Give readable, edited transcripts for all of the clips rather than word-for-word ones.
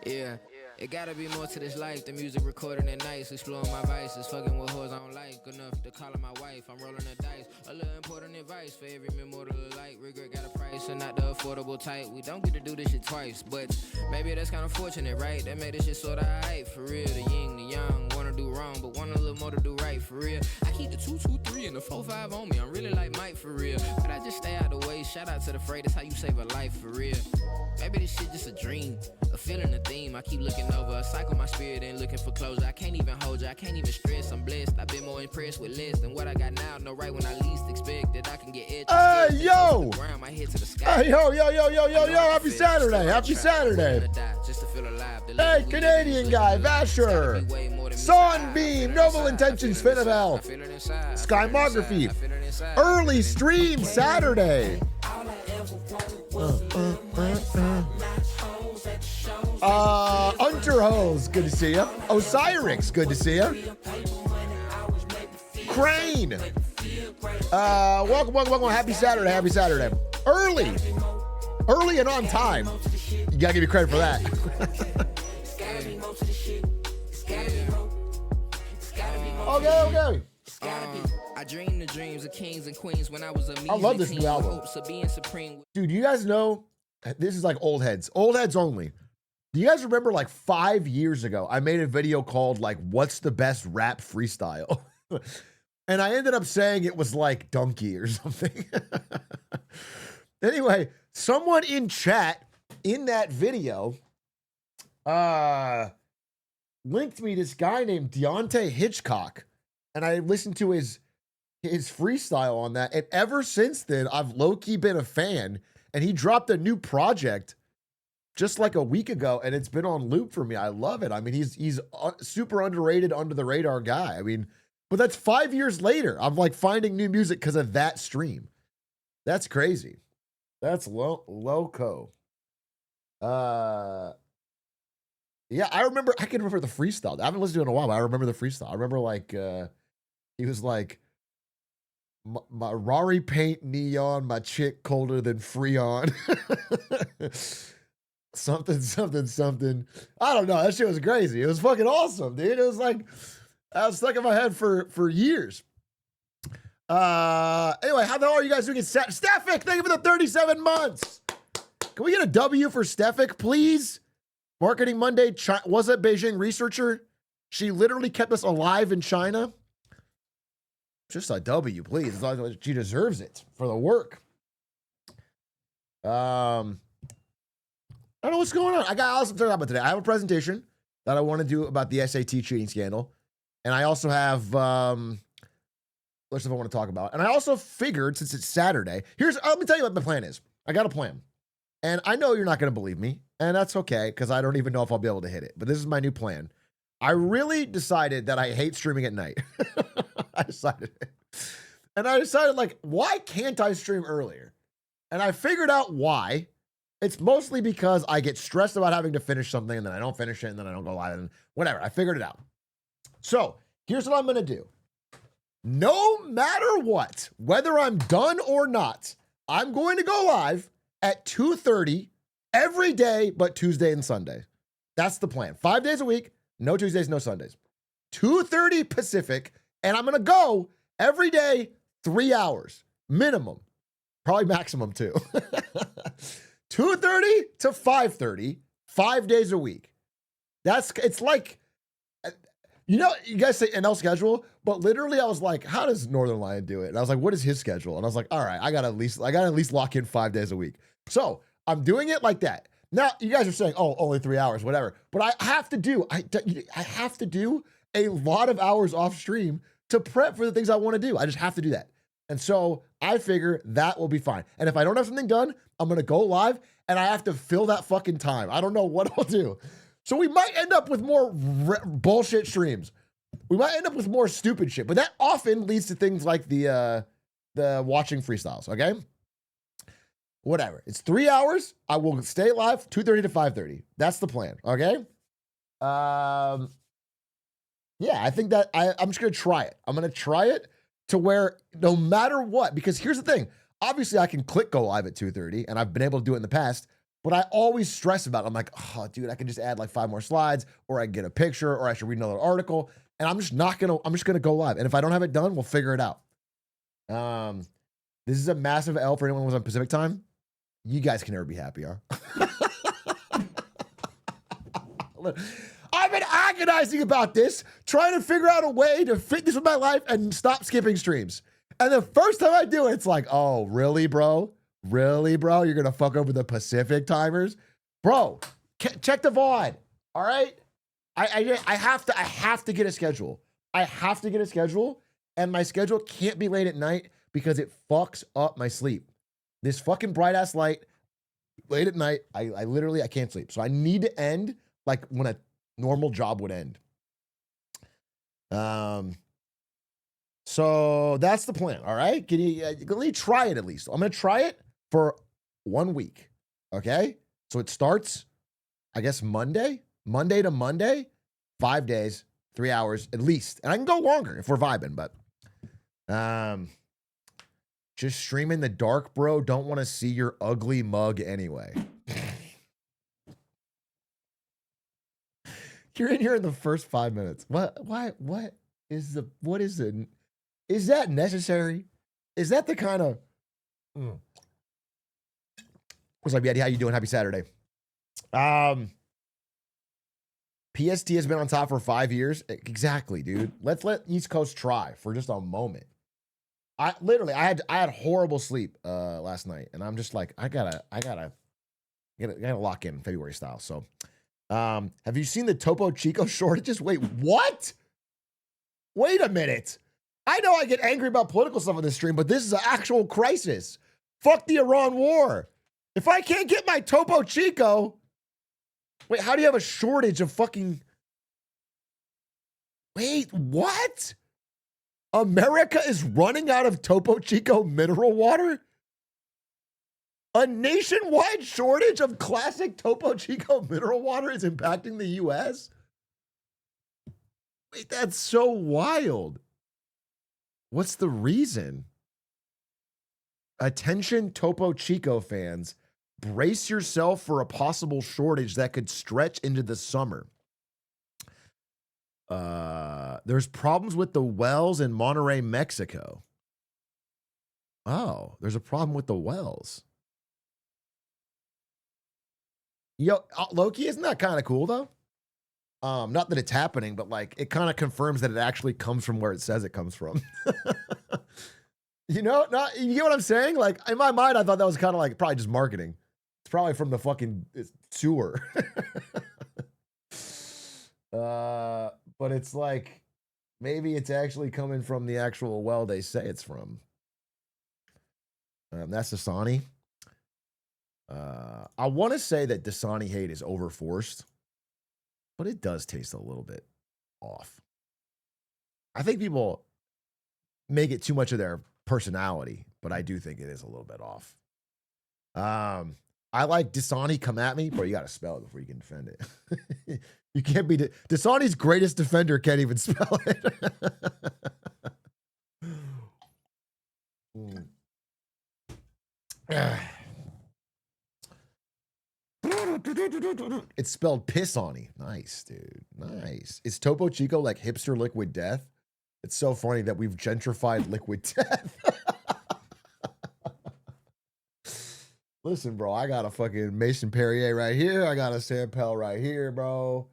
Yeah, it gotta be more to this life than music recording at nights, exploring my vices, fucking with hoes I don't like enough to call her my wife. I'm rolling the dice, a little important advice for every immortal alike. Regret got a price and not the affordable type. We don't get to do this shit twice, but maybe that's kind of fortunate, right? That made this shit sorta alright for real. The yin, the yang, wanna do wrong, but want a little more to do right for real. I keep the 223 and the 45 on me. I'm really like Mike for real, but I just stay out the way. Shout out to the freight, that's how you save a life for real. Maybe this shit just a dream, a feeling, a theme. I keep looking over, a cycle, my spirit ain't looking for closure. I can't even hold you, I can't even stress. I'm blessed, I've been more impressed with less than what I got now. No, right when I least expect that I can get edge. Yo! Ground, my head to the sky. Yo! Happy Saturday! Happy Saturday! Hey, Canadian guy, Vasher! Sunbeam, Noble Intentions, Fin of Hell, Skymography, early stream Saturday. Unterhose, good to see ya. Osiris, good to see ya. Crane, welcome. Happy Saturday. Early and on time. You gotta give me credit for that. Okay. I dreamed the dreams of kings and queens when I was a measly I love this teen, new album. with hopes of being supreme. Dude, you guys know, this is like old heads only. Do you guys remember like 5 years ago, I made a video called like, what's the best rap freestyle? And I ended up saying it was like Donkey or something. Anyway, someone in chat in that video linked me this guy named Deontay Hitchcock. And I listened to his freestyle on that. And ever since then, I've low-key been a fan. And he dropped a new project just like a week ago, and it's been on loop for me. I love it. I mean, he's super underrated, under the radar guy. I mean, but that's 5 years later. I'm like finding new music because of that stream. That's crazy. That's loco. Yeah, I can remember the freestyle. I haven't listened to it in a while, but I remember the freestyle. I remember like he was like, my Rari paint neon, my chick colder than Freon. something. I don't know. That shit was crazy. It was fucking awesome, dude. It was like, I was stuck in my head for years. Anyway, how the hell are you guys doing? Stefik, thank you for the 37 months. Can we get a W for Stefik, please? Marketing Monday was a Beijing researcher. She literally kept us alive in China. Just a W, please. She deserves it for the work. I don't know what's going on. I got awesome stuff about today. I have a presentation that I want to do about the SAT cheating scandal. And I also have lots of stuff I want to talk about. And I also figured, since it's Saturday, let me tell you what my plan is. I got a plan. And I know you're not going to believe me. And that's okay, because I don't even know if I'll be able to hit it. But this is my new plan. I really decided that I hate streaming at night. I decided it. And I decided, like, why can't I stream earlier? And I figured out why. It's mostly because I get stressed about having to finish something, and then I don't finish it, and then I don't go live, and whatever. I figured it out. So here's what I'm going to do. No matter what, whether I'm done or not, I'm going to go live at 2:30 every day but Tuesday and Sunday. That's the plan. 5 days a week, no Tuesdays, no Sundays. 2:30 Pacific, and I'm going to go every day 3 hours minimum. Probably maximum too. 2:30 to 5:30, 5 days a week. It's like, you know, you guys say NL schedule, but literally I was like, how does Northern Lion do it? And I was like, what is his schedule? And I was like, all right, I gotta at least lock in 5 days a week. So I'm doing it like that. Now you guys are saying, oh, only 3 hours, whatever. But I have to do a lot of hours off stream to prep for the things I want to do. I just have to do that. And so I figure that will be fine. And if I don't have something done, I'm going to go live and I have to fill that fucking time. I don't know what I'll do. So we might end up with more bullshit streams. We might end up with more stupid shit, but that often leads to things like the watching freestyles, okay? Whatever. It's 3 hours. I will stay live 2:30 to 5:30. That's the plan, okay? Yeah, I think that I'm just going to try it. I'm going to try it to where no matter what, because here's the thing. Obviously, I can click go live at 2:30, and I've been able to do it in the past, But I always stress about it. I'm like, oh, dude, I can just add like 5 more slides, or I can get a picture, or I should read another article. And I'm just gonna go live. And if I don't have it done, we'll figure it out. This is a massive L for anyone who was on Pacific time. You guys can never be happy, huh? I've been agonizing about this, trying to figure out a way to fit this with my life and stop skipping streams. And the first time I do it, it's like, oh, really, bro? Really, bro? You're gonna fuck over the Pacific timers, bro? Check the VOD. All right. I have to get a schedule. I have to get a schedule, and my schedule can't be late at night because it fucks up my sleep. This fucking bright ass light late at night, I literally can't sleep. So I need to end like when a normal job would end. So that's the plan. All right. Can you let me try it at least? I'm gonna try it for 1 week. Okay. So it starts, I guess, Monday to Monday, 5 days, 3 hours at least. And I can go longer if we're vibing, but just stream in the dark, bro. Don't want to see your ugly mug anyway. You're in here in the first 5 minutes. What is that necessary? Is that the kind of What's up, Yeti? How you doing? Happy Saturday. PST has been on top for 5 years. Exactly, dude. Let's let East Coast try for just a moment. I had horrible sleep last night, and I'm just like, I gotta lock in February style. So, have you seen the Topo Chico shortages? Wait, what? Wait a minute. I know I get angry about political stuff on this stream, but this is an actual crisis. Fuck the Iran war. If I can't get my Topo Chico, wait, how do you have a shortage of fucking? Wait, what? America is running out of Topo Chico mineral water? A nationwide shortage of classic Topo Chico mineral water is impacting the US? Wait, that's so wild. What's the reason? Attention, Topo Chico fans. Brace yourself for a possible shortage that could stretch into the summer. There's problems with the wells in Monterrey, Mexico. Oh, there's a problem with the wells. Yo, Loki, isn't that kind of cool though? Not that it's happening, but like it kind of confirms that it actually comes from where it says it comes from. You know, you get what I'm saying? Like in my mind, I thought that was kind of like probably just marketing. It's probably from the fucking sewer. But it's like maybe it's actually coming from the actual well they say it's from. That's Dasani. I want to say that Dasani hate is overforced, but it does taste a little bit off. I think people make it too much of their personality, but I do think it is a little bit off. I like Dasani come at me, but you got to spell it before you can defend it. You can't be Dasani's greatest defender can't even spell it. It's spelled Pissani. Nice, dude. Nice. Is Topo Chico like hipster liquid death? It's so funny that we've gentrified liquid death. Listen, bro, I got a fucking Mason Perrier right here. I got a Sampel right here, bro.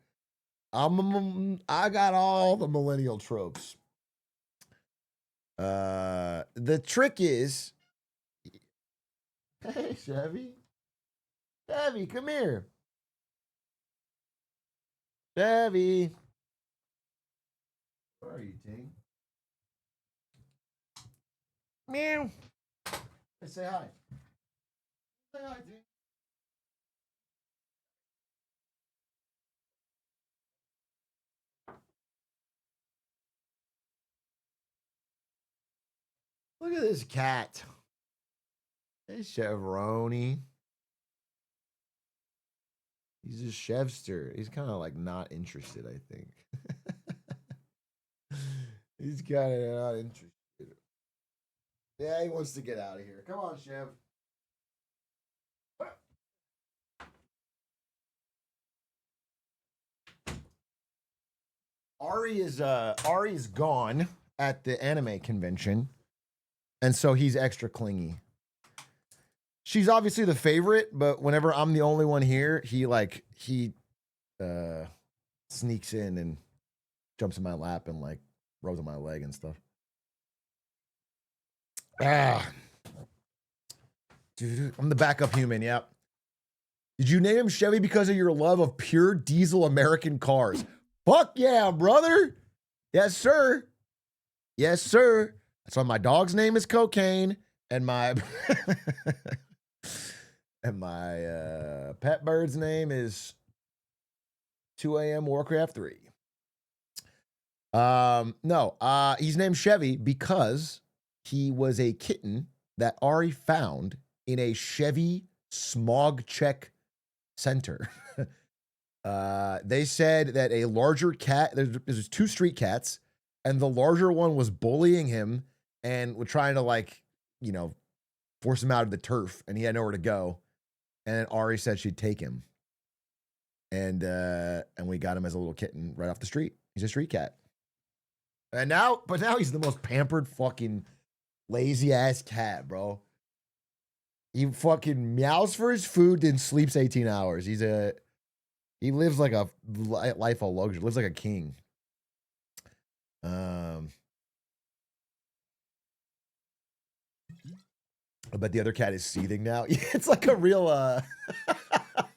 I got all the millennial tropes. The trick is, hey, Chevy. Chevy, come here. Chevy. Where are you, Ting? Meow. Hey, say hi. Say hi, Ting. Look at this cat. Hey, Chevroni. He's a chefster. He's kind of like not interested, I think. He's kind of not interested. Yeah, he wants to get out of here. Come on, Chev. Ari is gone at the anime convention, and so he's extra clingy. She's obviously the favorite, but whenever I'm the only one here, he sneaks in and jumps in my lap and like rubs on my leg and stuff. Dude, I'm the backup human. Yep. Did you name him Chevy because of your love of pure diesel American cars? Fuck yeah, brother. Yes, sir. Yes, sir. That's why my dog's name is Cocaine, and my pet bird's name is 2 a.m. Warcraft 3. No, he's named Chevy because he was a kitten that Ari found in a Chevy smog check center. They said that a larger cat, there's 2 street cats, and the larger one was bullying him and was trying to force him out of the turf, and he had nowhere to go. And Ari said she'd take him. And we got him as a little kitten right off the street. He's a street cat. But now he's the most pampered fucking lazy ass cat, bro. He fucking meows for his food, then sleeps 18 hours. He lives like a life of luxury. Lives like a king. I bet the other cat is seething now. It's like a real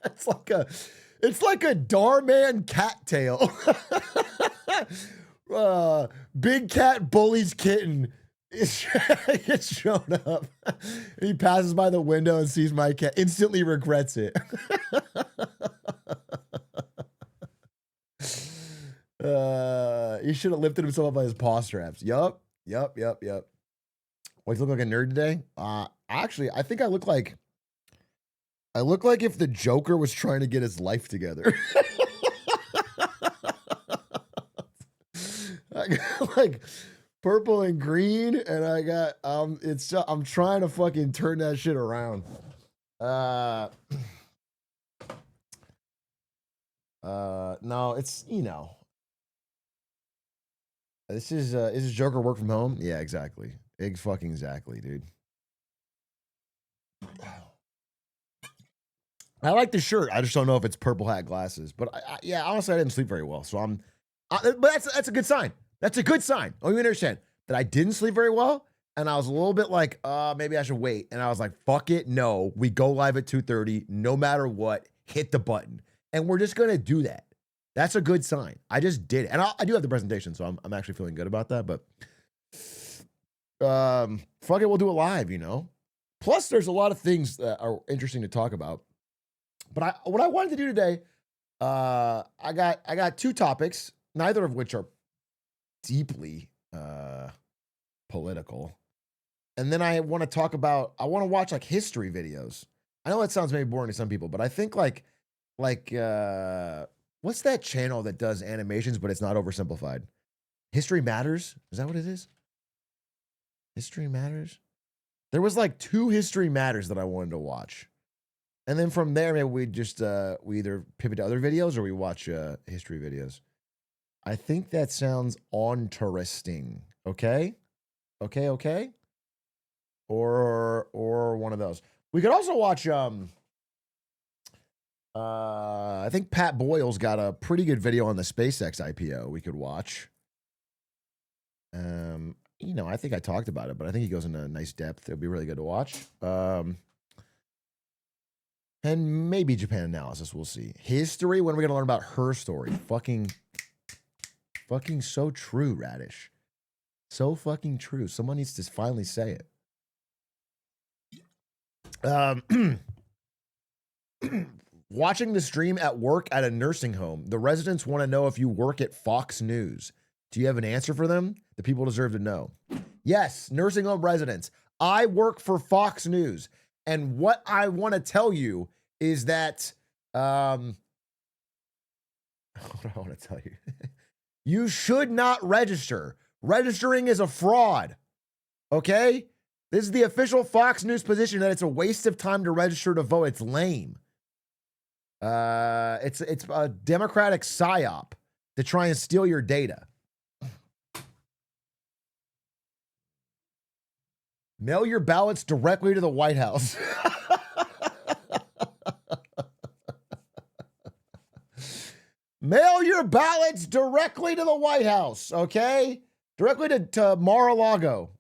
it's like a Darman cat tail. Big cat bullies kitten. It's shown up. He passes by the window and sees my cat. Instantly regrets it. He should have lifted himself up by his paw straps. Yup. What, you look like a nerd today? Actually, I think I look like if the Joker was trying to get his life together. I got like purple and green, and I got I'm trying to fucking turn that shit around. No, it's this is Joker work from home? Yeah, exactly. Exactly, dude. I like the shirt. I just don't know if it's purple hat glasses. But yeah, honestly, I didn't sleep very well. So but that's a good sign. That's a good sign. Oh, you understand that I didn't sleep very well, and I was a little bit like, maybe I should wait. And I was like, fuck it, no. We go live at 2:30, no matter what. Hit the button, and we're just gonna do that. That's a good sign. I just did it, and I do have the presentation, so I'm actually feeling good about that. But fuck it, we'll do it live. Plus, there's a lot of things that are interesting to talk about. But what I wanted to do today, I got 2 topics, neither of which are deeply political. And then I want to watch like history videos. I know that sounds maybe boring to some people, but I think like what's that channel that does animations but it's not oversimplified? History Matters? Is that what it is? History Matters? There was like 2 History Matters that I wanted to watch. And then from there, maybe we just we either pivot to other videos or we watch history videos. I think that sounds interesting. Okay? Or one of those. We could also watch I think Pat Boyle's got a pretty good video on the SpaceX IPO we could watch. I think I talked about it, but I think he goes into nice depth. It'll be really good to watch. And maybe Japan analysis. We'll see. History. When are we going to learn about her story? Fucking so true, Radish. So fucking true. Someone needs to finally say it. Watching the stream at work at a nursing home. The residents want to know if you work at Fox News. Do you have an answer for them? The people deserve to know. Yes, nursing home residents. I work for Fox News. And what I want to tell you is that, what do I want to tell you? You should not register. Registering is a fraud. Okay? This is the official Fox News position that it's a waste of time to register to vote. It's lame. It's a Democratic psyop. to try and steal your data. Mail your ballots directly to the White House. Mail your ballots directly to the White House, okay? Directly to Mar-a-Lago.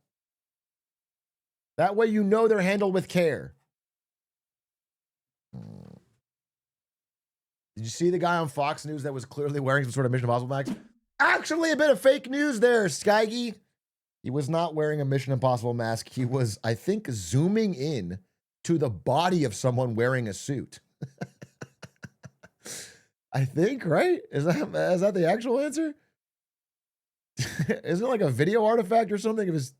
That way you know they're handled with care. Did you see the guy on Fox News that was clearly wearing some sort of Mission Impossible mask? Actually, a bit of fake news there, Skyggy. He was not wearing a Mission Impossible mask. He was, I think, zooming in to the body of someone wearing a suit. I think, right? Is that the actual answer? Isn't it like a video artifact or something? It was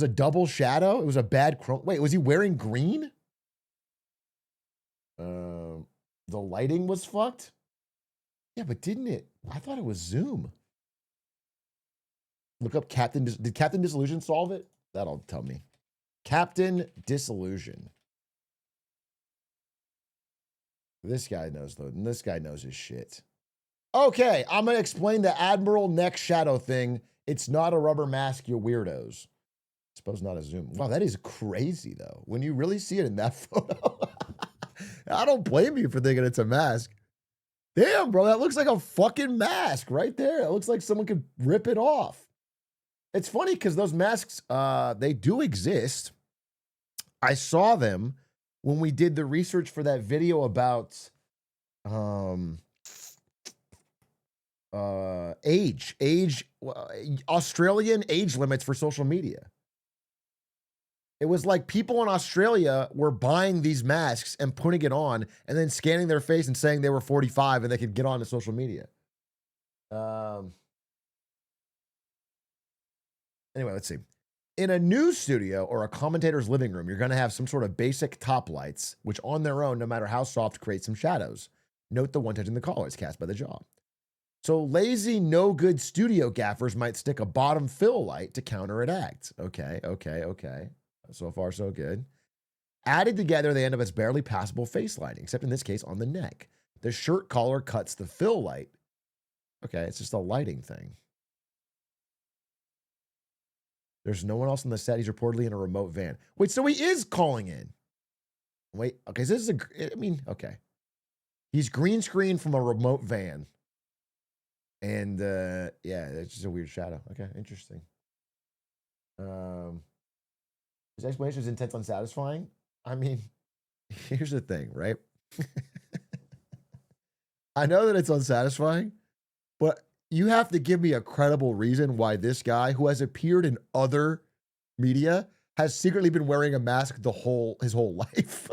a double shadow. It was a bad chrome. Wait, was he wearing green? The lighting was fucked. Yeah, but didn't it? I thought it was Zoom. Look up Captain. Did Captain Disillusion solve it? That'll tell me. Captain Disillusion. This guy knows though. This guy knows his shit. Okay, I'm gonna explain the Admiral neck shadow thing. It's not a rubber mask, you weirdos. I suppose not a zoom. Wow, that is crazy though. When you really see it in that photo, I don't blame you for thinking it's a mask. Damn, bro, that looks like a fucking mask right there. It looks like someone could rip it off. It's funny because those masks, they do exist. I saw them when we did the research for that video about Australian age limits for social media. It was like people in Australia were buying these masks and putting it on and then scanning their face and saying they were 45 and they could get on to social media. Anyway, let's see. In a news studio or a commentator's living room, you're going to have some sort of basic top lights, which on their own, no matter how soft, create some shadows. Note the one touching the collar is cast by the jaw. So lazy, no good studio gaffers might stick a bottom fill light to counteract. Okay. So far, so good. Added together, they end up as barely passable face lighting, except in this case on the neck. The shirt collar cuts the fill light. Okay, it's just a lighting thing. There's no one else on the set. He's reportedly in a remote van. Wait, so he is calling in. Wait, okay, so this is okay. He's green screen from a remote van. And, yeah, it's just a weird shadow. Okay, interesting. His explanation is intense, unsatisfying. I mean, here's the thing, right? I know that it's unsatisfying, but you have to give me a credible reason why this guy, who has appeared in other media, has secretly been wearing a mask his whole life.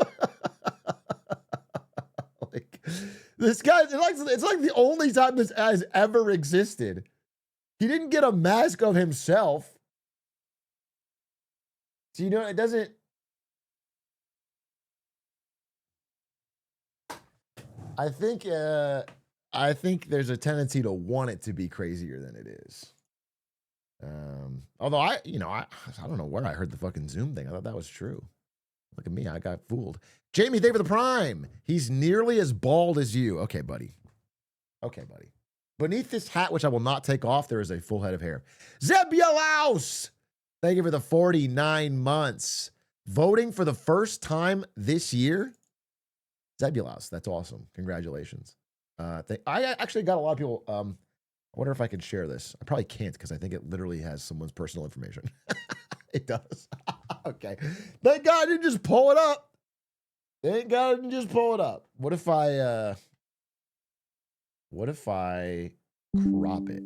Like, this guy, it's like the only time this has ever existed. He didn't get a mask of himself. So, you know, it doesn't. I think there's a tendency to want it to be crazier than it is. Although I don't know where I heard the fucking Zoom thing. I thought that was true. Look at me, I got fooled. Jamie, thank you for the prime. He's nearly as bald as you. Okay, buddy. Beneath this hat, which I will not take off, there is a full head of hair. Zebulaus, thank you for the 49 months. Voting for the first time this year. Zebulaus, that's awesome. Congratulations. I actually got a lot of people. I wonder if I can share this. I probably can't because I think it literally has someone's personal information. It does. Okay. Thank God I didn't just pull it up. What if I crop it?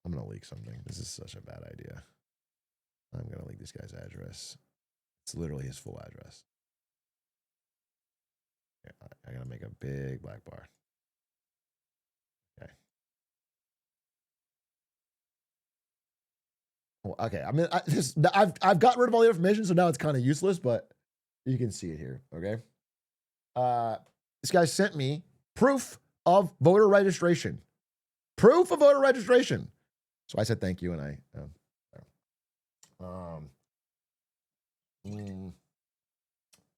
I'm going to leak something. This is such a bad idea. I'm going to leak this guy's address. It's literally his full address. I gotta make a big black bar. Okay. Well, okay. I mean, I've gotten rid of all the information, so now it's kind of useless. But you can see it here. Okay. This guy sent me proof of voter registration. So I said thank you,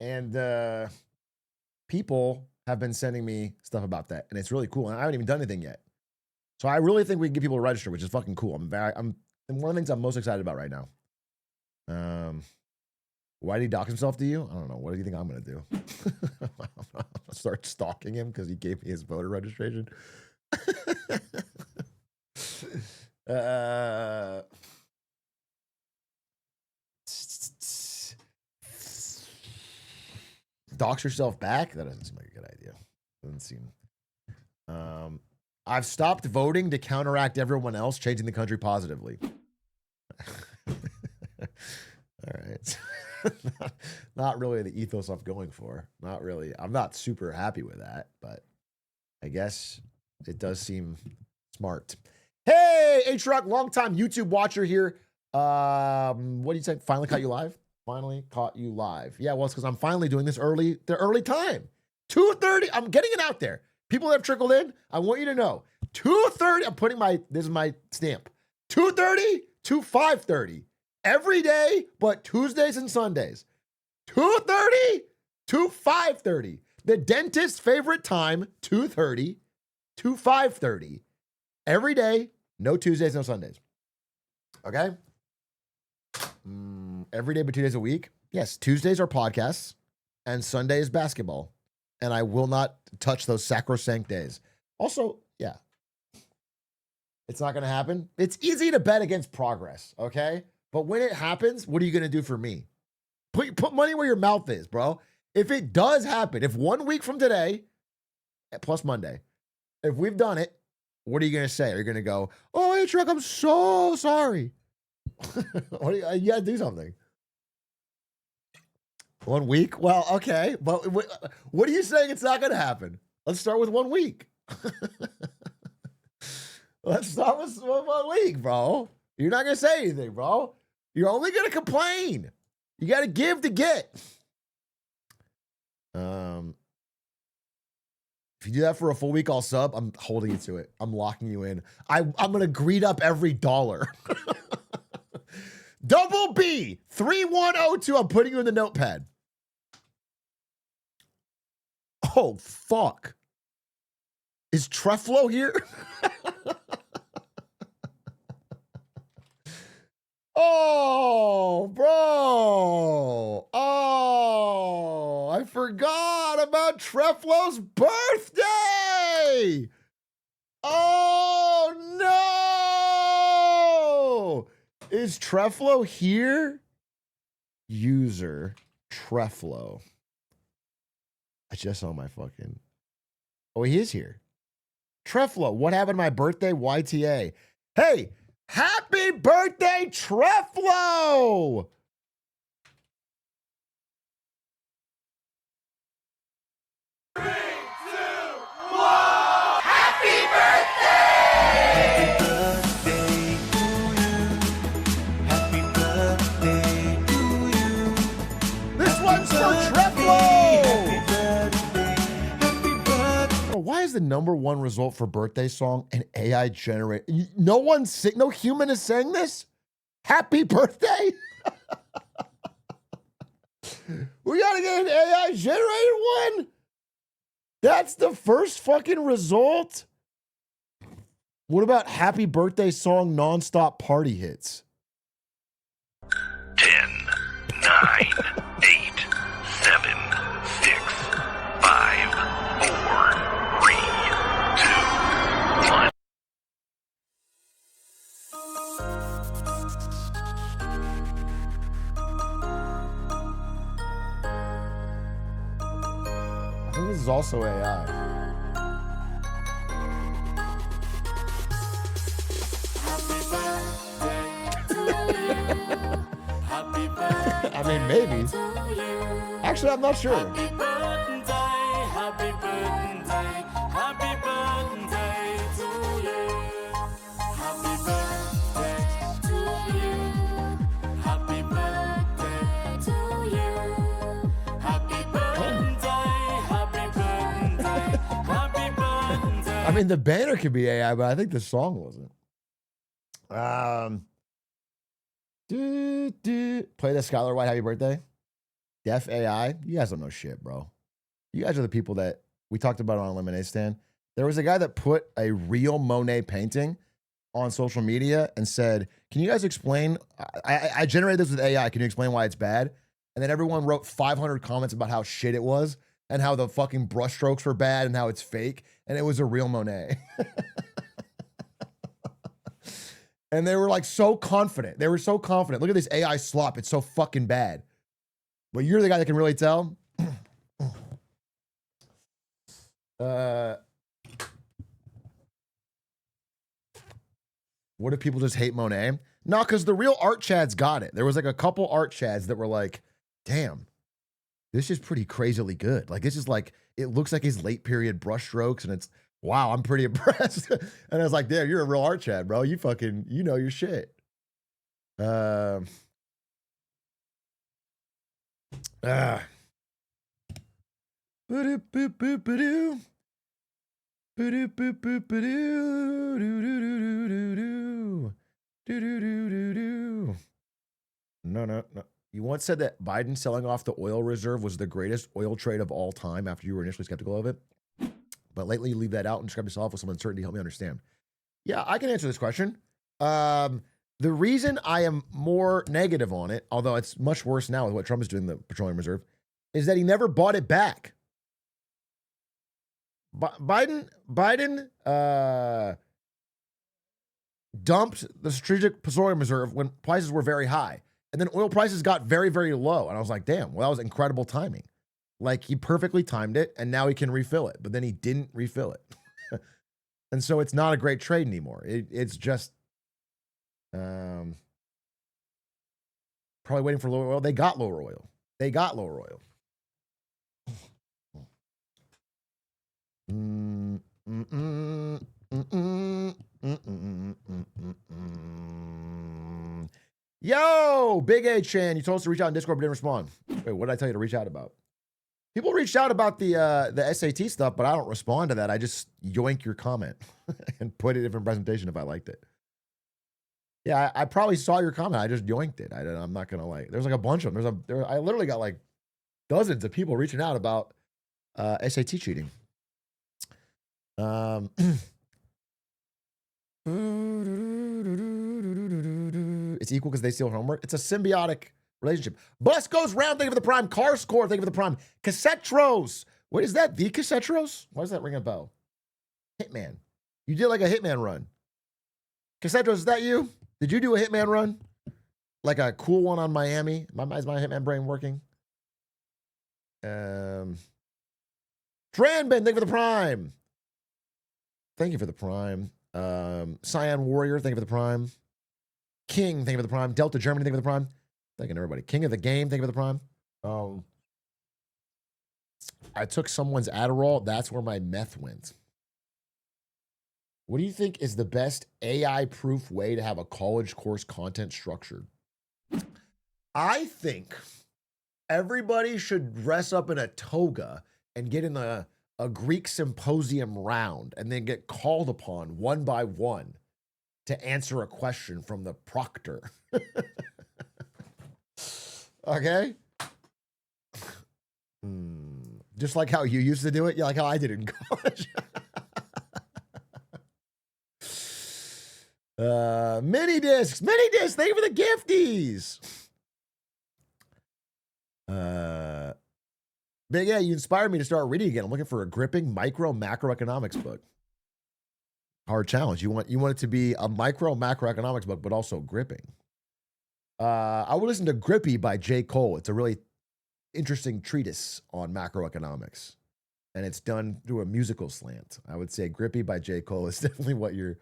and people have been sending me stuff about that, and it's really cool. And I haven't even done anything yet. So I really think we can get people to register, which is fucking cool. I'm one of the things I'm most excited about right now. Why did he dox himself to you? I don't know. What do you think I'm going to do? Start stalking him because he gave me his voter registration. Dox yourself back? That doesn't seem like a good idea. Doesn't seem. I've stopped voting to counteract everyone else changing the country positively. All right. not really the ethos I'm going for. Not really. I'm not super happy with that, but I guess it does seem smart. Hey, Atrioc, long-time YouTube watcher here. What do you say? Finally caught you live? Finally caught you live. Yeah, well, it's because I'm finally doing this the early time. 2:30. I'm getting it out there. People that have trickled in, I want you to know. 2:30. I'm putting this is my stamp. 2:30 to 5:30. Every day, but Tuesdays and Sundays. 2:30 to 5:30. The dentist's favorite time, 2:30 to 5:30. Every day, no Tuesdays, no Sundays. Okay? Every day, but 2 days a week. Yes, Tuesdays are podcasts, and Sunday is basketball. And I will not touch those sacrosanct days. Also, yeah, it's not going to happen. It's easy to bet against progress, okay? But when it happens, what are you going to do for me? Put money where your mouth is, bro. If it does happen, if 1 week from today, plus Monday, if we've done it, what are you going to say? Are you going to go, oh, hey, Truck, I'm so sorry. You got to do something. 1 week? Well, okay. But what are you saying it's not going to happen? Let's start with 1 week. Let's start with 1 week, bro. You're not going to say anything, bro. You're only going to complain. You got to give to get. If you do that for a full week, I'll sub. I'm holding you to it. I'm locking you in. I'm going to greed up every dollar. Double B 3102. I'm putting you in the notepad. Oh, fuck. Is Treflo here? Oh, bro. Oh, I forgot about Treflo's birthday. Oh, no. Is Treflo here? User Treflo. I just saw my fucking. Oh, he is here. Treflo, what happened to my birthday? YTA. Hey, happy birthday, Treflo! Three, two, one. Happy birthday! Happy birthday to you. This one's for Treflo! Why is the #1 result for birthday song an AI generated? No human is saying this? Happy birthday? We gotta get an AI generated one? That's the first fucking result? What about happy birthday song nonstop party hits? 10, 9, 8, 7, 6, 5, 4, 3, 2, 1. I think this is also AI. I mean, maybe. Actually, I'm not sure. Happy birthday to you. Happy birthday to you. Happy birthday to you. Happy birthday. I mean, the banner could be AI, but I think the song wasn't. Play the Skylar White happy birthday. Def AI. You guys don't know shit, bro. You guys are the people that We talked about it on Lemonade Stand. There was a guy that put a real Monet painting on social media and said, "Can you guys explain? I generated this with AI. Can you explain why it's bad?" And then everyone wrote 500 comments about how shit it was and how the fucking brushstrokes were bad and how it's fake. And it was a real Monet. And they were like so confident. They were so confident. Look at this AI slop. It's so fucking bad. But you're the guy that can really tell. What if people just hate Monet? No, because the real art chads got it. There was like a couple art chads that were like, damn, this is pretty crazily good. Like, this is like, it looks like his late period brush strokes, and it's, wow, I'm pretty impressed. And I was like, damn, you're a real art chad, bro. You fucking, you know your shit. Ba-do-boop-boop-ba-doo. Ba-do-boop-boop-ba-doo. Do-do-do-do-do. No. You once said that Biden selling off the oil reserve was the greatest oil trade of all time after you were initially skeptical of it. But lately you leave that out and describe yourself with some uncertainty. Help me understand. Yeah, I can answer this question. The reason I am more negative on it, although it's much worse now with what Trump is doing, the petroleum reserve, is that he never bought it back. Biden dumped the strategic petroleum reserve when prices were very high. And then oil prices got very, very low. And I was like, damn, well, that was incredible timing. Like, he perfectly timed it, and now he can refill it. But then he didn't refill it. And so it's not a great trade anymore. It's just probably waiting for lower oil. They got lower oil. Yo, Big A Chan, you told us to reach out in Discord but didn't respond. Wait, what did I tell you to reach out about? People reached out about the SAT stuff, but I don't respond to that. I just yoink your comment and put it in a different presentation if I liked it. Yeah, I probably saw your comment. I just yoinked it. I'm not gonna like. There's like a bunch of them. I literally got like dozens of people reaching out about SAT cheating. It's equal because they steal homework. It's a symbiotic relationship. Bus goes round, thank you for the prime. Car score, thank you for the prime. Cassetros. What is that? The Cassetros? Why does that ring a bell? Hitman. You did like a Hitman run. Cassetros, is that you? Did you do a Hitman run? Like a cool one on Miami? Is my Hitman brain working? Tranben, thank you for the prime. Thank you for the prime. Cyan Warrior, thank you for the prime. King, thank you for the prime. Delta Germany, thank you for the prime. Thanking everybody. King of the game, thank you for the prime. I took someone's Adderall. That's where my meth went. What do you think is the best AI-proof way to have a college course content structured? I think everybody should dress up in a toga and get in a Greek symposium round and then get called upon one by one to answer a question from the proctor. Okay? Just like how you used to do it? Yeah, like how I did it in college. Mini discs, thank you for the gifties. Big A, you inspired me to start reading again. I'm looking for a gripping micro macroeconomics book. Hard challenge. You want it to be a micro macroeconomics book, but also gripping. I would listen to Grippy by J. Cole. It's a really interesting treatise on macroeconomics, and it's done through a musical slant. I would say Grippy by J. Cole is definitely what you're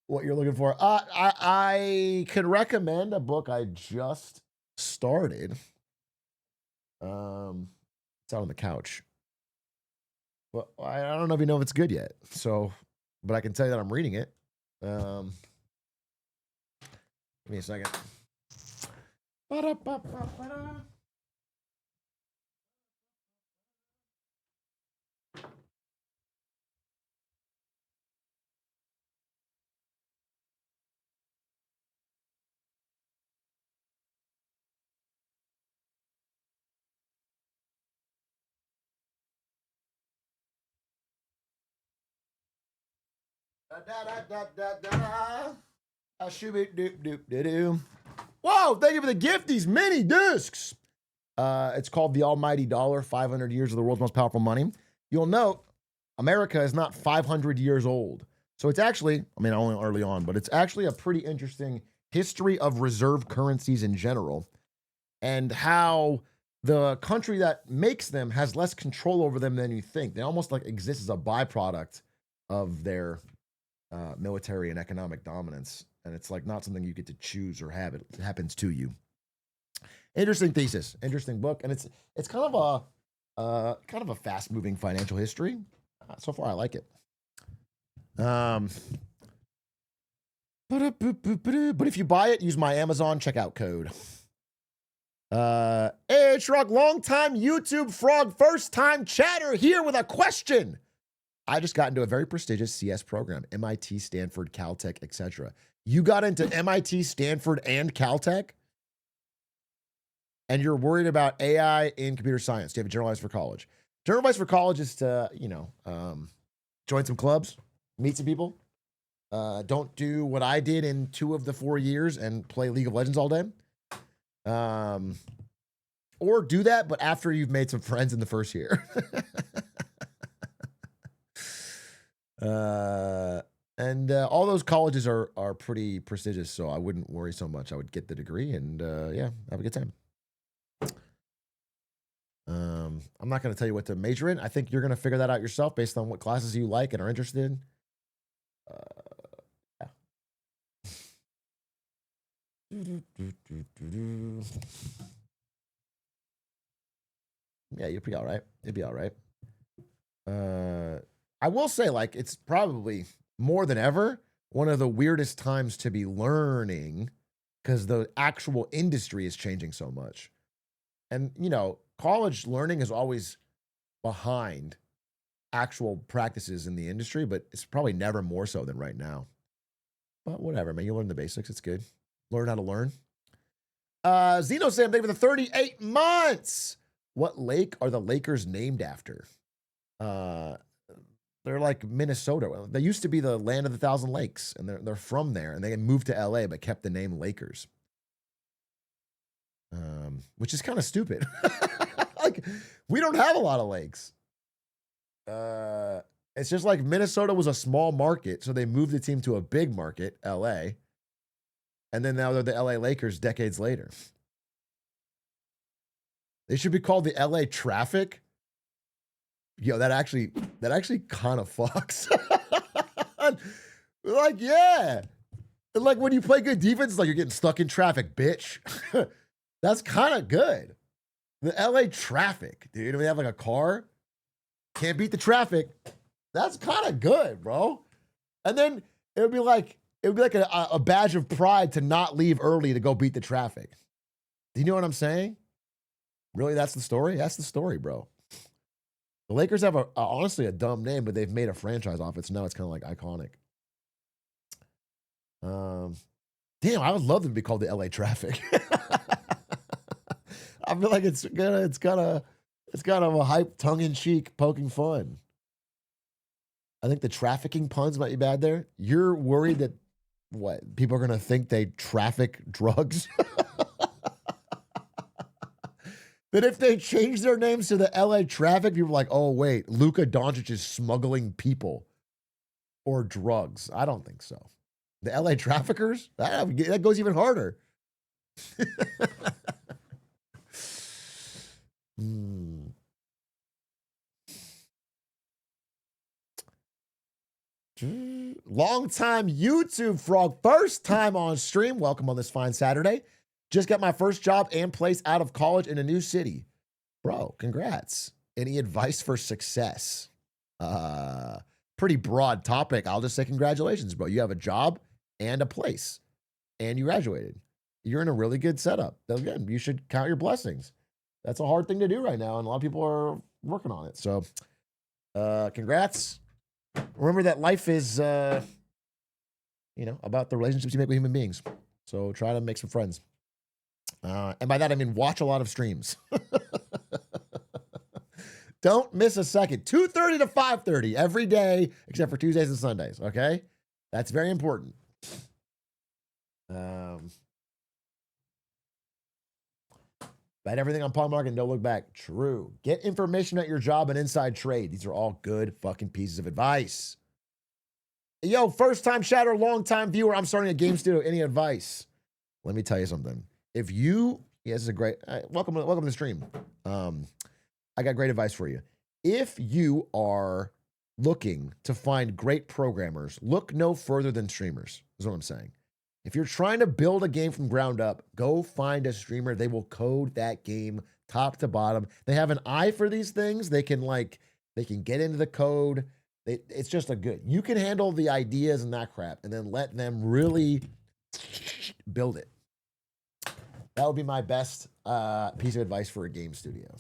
looking for. I could recommend a book I just started. It's out on the couch. Well, I don't know if you know if it's good yet. So, but I can tell you that I'm reading it. Give me a second. Ba-da-ba-ba-ba-da. Whoa, thank you for the gift, these mini discs. It's called The Almighty Dollar, 500 Years of the World's Most Powerful Money. You'll note, America is not 500 years old. So it's actually, I mean, only early on, but it's actually a pretty interesting history of reserve currencies in general and how the country that makes them has less control over them than you think. They almost like exist as a byproduct of their military and economic dominance. And it's like not something you get to choose or have. It happens to you. Interesting thesis, interesting book, and it's kind of a fast-moving financial history. So far, I like it. But if you buy it, use my Amazon checkout code. Hey, Atrioc, long-time YouTube frog, first-time chatter here with a question. I just got into a very prestigious CS program, MIT, Stanford, Caltech, etc. You got into MIT, Stanford, and Caltech? And you're worried about AI in computer science. Do you have a general advice for college? General advice for college is to, join some clubs, meet some people. Don't do what I did in 2 of the 4 years and play League of Legends all day. Or do that, but after you've made some friends in the first year. And all those colleges are pretty prestigious, so I wouldn't worry so much. I would get the degree and, have a good time. I'm not going to tell you what to major in. I think you're going to figure that out yourself based on what classes you like and are interested in. Yeah, you'll be all right. You'll be all right. I will say, like, it's probably more than ever one of the weirdest times to be learning because the actual industry is changing so much. And, college learning is always behind actual practices in the industry, but it's probably never more so than right now. But whatever, man. You learn the basics. It's good. Learn how to learn. Zeno Sam, thank you for the 38 months. What lake are the Lakers named after? They're like Minnesota. They used to be the land of the thousand lakes, and they're from there, and they moved to LA, but kept the name Lakers. Which is kind of stupid. Like, we don't have a lot of lakes. It's just like Minnesota was a small market, so they moved the team to a big market, LA. And then now they're the LA Lakers decades later. They should be called the LA Traffic. Yo, that actually kind of fucks. Like, yeah. And like when you play good defense, it's like you're getting stuck in traffic, bitch. That's kind of good. The LA Traffic, dude. We have like a car. Can't beat the traffic. That's kind of good, bro. And then it would be like a badge of pride to not leave early to go beat the traffic. Do you know what I'm saying? Really, that's the story? That's the story, bro. The Lakers have honestly a dumb name, but they've made a franchise off it, so now it's kind of like iconic. Damn, I would love them to be called the LA Traffic. I feel like it's kind of a hype, tongue-in-cheek, poking fun. I think the trafficking puns might be bad there. You're worried that what people are gonna think they traffic drugs? That if they change their names to the LA Traffic, people are like, oh wait, Luka Doncic is smuggling people or drugs. I don't think so. The LA Traffickers? That goes even harder. Long time YouTube frog, first time on stream. Welcome on this fine Saturday. Just got my first job and place out of college in a new city. Bro, congrats. Any advice for success? Pretty broad topic. I'll just say congratulations, bro. You have a job and a place and you graduated. You're in a really good setup. Again, you should count your blessings. That's a hard thing to do right now, and a lot of people are working on it. So, congrats. Remember that life is, about the relationships you make with human beings. So try to make some friends. And by that, I mean watch a lot of streams. Don't miss a second. 2:30 to 5:30 every day, except for Tuesdays and Sundays, okay? That's very important. Bet everything on pawn market and don't look back. True. Get information at your job and inside trade. These are all good fucking pieces of advice. Yo, first time chatter, long time viewer. I'm starting a game studio. Any advice? Let me tell you something. If you, this is a great, welcome to the stream. I got great advice for you. If you are looking to find great programmers, look no further than streamers, is what I'm saying. If you're trying to build a game from ground up, go find a streamer. They will code that game top to bottom. They have an eye for these things. They can get into the code. It's just a good. You can handle the ideas and that crap, and then let them really build it. That would be my best piece of advice for a game studio.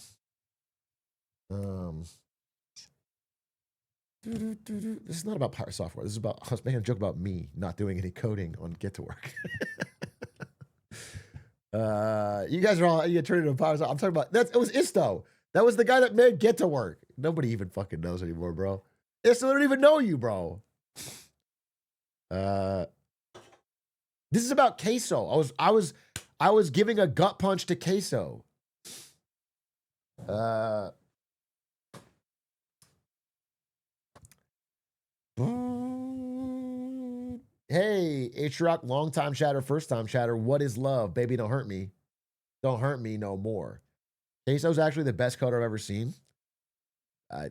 This is not about Power Software. This is about, I was making a joke about me not doing any coding on Get to Work. You guys are all, you turn into Power Software. I'm talking about, it was Isto. That was the guy that made Get to Work. Nobody even fucking knows anymore, bro. Isto don't even know you, bro. This is about Queso. I was giving a gut punch to Queso. Hey, Atrioc, long time chatter, first time chatter. What is love? Baby, don't hurt me. Don't hurt me no more. Queso's actually the best coder I've ever seen. I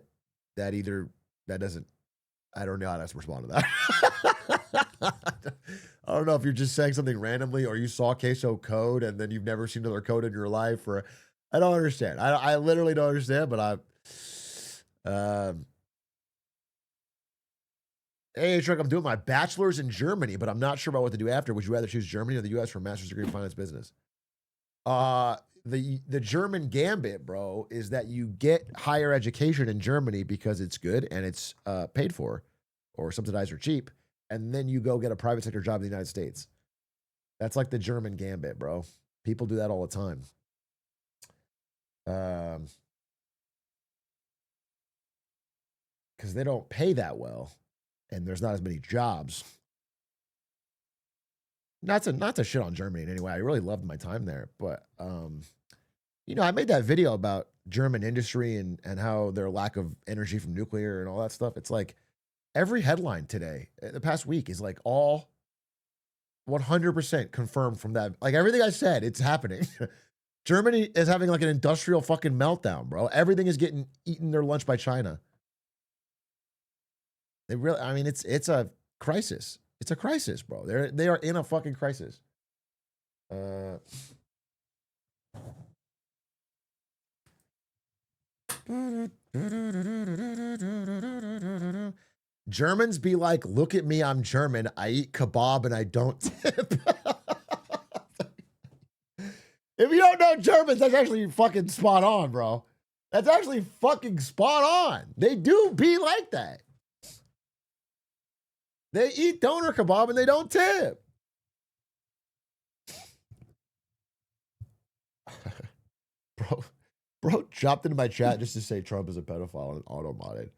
don't know how to respond to that. I don't know if you're just saying something randomly or you saw Queso code and then you've never seen another code in your life, or I don't understand. I literally don't understand, but hey, Truck, I'm doing my bachelor's in Germany, but I'm not sure about what to do after. Would you rather choose Germany or the US for a master's degree in finance business? The German gambit, bro, is that you get higher education in Germany because it's good and it's paid for or subsidized or cheap, and then you go get a private sector job in the United States. That's like the German gambit, bro. People do that all the time. Because they don't pay that well, and there's not as many jobs. Not to shit on Germany in any way. I really loved my time there, but I made that video about German industry and how their lack of energy from nuclear and all that stuff. It's like every headline today, the past week, is like all 100% confirmed from that. Like everything I said, it's happening. Germany is having like an industrial fucking meltdown, bro. Everything is getting eaten their lunch by China. They really, I mean, it's a crisis. It's a crisis, bro. They are in a fucking crisis. Germans be like, look at me, I'm German. I eat kebab and I don't tip. If you don't know Germans, that's actually fucking spot on, bro. That's actually fucking spot on. They do be like that. They eat doner kebab and they don't tip. Bro dropped into my chat just to say Trump is a pedophile and auto-modded.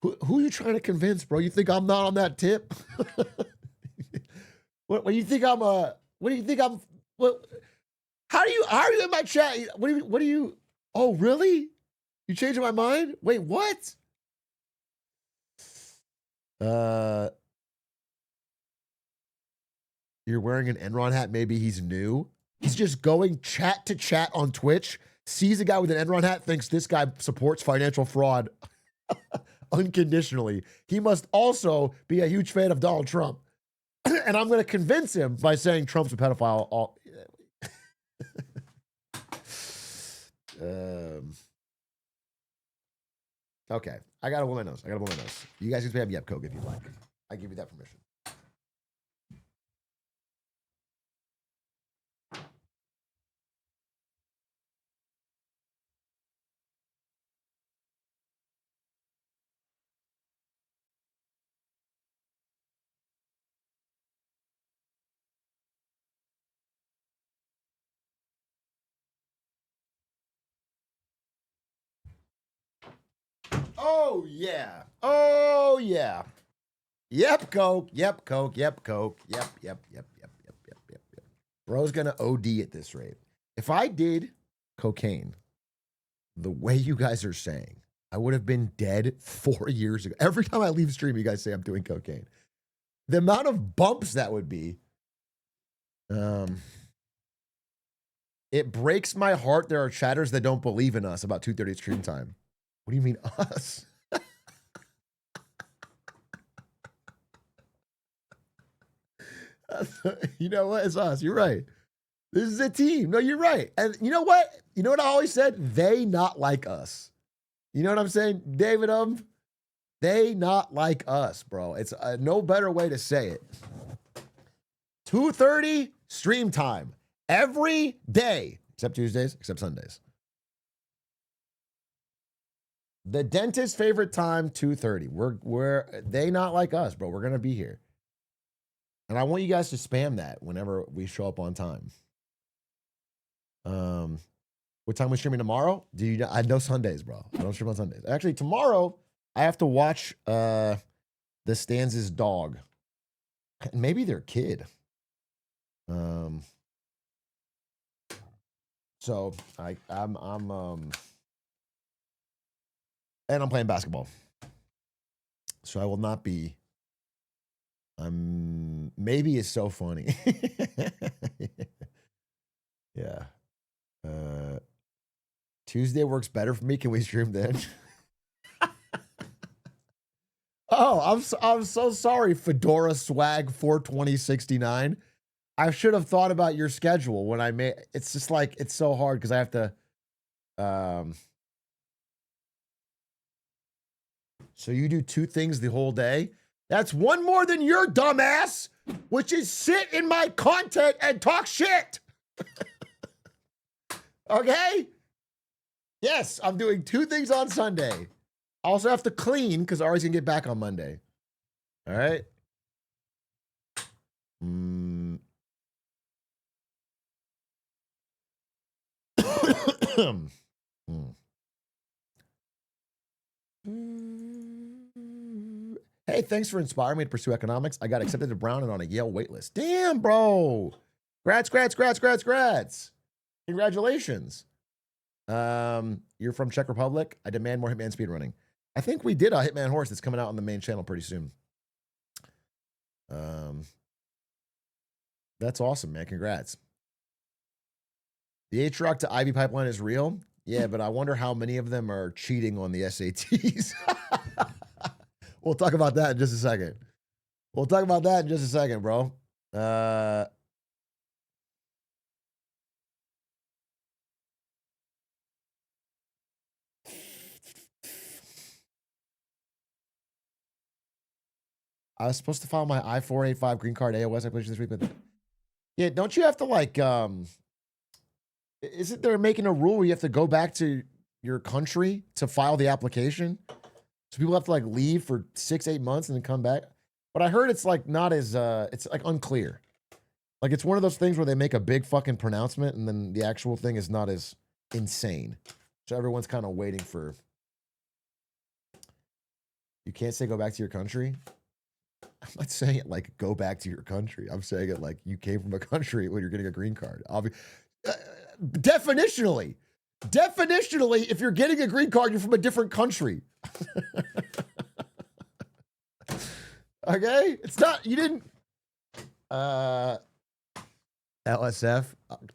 Who are you trying to convince, bro? You think I'm not on that tip? What do you think I'm how are you in my chat? What do you oh really? You changing my mind? Wait, what? You're wearing an Enron hat, maybe he's new. He's just going chat to chat on Twitch, sees a guy with an Enron hat, thinks this guy supports financial fraud unconditionally. He must also be a huge fan of Donald Trump. And I'm going to convince him by saying Trump's a pedophile. Okay, I got to blow my nose. You guys can spam Yep Coke if you'd like. I give you that permission. Oh, yeah. Oh, yeah. Yep, Coke. Yep, Coke. Yep, Coke. Yep. Bro's gonna OD at this rate. If I did cocaine the way you guys are saying, I would have been dead 4 years ago. Every time I leave stream, you guys say I'm doing cocaine. The amount of bumps that would be. It breaks my heart there are chatters that don't believe in us about 2:30 stream time. What do you mean us? You know what? It's us. You're right. This is a team. No, you're right. And you know what? You know what I always said? They not like us. You know what I'm saying? David, they not like us, bro. It's no better way to say it. 2:30 stream time every day, except Tuesdays, except Sundays. The dentist's favorite time, 2:30. They not like us, bro. We're gonna be here. And I want you guys to spam that whenever we show up on time. What time are we streaming tomorrow? I know Sundays, bro. I don't stream on Sundays. Actually, tomorrow I have to watch the Stanz's dog. Maybe their kid. So I'm and I'm playing basketball. So I will not be. Maybe it's so funny. Yeah. Tuesday works better for me. Can we stream then? Oh, I'm so sorry, Fedora Swag 42069. I should have thought about your schedule when I made. It's just like it's so hard because I have to. So you do 2 things the whole day. That's one more than your dumbass, which is sit in my content and talk shit. Okay? Yes, I'm doing 2 things on Sunday. I also have to clean because Ari's going to get back on Monday. All right? Hey, thanks for inspiring me to pursue economics. I got accepted to Brown and on a Yale waitlist. Damn, bro. Grats. Congratulations. You're from Czech Republic. I demand more Hitman speedrunning. I think we did a Hitman Horse that's coming out on the main channel pretty soon. That's awesome, man. Congrats. The Atrioc to Ivy pipeline is real. Yeah, but I wonder how many of them are cheating on the SATs. We'll talk about that in just a second. Bro. I was supposed to file my I-485 green card AOS application this week, but yeah, don't you have to like isn't there making a rule where you have to go back to your country to file the application? So people have to like leave for 6-8 months and then come back. But I heard it's like not as it's like unclear. Like it's one of those things where they make a big fucking pronouncement and then the actual thing is not as insane. So everyone's kind of waiting for. You can't say go back to your country. I'm not saying it like go back to your country. I'm saying it like you came from a country when you're getting a green card. Definitionally, if you're getting a green card, you're from a different country. Okay? It's not, you didn't. LSF.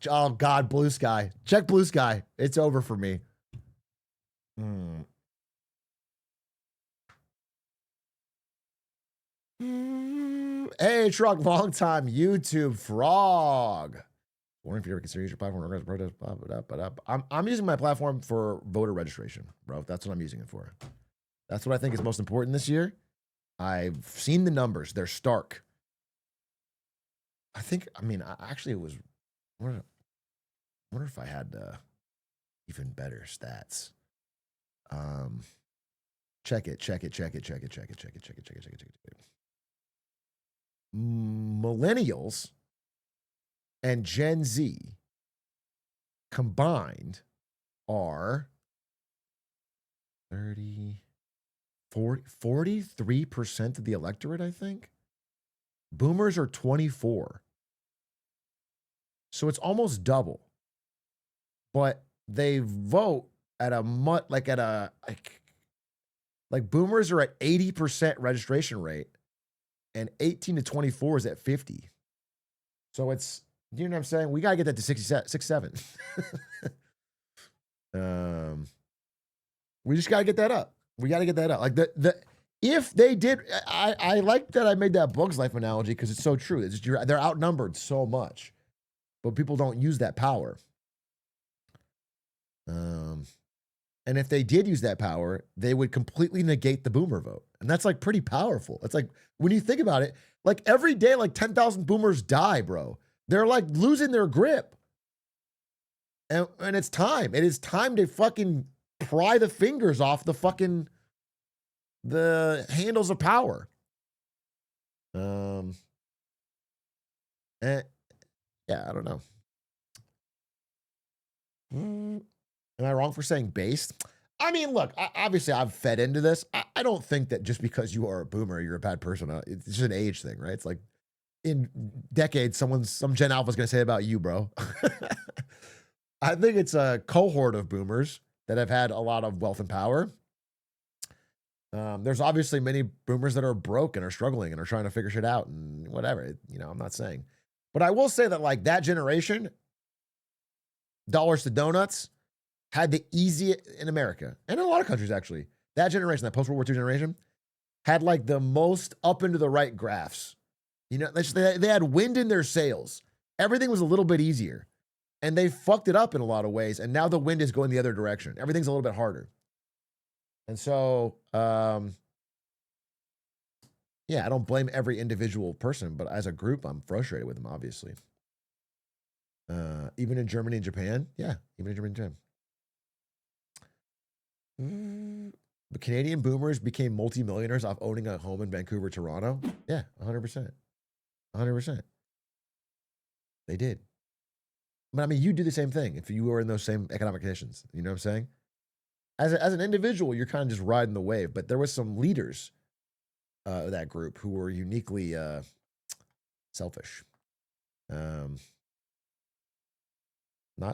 Oh, God, Blue Sky. Check Blue Sky. It's over for me. Hey, Truck, long time YouTube frog. Wondering if you ever consider using your platform to organize protest. I'm using my platform for voter registration, bro. That's what I'm using it for. That's what I think is most important this year. I've seen the numbers. They're stark. Actually, it was. I wonder if I had even better stats. Check it. Millennials and Gen Z combined are 30, 43% of the electorate, I think. Boomers are 24. So it's almost double. But they vote at a like boomers are at 80% registration rate and 18 to 24 is at 50. So it's, you know what I'm saying? We got to get that to 67. We just got to get that up. We got to get that up. Like if they did, I like that I made that Bugs Life analogy because it's so true. It's just, they're outnumbered so much, but people don't use that power. And if they did use that power, they would completely negate the boomer vote. And that's like pretty powerful. It's like, when you think about it, like every day, like 10,000 boomers die, bro. They're like losing their grip. And it's time. It is time to fucking pry the fingers off the handles of power. Yeah, I don't know. Am I wrong for saying based? I mean, look, obviously I've fed into this. I don't think that just because you are a boomer, you're a bad person. It's just an age thing, right? It's like in decades, some Gen Alpha is going to say about you, bro. I think it's a cohort of boomers that have had a lot of wealth and power. There's obviously many boomers that are broke and are struggling and are trying to figure shit out and whatever. You know, I'm not saying. But I will say that like that generation, dollars to donuts, had the easiest in America and in a lot of countries, actually. That generation, that post-World War II generation, had like the most up into the right graphs. You know, they had wind in their sails. Everything was a little bit easier. And they fucked it up in a lot of ways. And now the wind is going the other direction. Everything's a little bit harder. And so, yeah, I don't blame every individual person, but as a group, I'm frustrated with them, obviously. Even in Germany and Japan. Yeah, even in Germany and Japan. The Canadian boomers became multimillionaires off owning a home in Vancouver, Toronto. Yeah, 100%. 100%. They did. But I mean, you do the same thing if you were in those same economic conditions. You know what I'm saying? As an individual, you're kind of just riding the wave. But there was some leaders of that group who were uniquely selfish. Not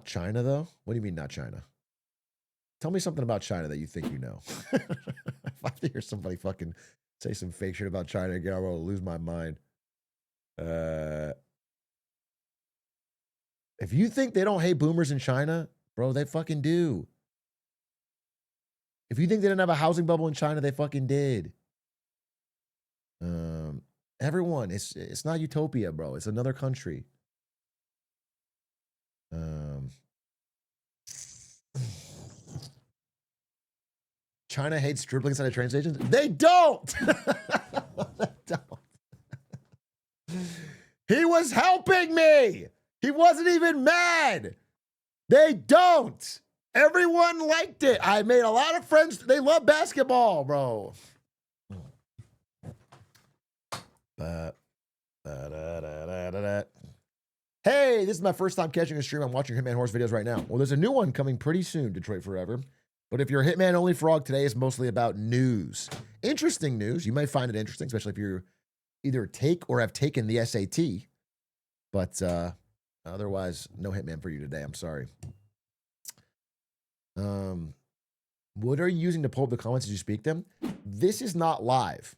China, though? What do you mean not China? Tell me something about China that you think you know. If I have to hear somebody fucking say some fake shit about China again, I'm going to lose my mind. If you think they don't hate boomers in China, bro, they fucking do. If you think they didn't have a housing bubble in China, they fucking did. Everyone, it's not utopia, bro. It's another country. China hates dribbling inside of train stations? They don't! They don't. He was helping me! He wasn't even mad! They don't! Everyone liked it. I made a lot of friends. They love basketball, bro. Hey, this is my first time catching a stream. I'm watching Hitman Horse videos right now. Well, there's a new one coming pretty soon, Detroit Forever. But if you're a Hitman only frog, today is mostly about news. Interesting news. You might find it interesting, especially if you either take or have taken the SAT. But otherwise, no Hitman for you today. I'm sorry. What are you using to pull up the comments as you speak them? This is not live.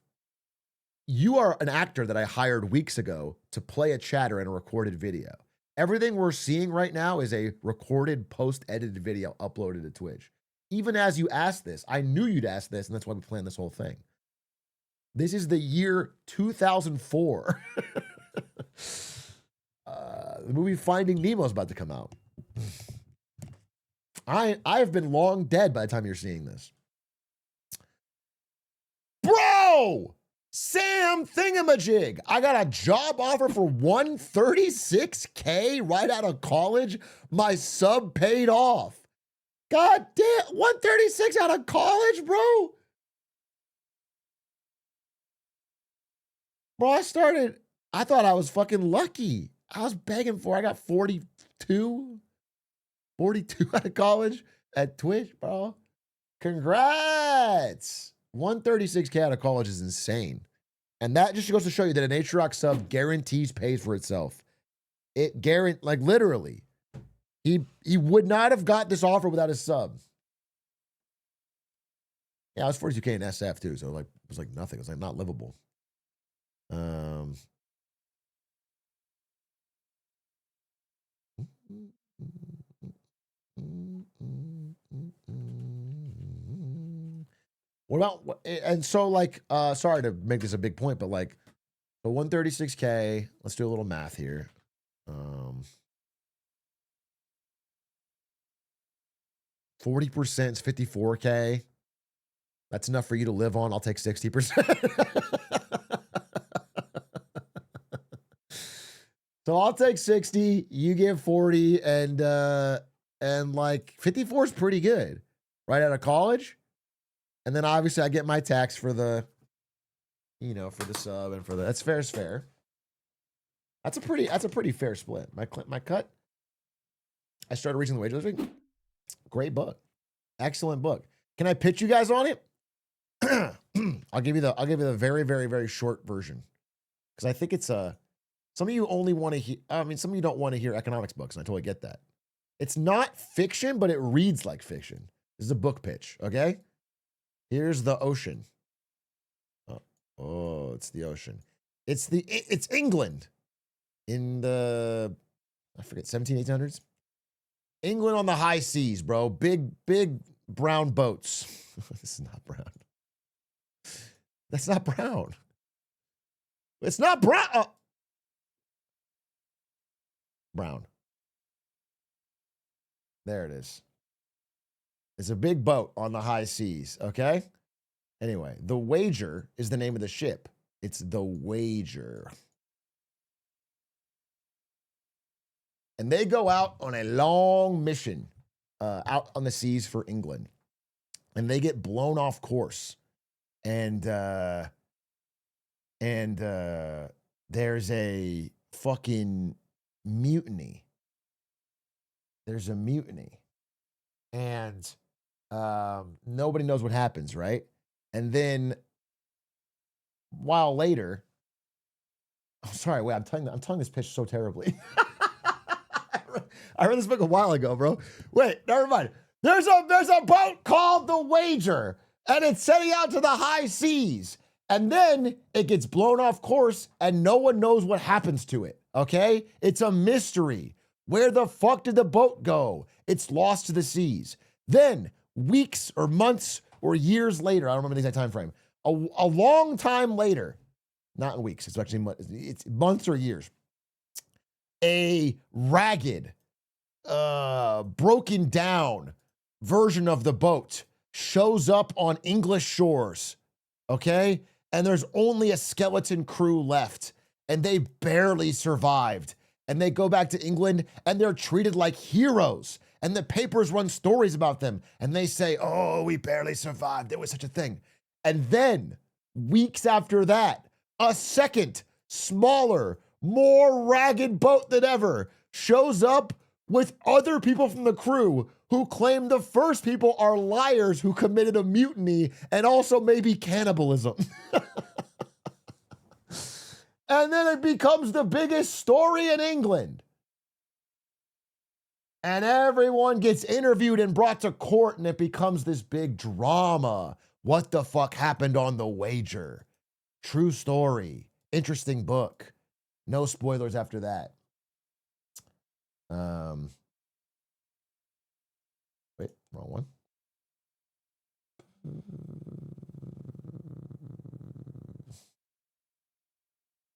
You are an actor that I hired weeks ago to play a chatter in a recorded video. Everything we're seeing right now is a recorded, post-edited video uploaded to Twitch. Even as you asked this, I knew you'd ask this, and that's why we planned this whole thing. This is the year 2004. The movie Finding Nemo is about to come out. I have been long dead by the time you're seeing this. Bro! Sam Thingamajig! I got a job offer for $136K right out of college. My sub paid off. God damn, 136 out of college, bro? Bro, I thought I was fucking lucky. I was begging for, I got 42 out of college at Twitch, bro. Congrats. 136K out of college is insane. And that just goes to show you that an Atrioc sub guarantees pays for itself. It guarantees, like literally. He would not have got this offer without his sub. Yeah, I was 42K in SF too, so like it was like nothing. It was like not livable. What about and so like sorry to make this a big point, but like so 136K, let's do a little math here. 40% is 54K. That's enough for you to live on. I'll take 60%. So I'll take 60, you give 40, and like 54 is pretty good right out of college. And then obviously I get my tax for the, you know, for the sub and for the, that's fair is fair. That's a pretty fair split. My cut. I started reaching the wage this week. Great book. Excellent book. Can I pitch you guys on it? I'll give you the very, very, very short version. Because I think it's some of you only want to hear, I mean, some of you don't want to hear economics books, and I totally get that. It's not fiction, but it reads like fiction. This is a book pitch, okay? Here's the ocean. Oh, it's the ocean. It's England in the, I forget, 1800s? England on the high seas, bro. Big brown boats. This is not brown. That's not brown. It's not brown. Brown. There it is. It's a big boat on the high seas, okay? Anyway, the Wager is the name of the ship. It's the Wager. And they go out on a long mission out on the seas for England. And they get blown off course. And there's a fucking mutiny. There's a mutiny. And nobody knows what happens, right? And then a while later, oh, sorry, wait, I'm telling this pitch so terribly. I read this book a while ago, bro. Wait, never mind. There's a boat called the Wager, and it's setting out to the high seas. And then it gets blown off course, and no one knows what happens to it, okay? It's a mystery. Where the fuck did the boat go? It's lost to the seas. Then, weeks or months or years later, I don't remember the exact time frame, a long time later, not in weeks, it's actually it's months or years, a ragged, broken down version of the boat shows up on English shores, okay? And there's only a skeleton crew left, and they barely survived. And they go back to England, and they're treated like heroes. And the papers run stories about them, and they say, oh, we barely survived. There was such a thing. And then, weeks after that, a second, smaller, more ragged boat than ever shows up with other people from the crew who claim the first people are liars who committed a mutiny and also maybe cannibalism. And then it becomes the biggest story in England. And everyone gets interviewed and brought to court, and it becomes this big drama. What the fuck happened on the Wager? True story. Interesting book. No spoilers after that. Wait, wrong one.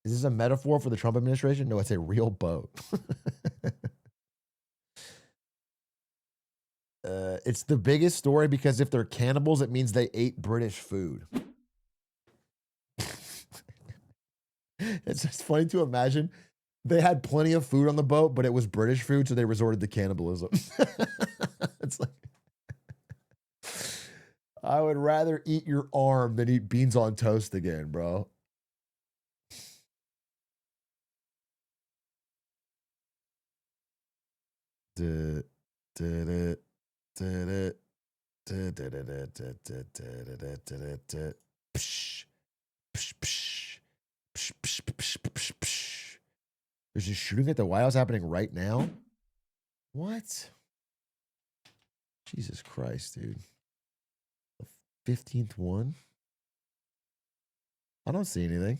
Is this a metaphor for the Trump administration? No, it's a real boat. It's the biggest story because if they're cannibals, it means they ate British food. It's just funny to imagine. They had plenty of food on the boat, but it was British food, so they resorted to cannibalism. It's like, I would rather eat your arm than eat beans on toast again, bro. Psh, psh, psh, psh, psh, psh, psh, psh, psh. There's a shooting at the White House happening right now? What? Jesus Christ, dude. The 15th one? I don't see anything.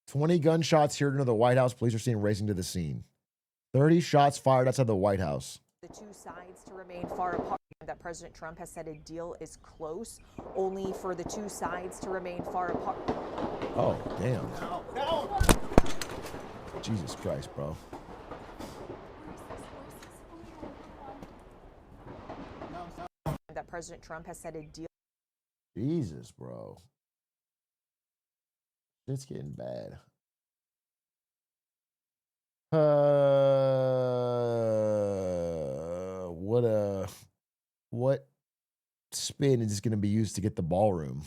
"20 gunshots here near the White House. Police are seen racing to the scene. 30 shots fired outside the White House." The two sides to remain far apart. That President Trump has said a deal is close, only for the two sides to remain far apart. Oh, damn. No. Jesus Christ, bro. That President Trump has said a deal. Jesus, bro. It's getting bad. What spin is going to be used to get the ballroom?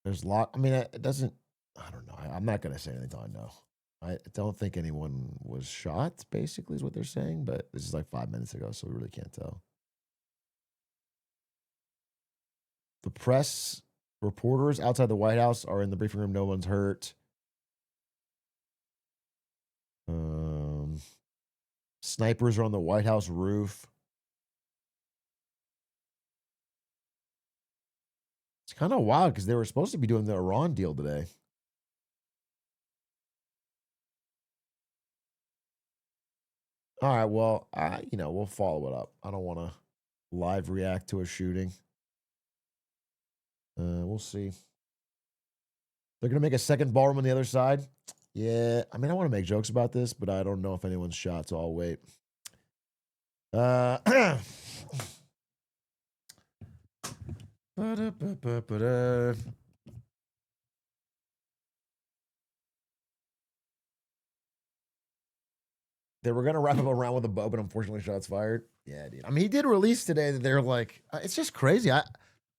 There's a lot. I mean, it doesn't. I don't know. I'm not going to say anything until I know. I don't think anyone was shot, basically, is what they're saying. But this is like 5 minutes ago, so we really can't tell. The press reporters outside the White House are in the briefing room. No one's hurt. Snipers are on the White House roof. It's kind of wild because they were supposed to be doing the Iran deal today. All right, well, we'll follow it up. I don't want to live react to a shooting. We'll see. They're going to make a second ballroom on the other side. Yeah, I mean, I want to make jokes about this, but I don't know if anyone's shot, so I'll wait. They were going to wrap up a round with a bow, but unfortunately shots fired. Yeah, dude. I mean, he did release today that they're like, it's just crazy. I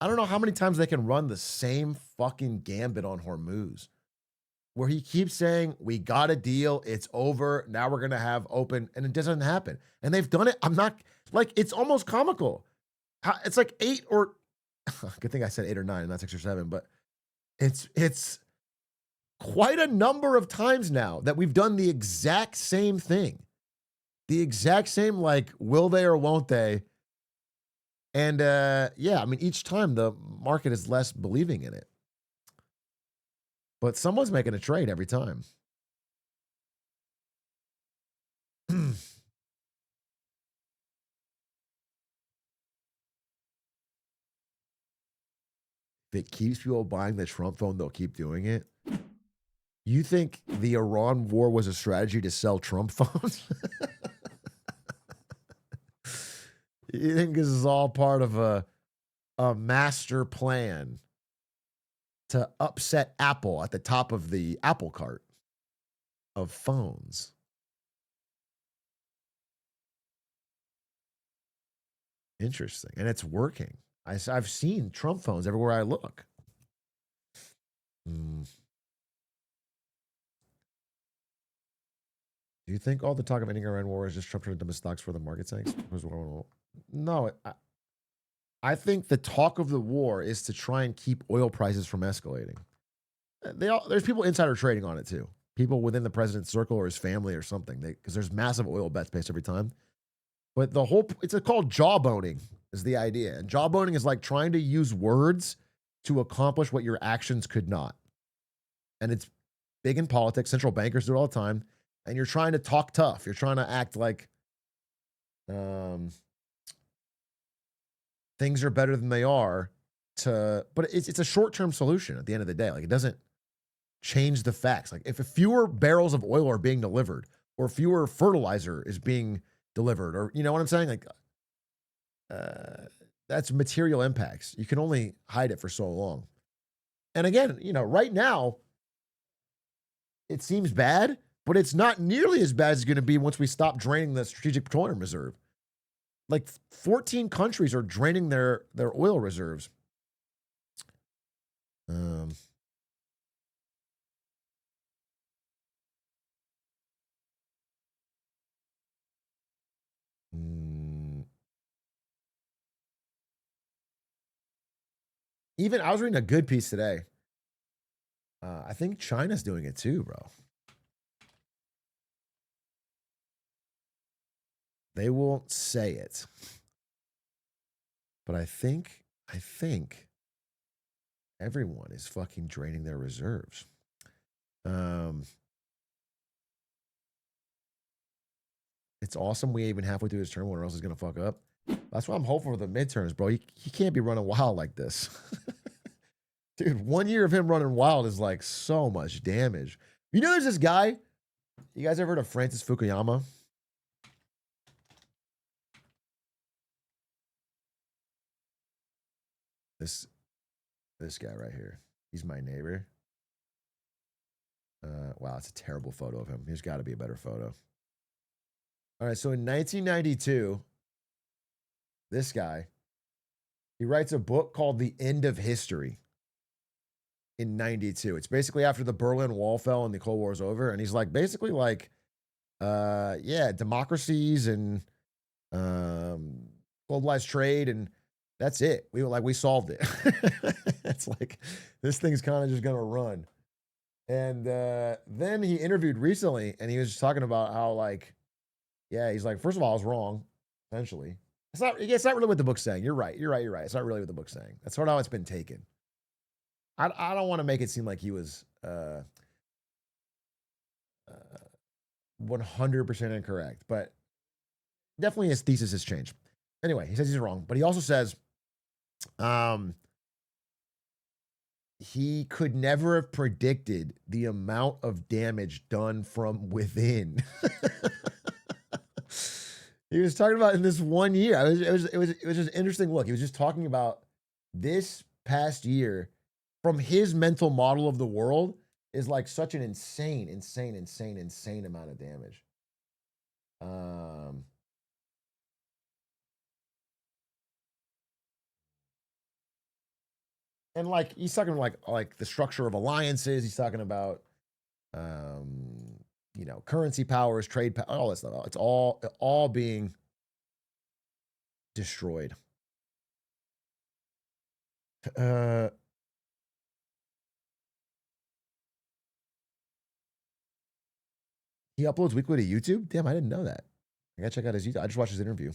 don't know how many times they can run the same fucking gambit on Hormuz, where he keeps saying, we got a deal, it's over, now we're going to have open, and it doesn't happen. And they've done it. I'm not, like, it's almost comical. It's like 8 or, good thing I said 8 or 9, and not 6 or 7, but it's quite a number of times now that we've done the exact same thing. The exact same, like, will they or won't they? And yeah, I mean, each time the market is less believing in it. But someone's making a trade every time. If it keeps people buying the Trump phone, they'll keep doing it. You think the Iran war was a strategy to sell Trump phones? You think this is all part of a master plan to upset Apple at the top of the Apple cart of phones? Interesting. And it's working. I've seen Trump phones everywhere I look. Do you think all the talk of ending Iran war is just Trump trying to dump his stocks for the market tanks? No, I think the talk of the war is to try and keep oil prices from escalating. There's people insider trading on it too. People within the president's circle or his family or something. Because there's massive oil bets placed every time. But it's called jawboning is the idea. And jawboning is like trying to use words to accomplish what your actions could not. And it's big in politics. Central bankers do it all the time. And you're trying to talk tough. You're trying to act like things are better than they are. But it's a short-term solution at the end of the day. Like, it doesn't change the facts. Like, if fewer barrels of oil are being delivered, or fewer fertilizer is being delivered, or you know what I'm saying? Like, that's material impacts. You can only hide it for so long. And again, right now, it seems bad, but it's not nearly as bad as it's going to be once we stop draining the Strategic Petroleum Reserve. Like 14 countries are draining their oil reserves. Even I was reading a good piece today. I think China's doing it too, bro. They won't say it, but I think everyone is fucking draining their reserves. It's awesome. We even halfway through his term, when else is gonna fuck up. That's why I'm hopeful for the midterms, bro. He can't be running wild like this. Dude, 1 year of him running wild is like so much damage. You know, there's this guy. You guys ever heard of Francis Fukuyama? This guy right here. He's my neighbor. Wow, it's a terrible photo of him. There's got to be a better photo. All right, so in 1992, this guy, he writes a book called The End of History in 92. It's basically after the Berlin Wall fell and the Cold War is over. And he's like, basically like, yeah, democracies and globalized trade, and that's it. We solved it. It's like, this thing's kind of just going to run. And then he interviewed recently, and he was just talking about how, like, yeah, he's like, first of all, I was wrong, essentially. It's not really what the book's saying. You're right. It's not really what the book's saying. That's sort of how it's been taken. I don't want to make it seem like he was 100% incorrect, but definitely his thesis has changed. Anyway, he says he's wrong, but he also says he could never have predicted the amount of damage done from within. He was talking about in this 1 year. It was just an interesting look. He was just talking about this past year from his mental model of the world is like such an insane amount of damage. And like he's talking like the structure of alliances. He's talking about you know, currency powers, trade power, all that stuff. It's all being destroyed. He uploads weekly to YouTube? Damn, I didn't know that. I gotta check out his YouTube. I just watched his interview.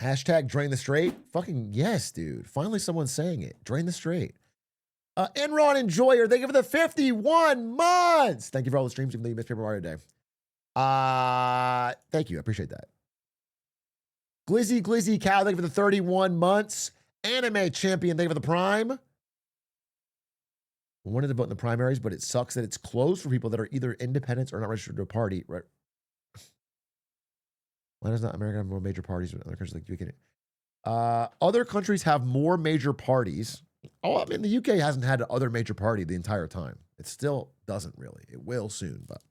Hashtag drain the straight. Fucking yes, dude. Finally someone's saying it. Drain the straight. Enron Enjoyer, thank you for the 51 months. Thank you for all the streams, even though you missed Paper Mario today. Thank you. I appreciate that. Glizzy Cow, thank you for the 31 months. Anime Champion, thank you for the Prime. We wanted to vote in the primaries, but it sucks that it's closed for people that are either independents or not registered to a party. Right? Why does not America have more major parties than other countries like the UK? Other countries have more major parties. Oh, I mean, the UK hasn't had other major party the entire time. It still doesn't really. It will soon, but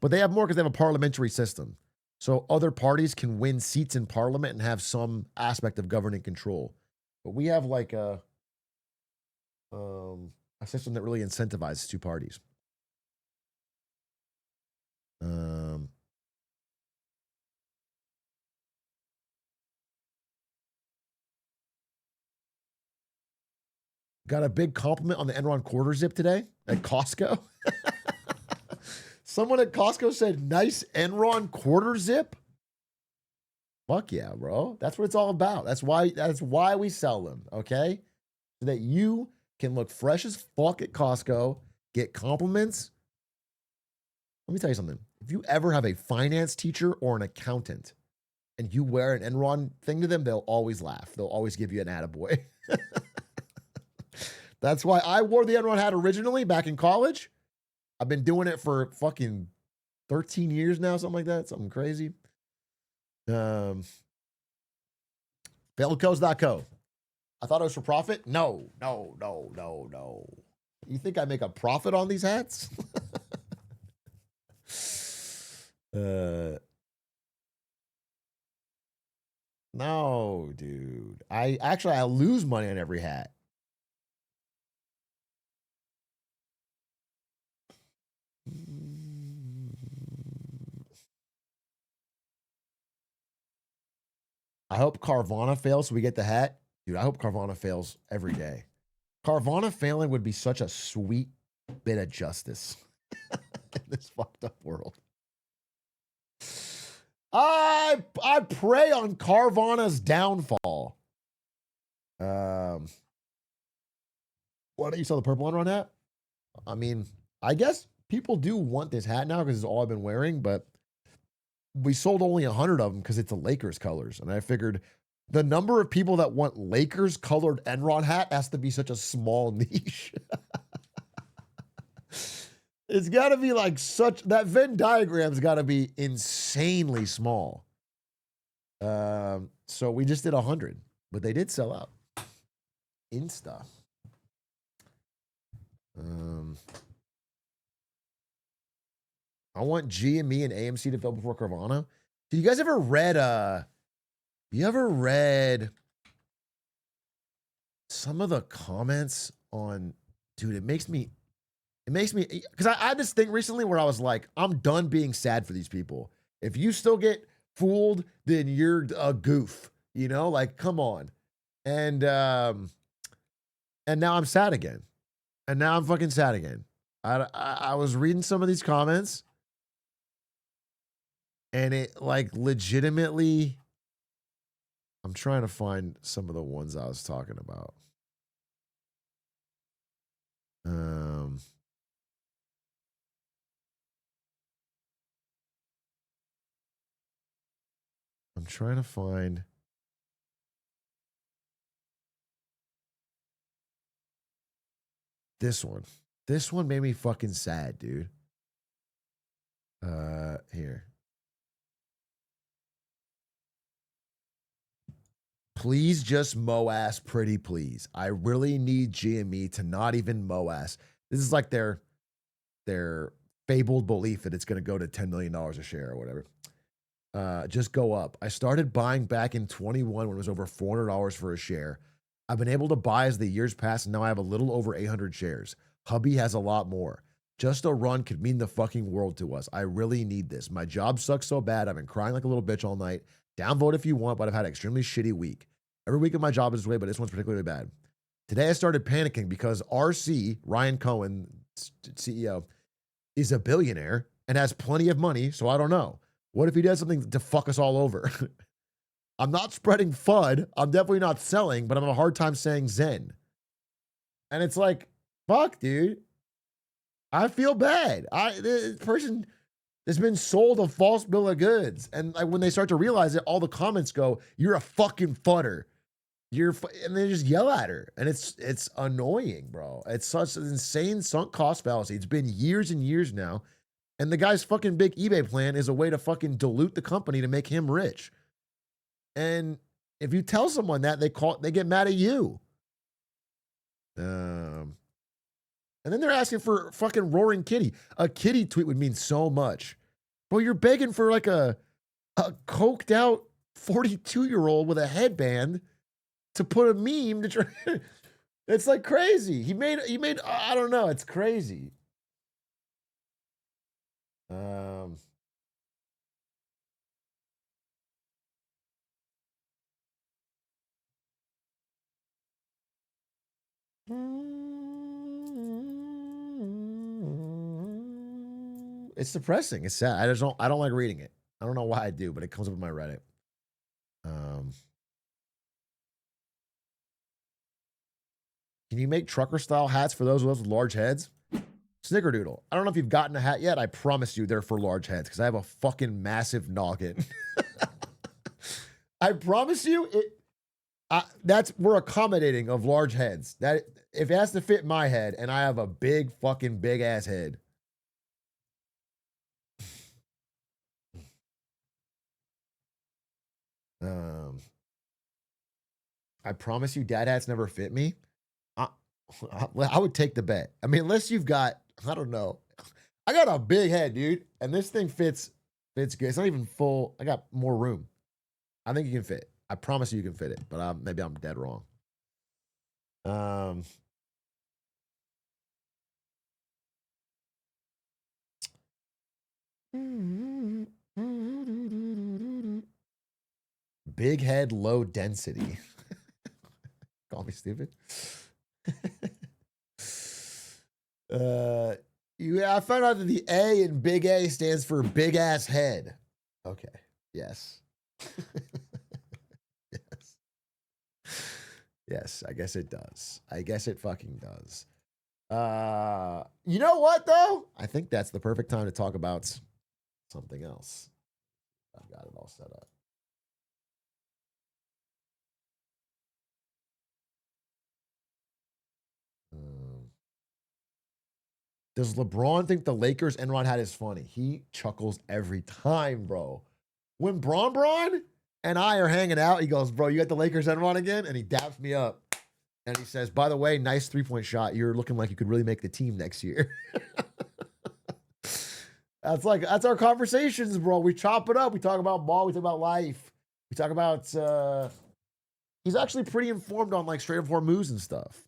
they have more because they have a parliamentary system. So other parties can win seats in parliament and have some aspect of governing control. But we have like a system that really incentivizes two parties. Got a big compliment on the Enron quarter zip today at Costco. Someone at Costco said, nice Enron quarter zip. Fuck yeah, bro. That's what it's all about. That's why we sell them, okay? So that you can look fresh as fuck at Costco, get compliments. Let me tell you something. If you ever have a finance teacher or an accountant and you wear an Enron thing to them, they'll always laugh. They'll always give you an attaboy. That's why I wore the Enron hat originally back in college. I've been doing it for fucking 13 years now, something like that. Something crazy. Failcodes.co. I thought it was for profit. No, no, no, no, no. You think I make a profit on these hats? No, dude. I lose money on every hat. I hope Carvana fails so we get the hat. Dude, I hope Carvana fails every day. Carvana failing would be such a sweet bit of justice in this fucked up world. I prey on Carvana's downfall. Why don't you sell the purple one hat? I mean, I guess people do want this hat now because it's all I've been wearing, but we sold only 100 of them because it's the Lakers colors. And I figured the number of people that want Lakers colored Enron hat has to be such a small niche. It's got to be like that Venn diagram's got to be insanely small. So we just did 100, but they did sell out. Insta. I want GME and AMC to fail before Carvana. Did you guys ever read some of the comments on, dude, it makes me, because I had this thing recently where I was like, I'm done being sad for these people. If you still get fooled, then you're a goof, you know, like, come on. And now I'm sad again. And now I'm fucking sad again. I was reading some of these comments and it like legitimately, I'm trying to find some of the ones I was talking about. I'm trying to find this one. This one made me fucking sad, dude. Here. Please just mow ass pretty please. I really need GME to not even mow ass. This is like their fabled belief that it's going to go to $10 million a share or whatever. Just go up. I started buying back in 21 when it was over $400 for a share. I've been able to buy as the years pass, and now I have a little over 800 shares. Hubby has a lot more. Just a run could mean the fucking world to us. I really need this. My job sucks so bad. I've been crying like a little bitch all night. Downvote if you want, but I've had an extremely shitty week. Every week of my job is this way, but this one's particularly bad. Today I started panicking because RC, Ryan Cohen, CEO, is a billionaire and has plenty of money, so I don't know. What if he does something to fuck us all over? I'm not spreading FUD. I'm definitely not selling, but I'm having a hard time saying Zen. And it's like, fuck, dude. I feel bad. This person has been sold a false bill of goods. And like when they start to realize it, all the comments go, you're a fucking fudder. And they just yell at her. And it's annoying, bro. It's such an insane sunk cost fallacy. It's been years and years now. And the guy's fucking big eBay plan is a way to fucking dilute the company to make him rich. And if you tell someone that, they get mad at you. And then they're asking for fucking roaring kitty. A kitty tweet would mean so much. Bro, you're begging for like a coked out 42-year-old with a headband to put a meme to try. It's like crazy. He made, I don't know. It's crazy. It's depressing. It's sad. I don't like reading it. I don't know why I do, but it comes up in my Reddit. Can you make trucker style hats for those of us with large heads? Snickerdoodle. I don't know if you've gotten a hat yet. I promise you they're for large heads because I have a fucking massive noggin. I promise you we're accommodating of large heads. That if it has to fit my head and I have a big ass head. I promise you, dad hats never fit me. I, I would take the bet. I mean, unless you've got, I don't know. I got a big head, dude, and this thing fits good. It's not even full. I got more room. I think you can fit. I promise you can fit it, but maybe I'm dead wrong. Big head, low density. Call me stupid. Yeah, I found out that the A in big A stands for big ass head. Okay. Yes. Yes. Yes, I guess it does. I guess it fucking does. You know what though? I think that's the perfect time to talk about something else. I've got it all set up. Does LeBron think the Lakers Enron hat is funny? He chuckles every time, bro. When Bron and I are hanging out, he goes, bro, you got the Lakers Enron again? And he daps me up. And he says, by the way, nice 3-point shot. You're looking like you could really make the team next year. That's our conversations, bro. We chop it up. We talk about ball. We talk about life. We talk about, he's actually pretty informed on like Strait of Hormuz and stuff.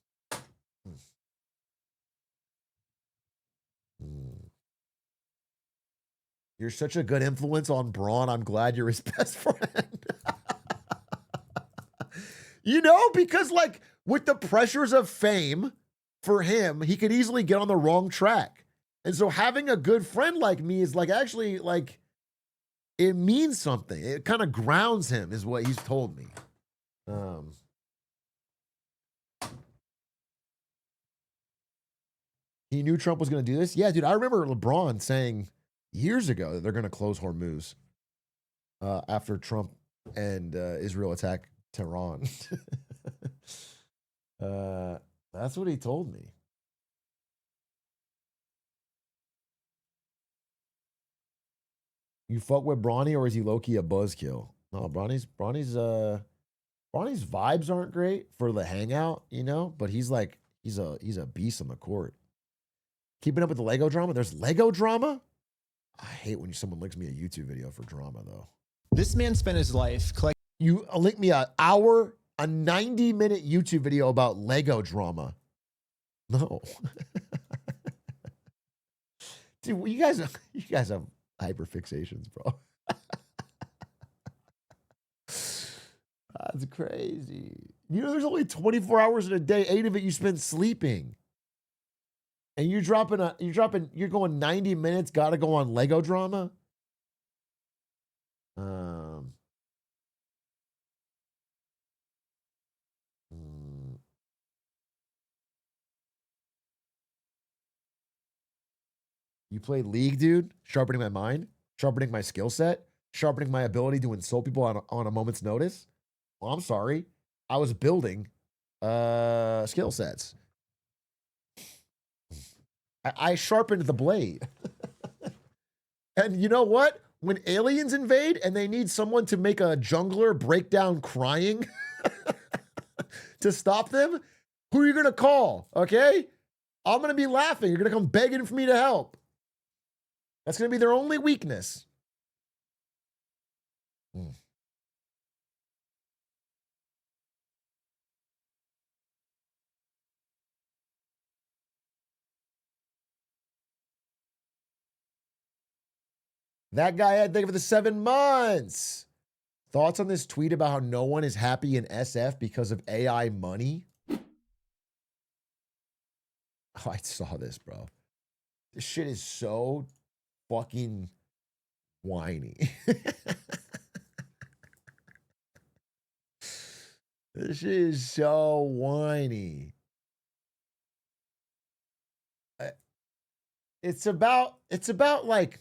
You're such a good influence on Braun. I'm glad you're his best friend. Because like with the pressures of fame for him, he could easily get on the wrong track. And so having a good friend like me is like actually like it means something. It kind of grounds him is what he's told me. He knew Trump was going to do this. Yeah, dude, I remember LeBron saying years ago that they're going to close Hormuz after Trump and Israel attack Tehran. That's what he told me. You fuck with Bronny, or is he low-key a buzzkill? No, Bronny's vibes aren't great for the hangout, but he's a beast on the court. Keeping up with the Lego drama. There's Lego drama? I hate when someone links me a YouTube video for drama, though. This man spent his life collecting. You link me a 90-minute YouTube video about Lego drama. No. Dude, you guys have hyperfixations, bro. That's crazy. There's only 24 hours in a day. 8 of it you spend sleeping. And you're going 90 minutes, gotta go on Lego drama. You play League, dude? Sharpening my mind, sharpening my skill set, sharpening my ability to insult people on a moment's notice. Well, I'm sorry. I was building skill sets. I sharpened the blade. And you know what? When aliens invade and they need someone to make a jungler break down crying to stop them, who are you going to call? Okay? I'm going to be laughing. You're going to come begging for me to help. That's going to be their only weakness. That guy had thank you for the 7 months. Thoughts on this tweet about how no one is happy in SF because of AI money? Oh, I saw this, bro. This shit is so fucking whiny. This shit is so whiny. It's about like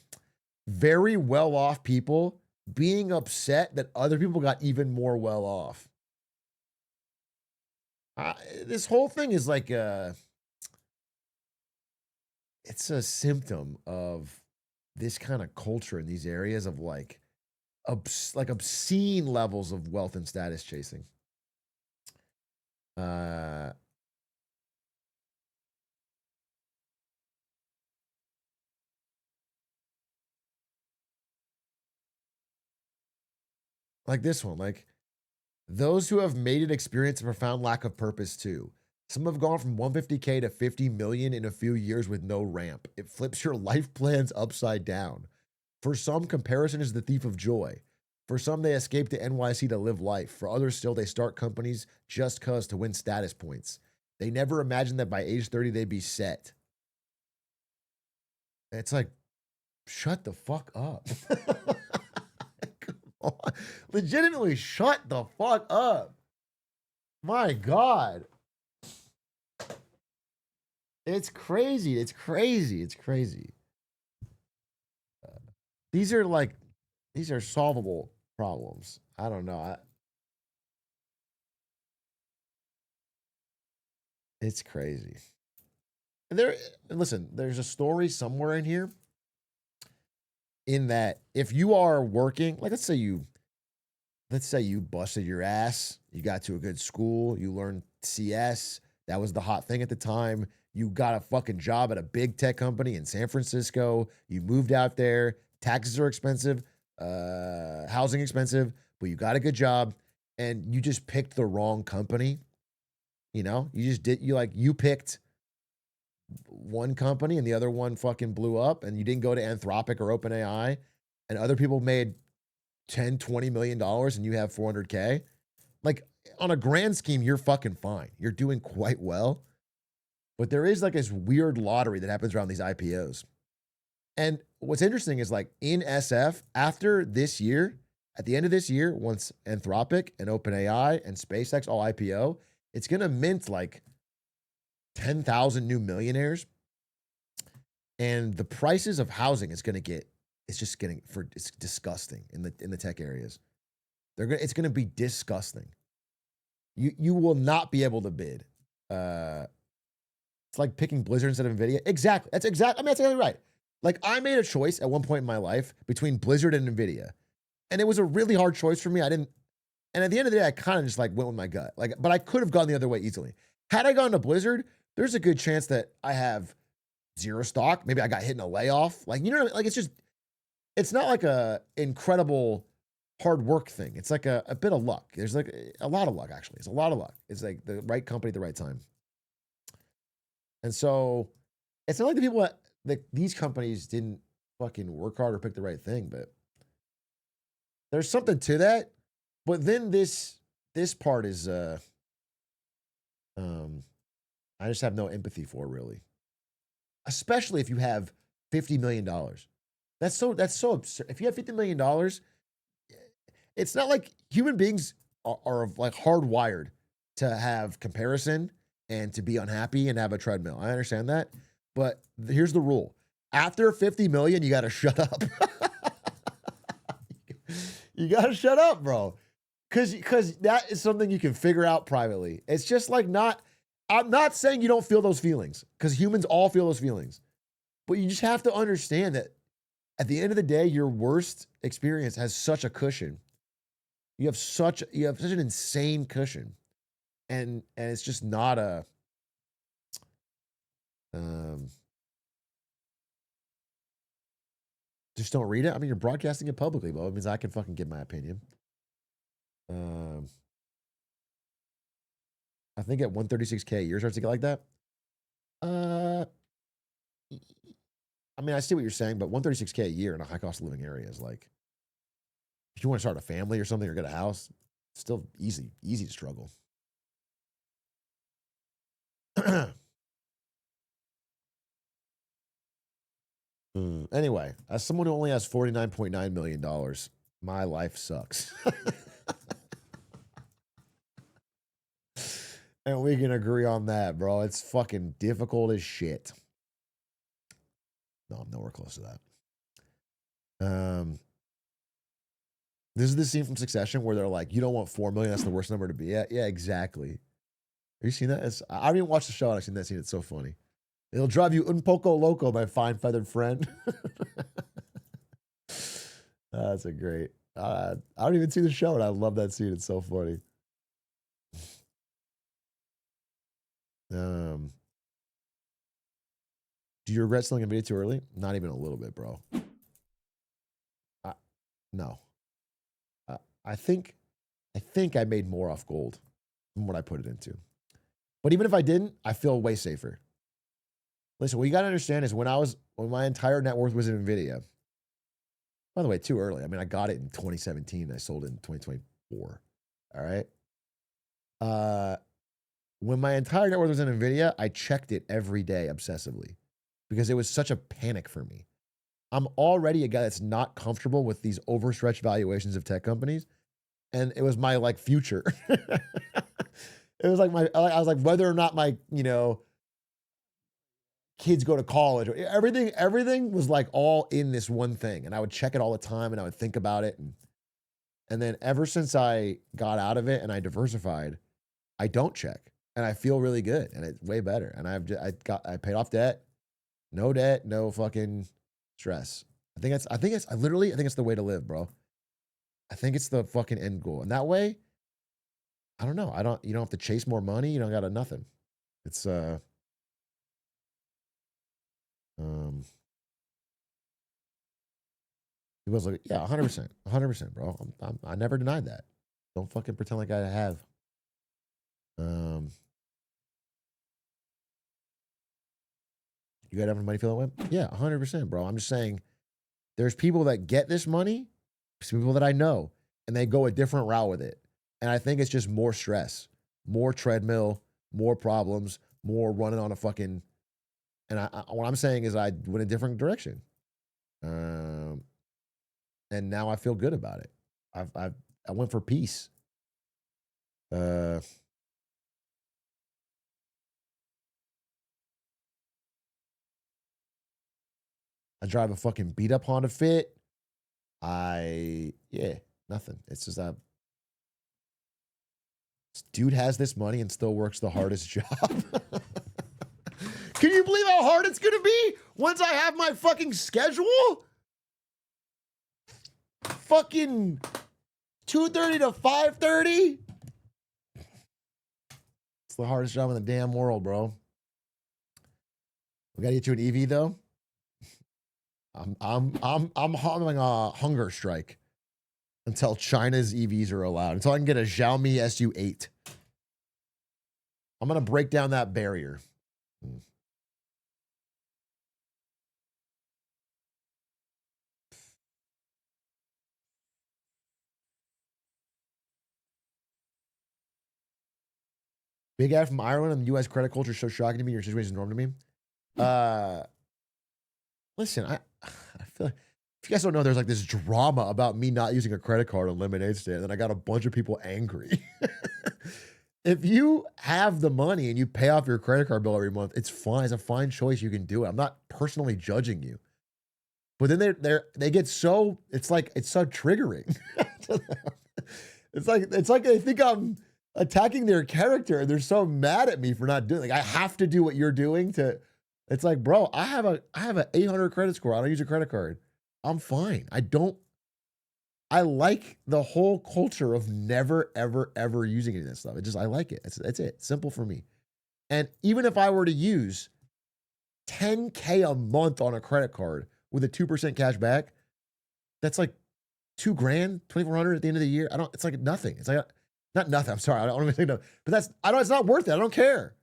very well off people being upset that other people got even more well off. This whole thing is like it's a symptom of this kind of culture in these areas of like obscene levels of wealth and status chasing. Uh, like this one, like those who have made it experience a profound lack of purpose too. Some have gone from 150K to 50 million in a few years with no ramp. It flips your life plans upside down. For some, comparison is the thief of joy. For some, they escape to NYC to live life. For others, still, they start companies just cause to win status points. They never imagined that by age 30, they'd be set. It's like, shut the fuck up. Come on. Legitimately, shut the fuck up. My God. It's crazy. It's crazy. It's crazy. These are solvable problems. I don't know. It's crazy. Listen, there's a story somewhere in here in that if you are working, like let's say you busted your ass, you got to a good school, you learned CS, that was the hot thing at the time. You got a fucking job at a big tech company in San Francisco. You moved out there. Taxes are expensive, housing expensive, but you got a good job and you just picked the wrong company. You know, you picked one company and the other one fucking blew up and you didn't go to Anthropic or OpenAI and other people made 10, 20 million dollars and you have 400K. Like on a grand scheme, you're fucking fine. You're doing quite well. But there is like this weird lottery that happens around these IPOs. And what's interesting is like in SF, after this year, at the end of this year, once Anthropic and OpenAI and SpaceX all IPO, it's going to mint like 10,000 new millionaires. And the prices of housing is going to it's disgusting in the tech areas. It's going to be disgusting. You will not be able to bid. It's like picking Blizzard instead of Nvidia. Exactly. That's exactly right. Like I made a choice at one point in my life between Blizzard and Nvidia. And it was a really hard choice for me. And at the end of the day, I kind of just like went with my gut. But I could have gone the other way easily. Had I gone to Blizzard, there's a good chance that I have zero stock. Maybe I got hit in a layoff. Like, you know what I mean? Like it's not like a incredible hard work thing. It's like a bit of luck. There's like a lot of luck, actually. It's a lot of luck. It's like the right company at the right time. And so it's not like the people these companies didn't fucking work hard or pick the right thing, but there's something to that. But then this part is I just have no empathy for, really. Especially if you have $50 million. That's so absurd. If you have $50 million, it's not like human beings are like hardwired to have comparison and to be unhappy and have a treadmill. I understand that. But here's the rule. After 50 million, you got to shut up. You got to shut up, bro. Because that is something you can figure out privately. It's just like I'm not saying you don't feel those feelings, because humans all feel those feelings. But you just have to understand that at the end of the day, your worst experience has such a cushion. You have such an insane cushion. And it's just not a just don't read it. I mean, you're broadcasting it publicly, but it means I can fucking give my opinion. I think at 136K a year starts to get like that. I mean, I see what you're saying, but 136K a year in a high cost of living area is like, if you want to start a family or something or get a house, it's still easy to struggle. Anyway, as someone who only has $49.9 million, my life sucks. And we can agree on that, bro. It's fucking difficult as shit. No, I'm nowhere close to that. This is the scene from Succession where they're like, you don't want 4 million, that's the worst number to be at. Yeah, exactly. Have you seen that? I haven't even watched the show and I've seen that scene. It's so funny. It'll drive you un poco loco, my fine feathered friend. That's a great. I don't even see the show and I love that scene. It's so funny. Do you regret selling NVIDIA too early? Not even a little bit, bro. No. I think I made more off gold than what I put it into. But even if I didn't, I feel way safer. Listen, what you got to understand is when my entire net worth was in NVIDIA, by the way, too early. I mean, I got it in 2017. I sold it in 2024. All right. When my entire net worth was in NVIDIA, I checked it every day obsessively because it was such a panic for me. I'm already a guy that's not comfortable with these overstretched valuations of tech companies. And it was my like future. It was like I was like, whether or not my, kids go to college, everything was like all in this one thing. And I would check it all the time and I would think about it. And then ever since I got out of it and I diversified, I don't check and I feel really good and it's way better. And I paid off debt, no fucking stress. I think it's the way to live, bro. I think it's the fucking end goal. And that way, I don't know. You don't have to chase more money. You don't got nothing. It's, it was like, yeah, 100%, bro. I never denied that. Don't fucking pretend like I have. You got enough money feel that way? Yeah, 100%, bro. I'm just saying there's people that get this money, some people that I know, and they go a different route with it. And I think it's just more stress, more treadmill, more problems, more running on a fucking. And what I'm saying is I went a different direction. And now I feel good about it. I went for peace. I drive a fucking beat up Honda Fit. Nothing. It's just this dude has this money and still works the hardest job. Can you believe how hard it's gonna be once I have my fucking schedule? Fucking 2:30 to 5:30. It's the hardest job in the damn world, bro. We gotta get you an EV though. I'm having a hunger strike until China's EVs are allowed. Until I can get a Xiaomi SU8. I'm gonna break down that barrier. Big guy from Ireland and the U.S. credit culture is so shocking to me. Your situation is normal to me. Listen, I feel like, if you guys don't know, there's like this drama about me not using a credit card on Lemonade Stand, and then I got a bunch of people angry. If you have the money and you pay off your credit card bill every month, it's fine. It's a fine choice. You can do it. I'm not personally judging you. But then they get so, it's so triggering. It's like they think I'm attacking their character and they're so mad at me for not doing it. Like I have to do what you're doing to. It's like, bro, I have a 800 credit score. I don't use a credit card. I'm fine. I like the whole culture of never, ever, ever using any of this stuff. I like it. That's it. Simple for me. And even if I were to use $10K a month on a credit card with a 2% cash back, that's like $2,000, $2,400 at the end of the year. It's like nothing. It's like, not nothing. I'm sorry. I don't even think no, but it's not worth it. I don't care.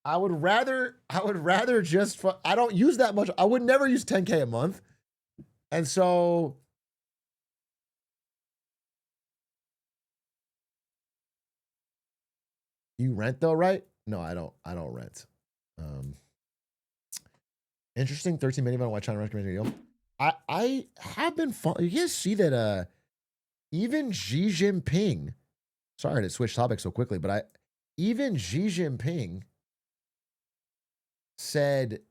I would rather just, I don't use that much. I would never use 10K a month. And so, you rent though, right? No, I don't rent. Interesting. 13 minivan. Why China recommended you? I have been you guys see that even Xi Jinping, sorry to switch topics so quickly, but even Xi Jinping said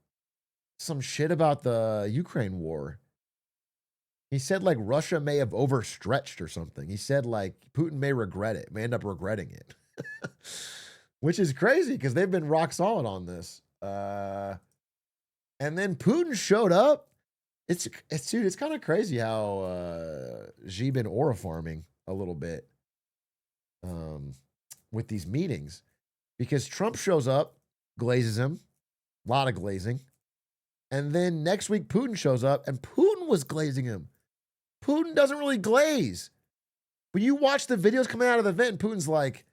some shit about the Ukraine war. He said like Russia may have overstretched or something. He said like Putin may end up regretting it. Which is crazy because they've been rock solid on this. And then Putin showed up. It's kind of crazy how Xi been aura farming a little bit. with these meetings because Trump shows up, glazes him, a lot of glazing. And then next week, Putin shows up and Putin was glazing him. Putin doesn't really glaze. But you watch the videos coming out of the event, and Putin's like,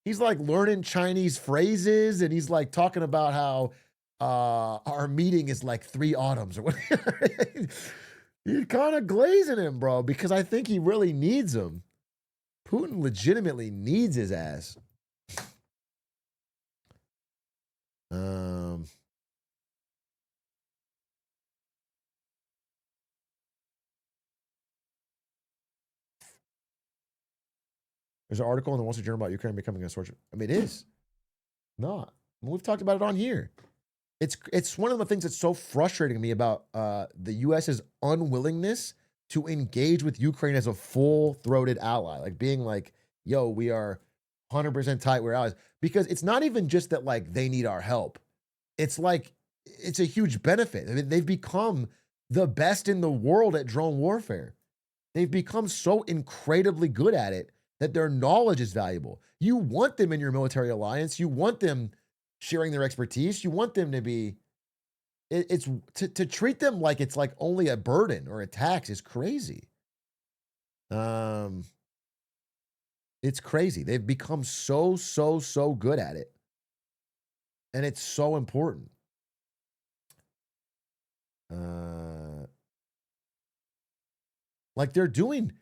he's like learning Chinese phrases and he's like talking about how our meeting is like 3 autumns or whatever. He's kind of glazing him, bro, because I think he really needs him. Putin legitimately needs his ass. There's an article in the Wall Street Journal about Ukraine becoming a source. I mean, it is. Not. I mean, we've talked about it on here. It's one of the things that's so frustrating to me about the U.S.'s unwillingness to engage with Ukraine as a full-throated ally. Like being like, yo, we are 100% tight, we're allies. Because it's not even just that like they need our help. It's like, it's a huge benefit. I mean, they've become the best in the world at drone warfare. They've become so incredibly good at it that their knowledge is valuable. You want them in your military alliance. You want them sharing their expertise. You want them to be, to treat them like it's like only a burden or a tax is crazy. It's crazy. They've become so good at it. And it's so important. Like they're doing,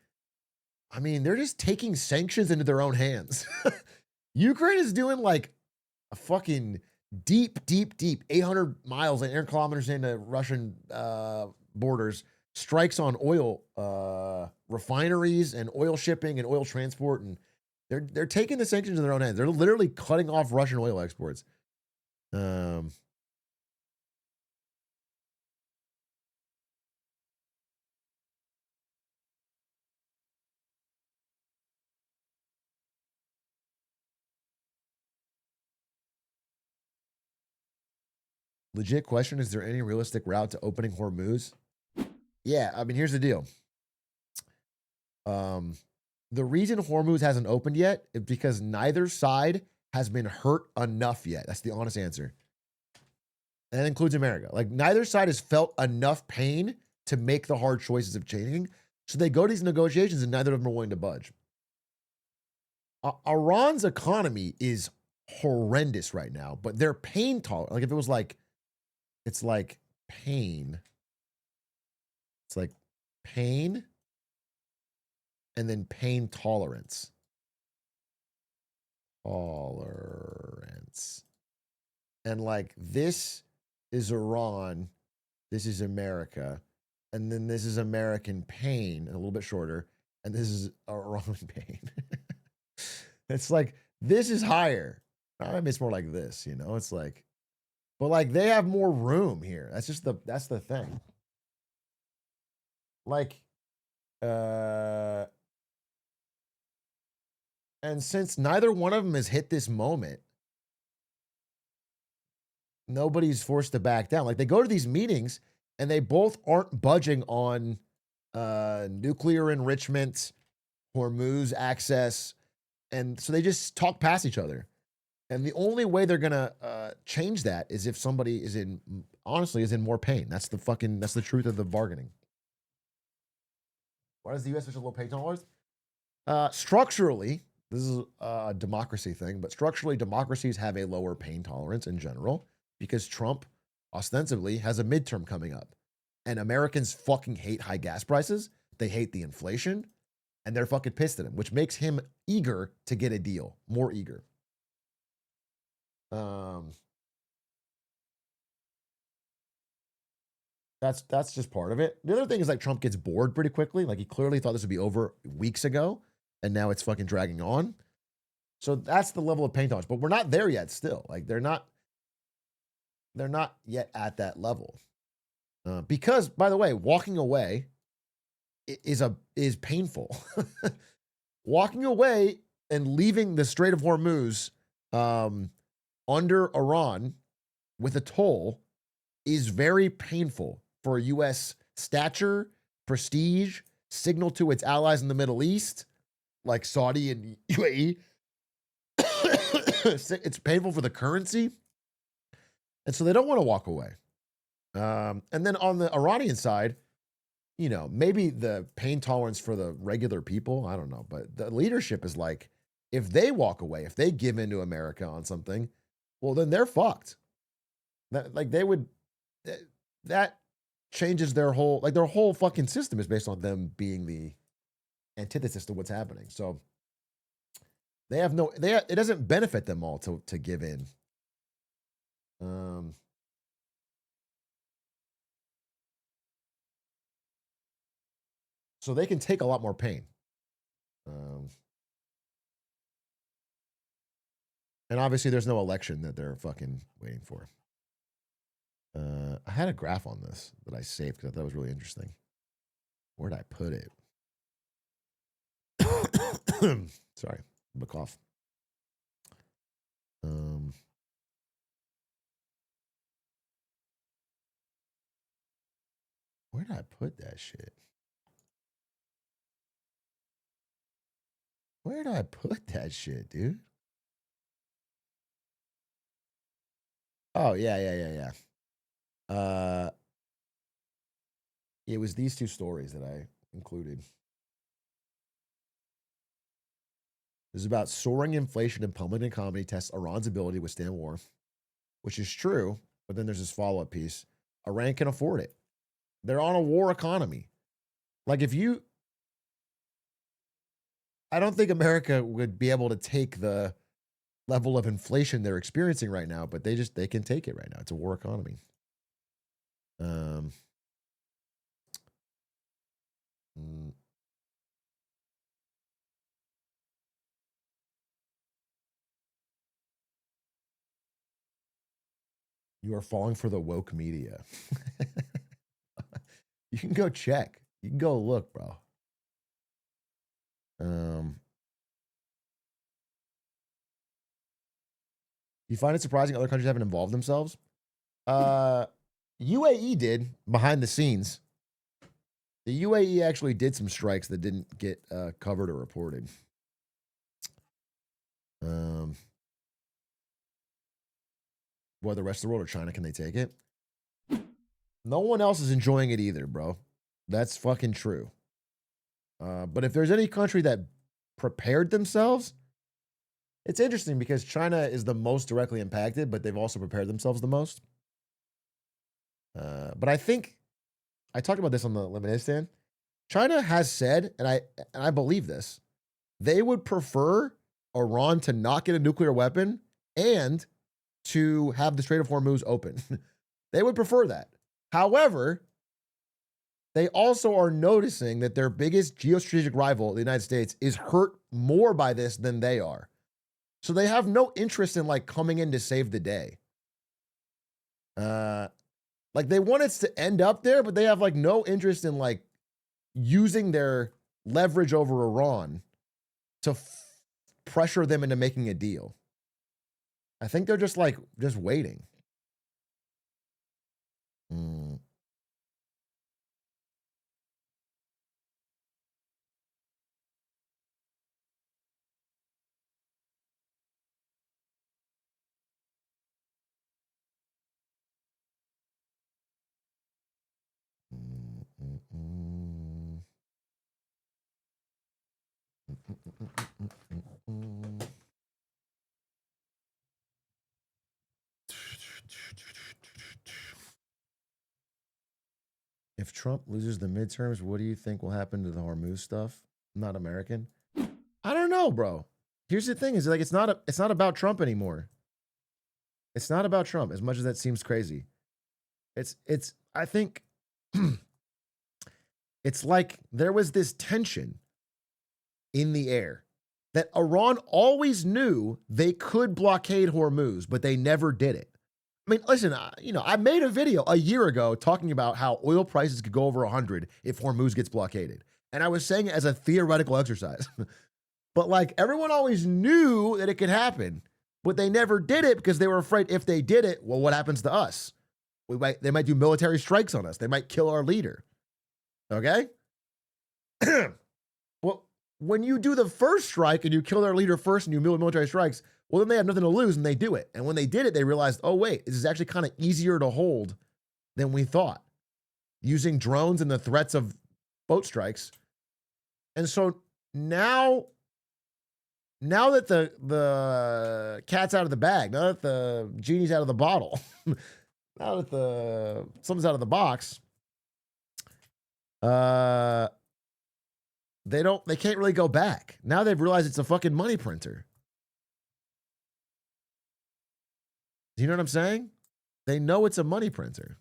I mean, they're just taking sanctions into their own hands. Ukraine is doing like a fucking deep 800 miles and air kilometers into Russian borders, strikes on oil refineries and oil shipping and oil transport. And they're taking the sanctions in their own hands. They're literally cutting off Russian oil exports. Legit question, is there any realistic route to opening Hormuz? Yeah, I mean, here's the deal. The reason Hormuz hasn't opened yet is because neither side has been hurt enough yet. That's the honest answer. And that includes America. Like, neither side has felt enough pain to make the hard choices of changing. So they go to these negotiations and neither of them are willing to budge. Iran's economy is horrendous right now, but their pain tolerance, like if it was like, it's like pain. It's like pain and then pain tolerance. Tolerance. And like this is Iran, this is America, and then this is American pain, a little bit shorter, and this is Iran pain. It's like this is higher. I mean, it's more like this, you know. It's like, but like they have more room here. That's the thing. Like, and since neither one of them has hit this moment, nobody's forced to back down. Like they go to these meetings and they both aren't budging on nuclear enrichment, Hormuz access, and so they just talk past each other. And the only way they're gonna change that is if somebody is in more pain. That's the truth of the bargaining. Why does the U.S. such a low pain tolerance? Structurally, this is a democracy thing, but structurally, democracies have a lower pain tolerance in general because Trump ostensibly has a midterm coming up. And Americans fucking hate high gas prices. They hate the inflation. And they're fucking pissed at him, which makes him eager to get a deal. More eager. That's just part of it. The other thing is like Trump gets bored pretty quickly. Like he clearly thought this would be over weeks ago, and now it's fucking dragging on. So that's the level of pain tolerance. But we're not there yet still. Like they're not yet at that level. Because, by the way, walking away is painful. Walking away and leaving the Strait of Hormuz under Iran with a toll is very painful for U.S. stature, prestige, signal to its allies in the Middle East, like Saudi and UAE. It's painful for the currency. And so they don't want to walk away. And then on the Iranian side, you know, maybe the pain tolerance for the regular people, I don't know, but the leadership is like, if they walk away, if they give in to America on something, well, then they're fucked. That changes their whole fucking system is based on them being the antithesis to what's happening. So it doesn't benefit them all to give in. So they can take a lot more pain. And obviously there's no election that they're fucking waiting for. I had a graph on this that I saved because I thought it was really interesting. Where'd I put it? Sorry, I'm a cough. Where did I put that shit? Where did I put that shit, dude? Oh, yeah. It was these two stories that I included. This is about soaring inflation and plummeting economy tests Iran's ability to withstand war, which is true, but then there's this follow-up piece. Iran can afford it. They're on a war economy. Like I don't think America would be able to take the level of inflation they're experiencing right now, but they can take it right now. It's a war economy. You are falling for the woke media. You can go check. You can go look, bro. You find it surprising other countries haven't involved themselves? UAE did behind the scenes. The UAE actually did some strikes that didn't get covered or reported. Boy, the rest of the world or China, can they take it? No one else is enjoying it either, bro. That's fucking true. But if there's any country that prepared themselves, it's interesting because China is the most directly impacted, but they've also prepared themselves the most. But I think I talked about this on the Lemonade Stand. China has said, and I believe this, they would prefer Iran to not get a nuclear weapon and to have the Strait of Hormuz open. They would prefer that. However, they also are noticing that their biggest geostrategic rival, the United States, is hurt more by this than they are. So they have no interest in like coming in to save the day. Like they want it to end up there, but they have like no interest in like using their leverage over Iran to pressure them into making a deal. I think they're just waiting. If Trump loses the midterms, what do you think will happen to the Hormuz stuff? Not American. I don't know, bro. Here's the thing: is like it's not about Trump anymore. It's not about Trump, as much as that seems crazy. I think it's like there was this tension in the air that Iran always knew they could blockade Hormuz, but they never did it. I mean, listen, I made a video a year ago talking about how oil prices could go over 100 if Hormuz gets blockaded. And I was saying it as a theoretical exercise. But like everyone always knew that it could happen, but they never did it because they were afraid if they did it, well, what happens to us? They might do military strikes on us. They might kill our leader. Okay? Well, when you do the first strike and you kill their leader first and you military strikes, well, then they have nothing to lose and they do it. And when they did it, they realized, oh, wait, this is actually kind of easier to hold than we thought, using drones and the threats of boat strikes. And so now that the cat's out of the bag, now that the genie's out of the bottle, now that something's out of the box, they can't really go back. Now they've realized it's a fucking money printer. Do you know what I'm saying? They know it's a money printer.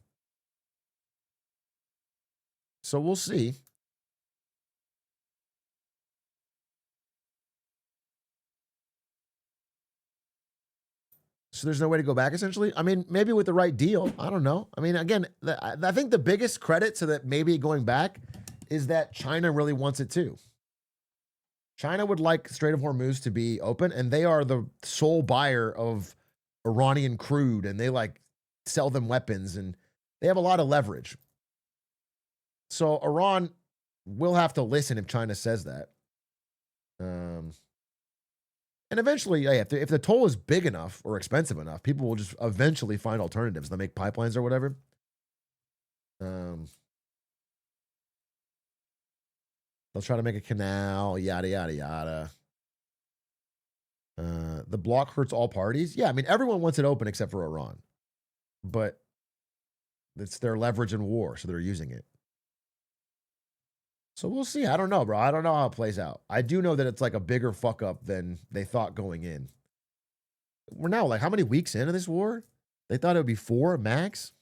So we'll see. So there's no way to go back, essentially? I mean, maybe with the right deal. I don't know. I mean, again, I think the biggest credit to that maybe going back is that China really wants it too. China would like Strait of Hormuz to be open, and they are the sole buyer of Iranian crude, and they like sell them weapons, and they have a lot of leverage. So Iran will have to listen if China says that. And eventually, yeah, if the toll is big enough or expensive enough, people will just eventually find alternatives. They'll make pipelines or whatever. They'll try to make a canal, yada, yada, yada. The block hurts all parties. Yeah, I mean, everyone wants it open except for Iran. But it's their leverage in war, so they're using it. So we'll see. I don't know, bro. I don't know how it plays out. I do know that it's like a bigger fuck up than they thought going in. We're now like how many weeks into this war? They thought it would be 4 max.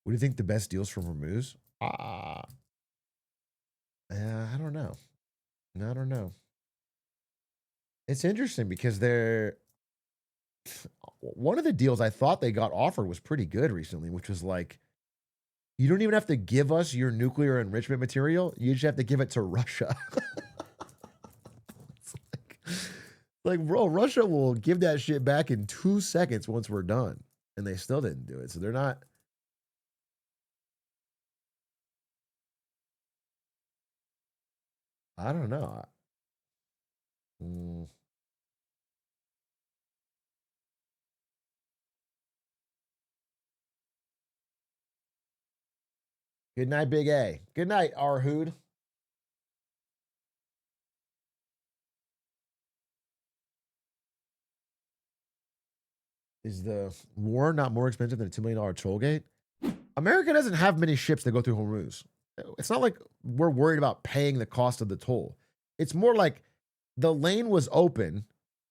What do you think the best deals from Hormuz? I don't know. I don't know. It's interesting because one of the deals I thought they got offered was pretty good recently, which was like, you don't even have to give us your nuclear enrichment material. You just have to give it to Russia. It's like, bro, Russia will give that shit back in 2 seconds once we're done. And they still didn't do it. So they're not. I don't know. Good night, Big A. Good night, Arhood. Is the war not more expensive than a $2 million toll gate? America doesn't have many ships that go through Hormuz. It's not like we're worried about paying the cost of the toll. It's more like the lane was open.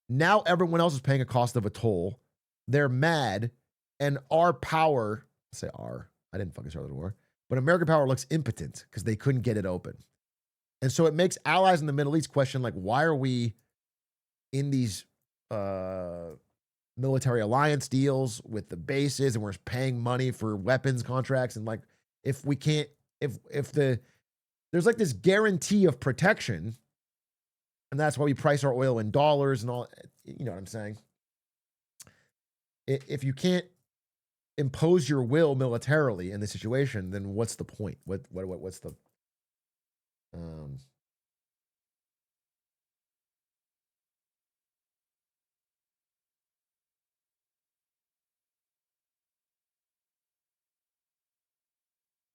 Now everyone else is paying a cost of a toll. They're mad. And our power, say our, I didn't fucking start the war, but American power looks impotent because they couldn't get it open. And so it makes allies in the Middle East question, like, why are we in these military alliance deals with the bases and we're paying money for weapons contracts? And like, if we can't, there's like this guarantee of protection, and that's why we price our oil in dollars and all, you know what I'm saying? If you can't impose your will militarily in the situation, then what's the point? What's the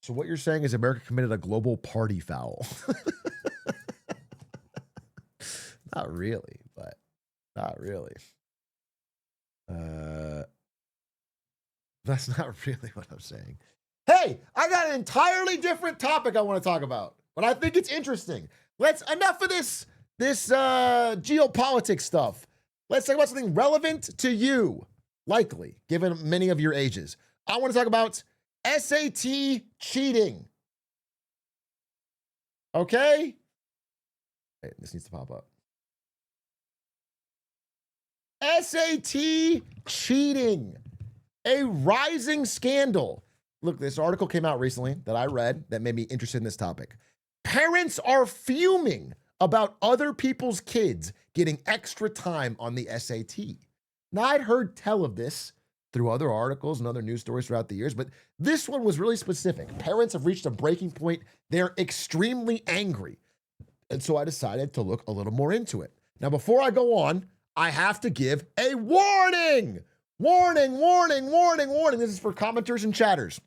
So what you're saying is America committed a global party foul. Not really, but not really. That's not really what I'm saying. Hey, I got an entirely different topic I want to talk about, but I think it's interesting. Enough of this geopolitics stuff. Let's talk about something relevant to you, likely, given many of your ages. I want to talk about SAT cheating. Okay? Wait, this needs to pop up. SAT cheating. A rising scandal. Look, this article came out recently that I read that made me interested in this topic. Parents are fuming about other people's kids getting extra time on the SAT. Now, I'd heard tell of this through other articles and other news stories throughout the years, but this one was really specific. Parents have reached a breaking point. They're extremely angry. And so I decided to look a little more into it. Now, before I go on, I have to give a warning. Warning, warning, warning, warning. This is for commenters and chatters.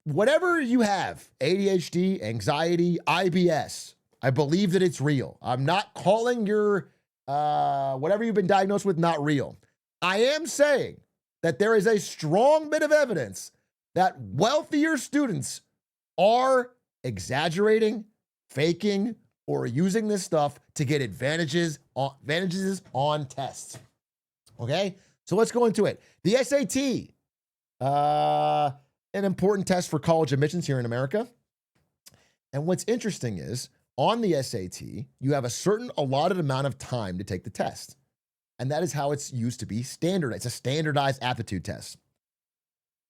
Whatever you have, ADHD, anxiety, IBS, I believe that it's real. I'm not calling your, whatever you've been diagnosed with, not real. I am saying that there is a strong bit of evidence that wealthier students are exaggerating, faking, or using this stuff to get advantages on tests. Okay, so let's go into it. The SAT, an important test for college admissions here in America. And what's interesting is on the SAT, you have a certain allotted amount of time to take the test. And that is how it's used to be standard. It's a standardized aptitude test.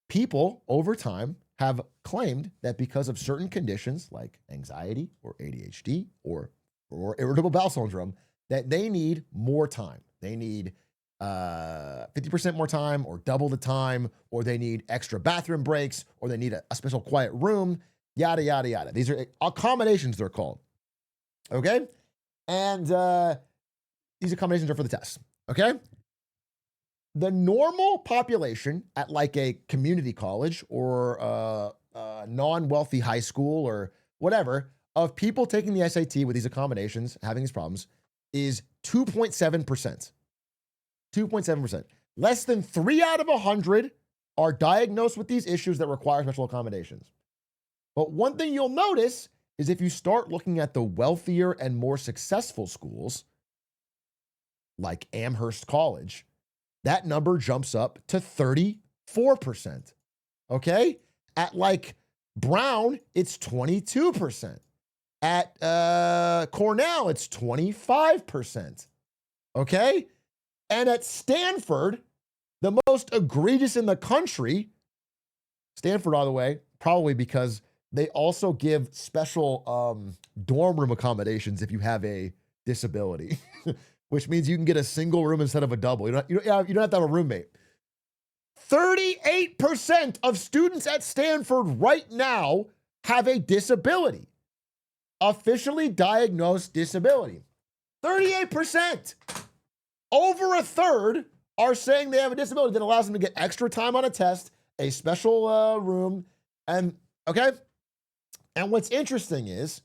People over time have claimed that because of certain conditions like anxiety or ADHD or irritable bowel syndrome, that they need more time. They need 50% more time or double the time, or they need extra bathroom breaks, or they need a special quiet room, yada, yada, yada. These are accommodations, they're called. Okay? And these accommodations are for the test. Okay? The normal population at like a community college or a non-wealthy high school or whatever of people taking the SAT with these accommodations, having these problems, is 2.7%. 2.7%. Less than 3 out of 100 are diagnosed with these issues that require special accommodations. But one thing you'll notice is if you start looking at the wealthier and more successful schools, like Amherst College, that number jumps up to 34%. Okay? At like Brown, it's 22%. At Cornell, it's 25%. Okay? And at Stanford, the most egregious in the country, Stanford, by the way, probably because they also give special dorm room accommodations if you have a disability, which means you can get a single room instead of a double. You don't have to have a roommate. 38% of students at Stanford right now have a disability, officially diagnosed disability. 38%. Over a third are saying they have a disability that allows them to get extra time on a test, a special room, and okay? And what's interesting is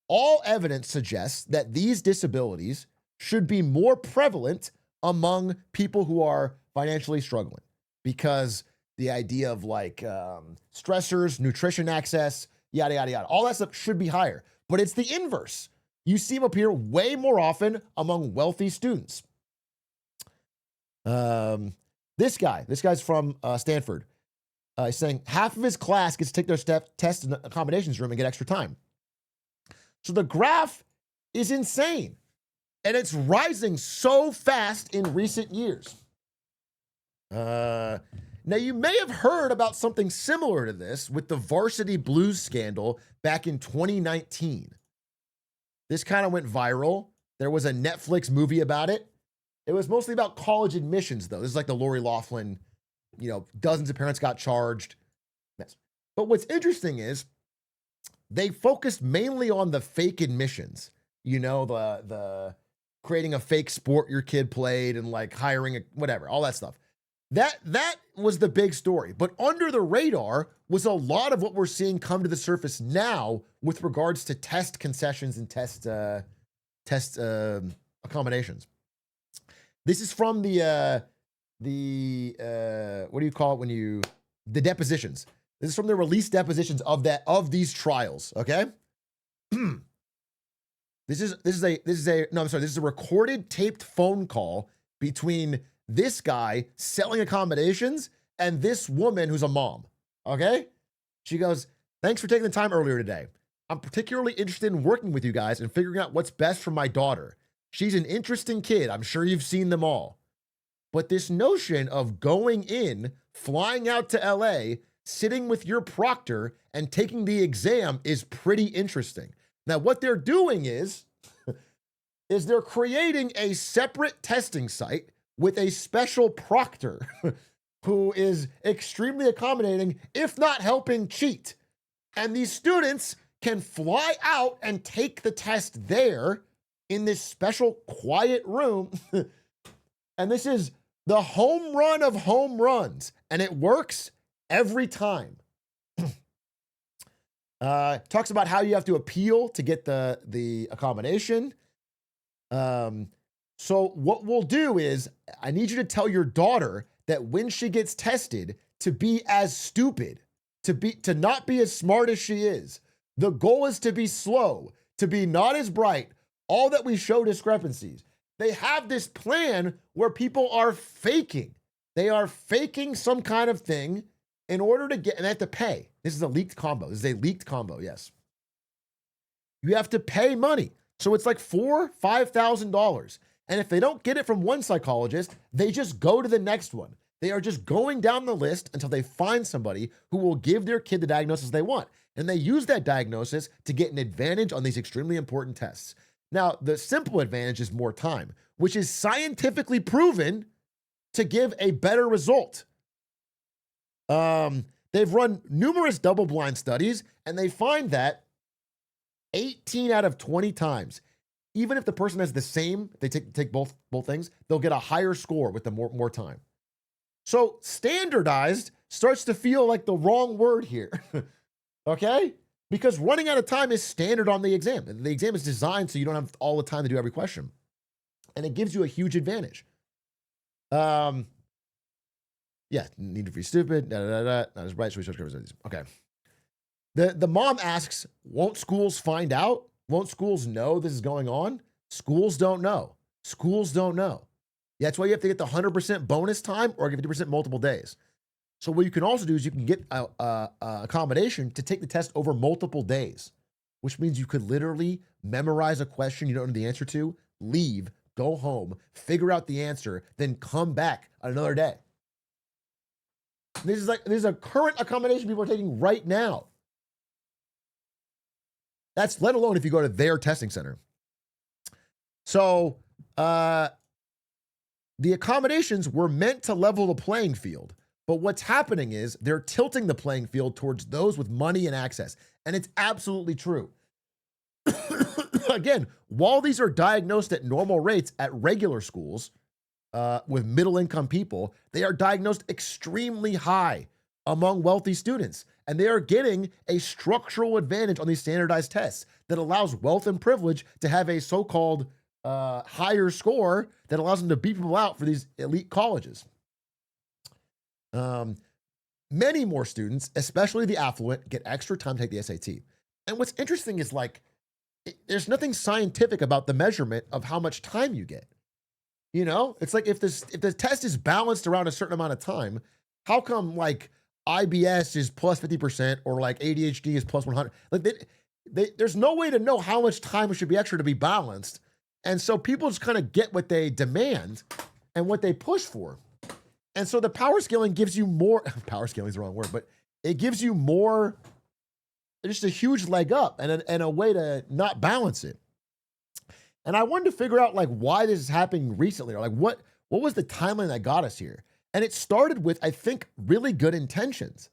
all evidence suggests that these disabilities should be more prevalent among people who are financially struggling because the idea of like stressors, nutrition access, yada, yada, yada, all that stuff should be higher. But it's the inverse. You see them appear way more often among wealthy students. This guy's from Stanford. He's saying half of his class gets to take their test in the accommodations room and get extra time. So the graph is insane. And it's rising so fast in recent years. Now, you may have heard about something similar to this with the Varsity Blues scandal back in 2019. This kind of went viral. There was a Netflix movie about it. It was mostly about college admissions, though. This is like the Lori Loughlin, dozens of parents got charged. But what's interesting is they focused mainly on the fake admissions. The creating a fake sport your kid played and like hiring whatever, all that stuff. That was the big story. But under the radar was a lot of what we're seeing come to the surface now with regards to test concessions and test accommodations. This is from the what do you call it the depositions. This is from the released depositions of these trials. Okay. This is a recorded taped phone call between this guy selling accommodations and this woman who's a mom. Okay. She goes, "Thanks for taking the time earlier today. I'm particularly interested in working with you guys and figuring out what's best for my daughter. She's an interesting kid. I'm sure you've seen them all. But this notion of going in, flying out to LA, sitting with your proctor, and taking the exam is pretty interesting. Now, what they're doing is they're creating a separate testing site with a special proctor who is extremely accommodating, if not helping cheat. And these students can fly out and take the test there in this special quiet room. And this is the home run of home runs. And it works every time. Talks about how you have to appeal to get the accommodation. So what we'll do is I need you to tell your daughter that when she gets tested to be as stupid, to not be as smart as she is. The goal is to be slow, to be not as bright, all that we show discrepancies. They have this plan where people are faking. They are faking some kind of thing in order to get, and they have to pay. This is a leaked combo. This is a leaked combo, yes. You have to pay money. So it's like $4,000, $5,000. And if they don't get it from one psychologist, they just go to the next one. They are just going down the list until they find somebody who will give their kid the diagnosis they want. And they use that diagnosis to get an advantage on these extremely important tests. Now, the simple advantage is more time, which is scientifically proven to give a better result. They've run numerous double-blind studies, and they find that 18 out of 20 times, even if the person has the same, they take both things, they'll get a higher score with the more time. So standardized starts to feel like the wrong word here, okay? Because running out of time is standard on the exam. And the exam is designed so you don't have all the time to do every question. And it gives you a huge advantage. Yeah, need to be stupid, not as bright, so we should cover these. Okay. The mom asks, won't schools find out? Won't schools know this is going on? Schools don't know. Schools don't know. That's why you have to get the 100% bonus time or 50% multiple days. So what you can also do is you can get a accommodation to take the test over multiple days, which means you could literally memorize a question you don't know the answer to, leave, go home, figure out the answer, then come back another day. This is a current accommodation people are taking right now. That's let alone if you go to their testing center. So the accommodations were meant to level the playing field. But what's happening is they're tilting the playing field towards those with money and access. And it's absolutely true. Again, while these are diagnosed at normal rates at regular schools with middle-income people, they are diagnosed extremely high among wealthy students. And they are getting a structural advantage on these standardized tests that allows wealth and privilege to have a so-called higher score that allows them to beat people out for these elite colleges. Many more students, especially the affluent, get extra time to take the SAT. And what's interesting is there's nothing scientific about the measurement of how much time you get. You know, it's like if the test is balanced around a certain amount of time, how come IBS is plus 50% or ADHD is plus 100? There's no way to know how much time should be extra to be balanced. And so people just kind of get what they demand and what they push for. And so the power scaling gives you more, power scaling is the wrong word, but it gives you more, just a huge leg up and a way to not balance it. And I wanted to figure out why this is happening recently, or what was the timeline that got us here? And it started with, I think, really good intentions.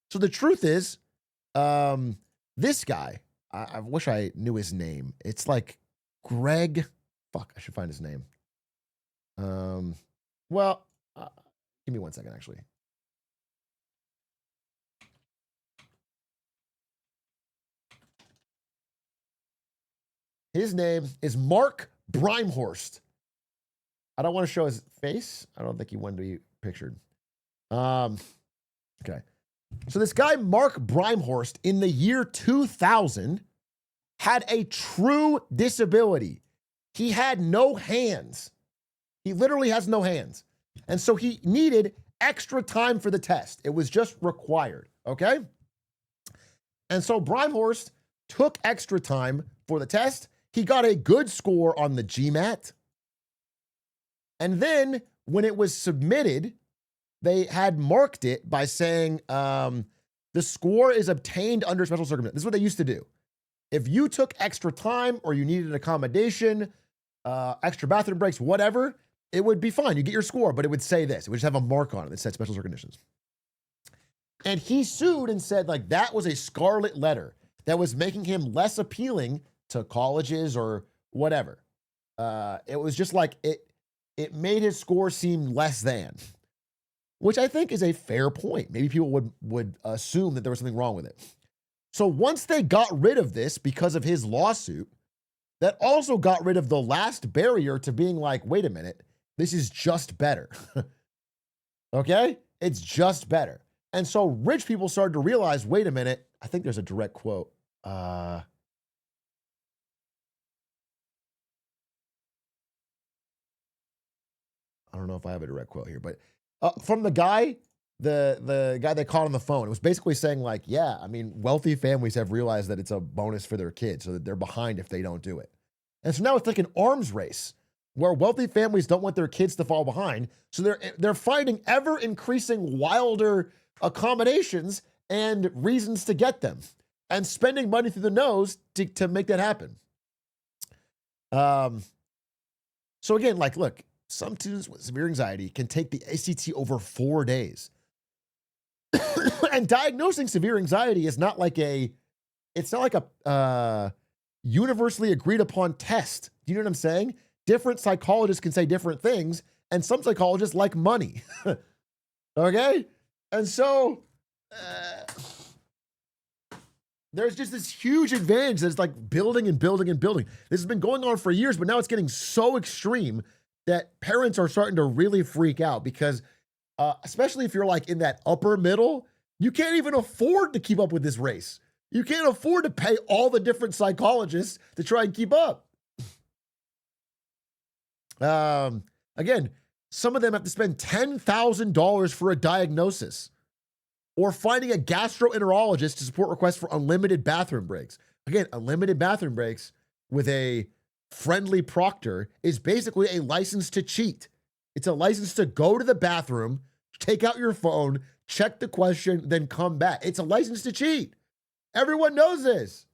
So the truth is, this guy, I wish I knew his name. It's Greg, I should find his name. Give me 1 second, actually. His name is Mark Brimhorst. I don't want to show his face. I don't think he wanted to be pictured. Okay. So this guy, Mark Brimhorst, in the year 2000, had a true disability. He had no hands. He literally has no hands. And so he needed extra time for the test. It was just required, okay? And so Brimhorst took extra time for the test. He got a good score on the GMAT. And then when it was submitted, they had marked it by saying the score is obtained under special circumstances. This is what they used to do. If you took extra time or you needed an accommodation, extra bathroom breaks, whatever, it would be fine. You get your score, but it would say this. It would just have a mark on it that said special conditions. And he sued and said, like, that was a scarlet letter that was making him less appealing to colleges or whatever. It was just like it made his score seem less than, which I think is a fair point. Maybe people would assume that there was something wrong with it. So once they got rid of this because of his lawsuit, that also got rid of the last barrier to being like, wait a minute, this is just better. Okay? It's just better. And so rich people started to realize, wait a minute, I think there's a direct quote. I don't know if I have a direct quote here, but from the guy, the guy they called on the phone, it was basically saying like, yeah, I mean, wealthy families have realized that it's a bonus for their kids, so that they're behind if they don't do it. And so now it's like an arms race where wealthy families don't want their kids to fall behind. So they're finding ever increasing wilder accommodations and reasons to get them and spending money through the nose to make that happen. So again, like, look, some students with severe anxiety can take the ACT over 4 days. And diagnosing severe anxiety is not like a universally agreed upon test. Do you know what I'm saying? Different psychologists can say different things, and some psychologists like money. Okay? And so there's just this huge advantage that's like building and building and building. This has been going on for years, but now it's getting so extreme that parents are starting to really freak out because especially if you're like in that upper middle, you can't even afford to keep up with this race. You can't afford to pay all the different psychologists to try and keep up. Again, some of them have to spend $10,000 for a diagnosis or finding a gastroenterologist to support requests for unlimited bathroom breaks. Again, unlimited bathroom breaks with a friendly proctor is basically a license to cheat. It's a license to go to the bathroom, take out your phone, check the question, then come back. It's a license to cheat. Everyone knows this.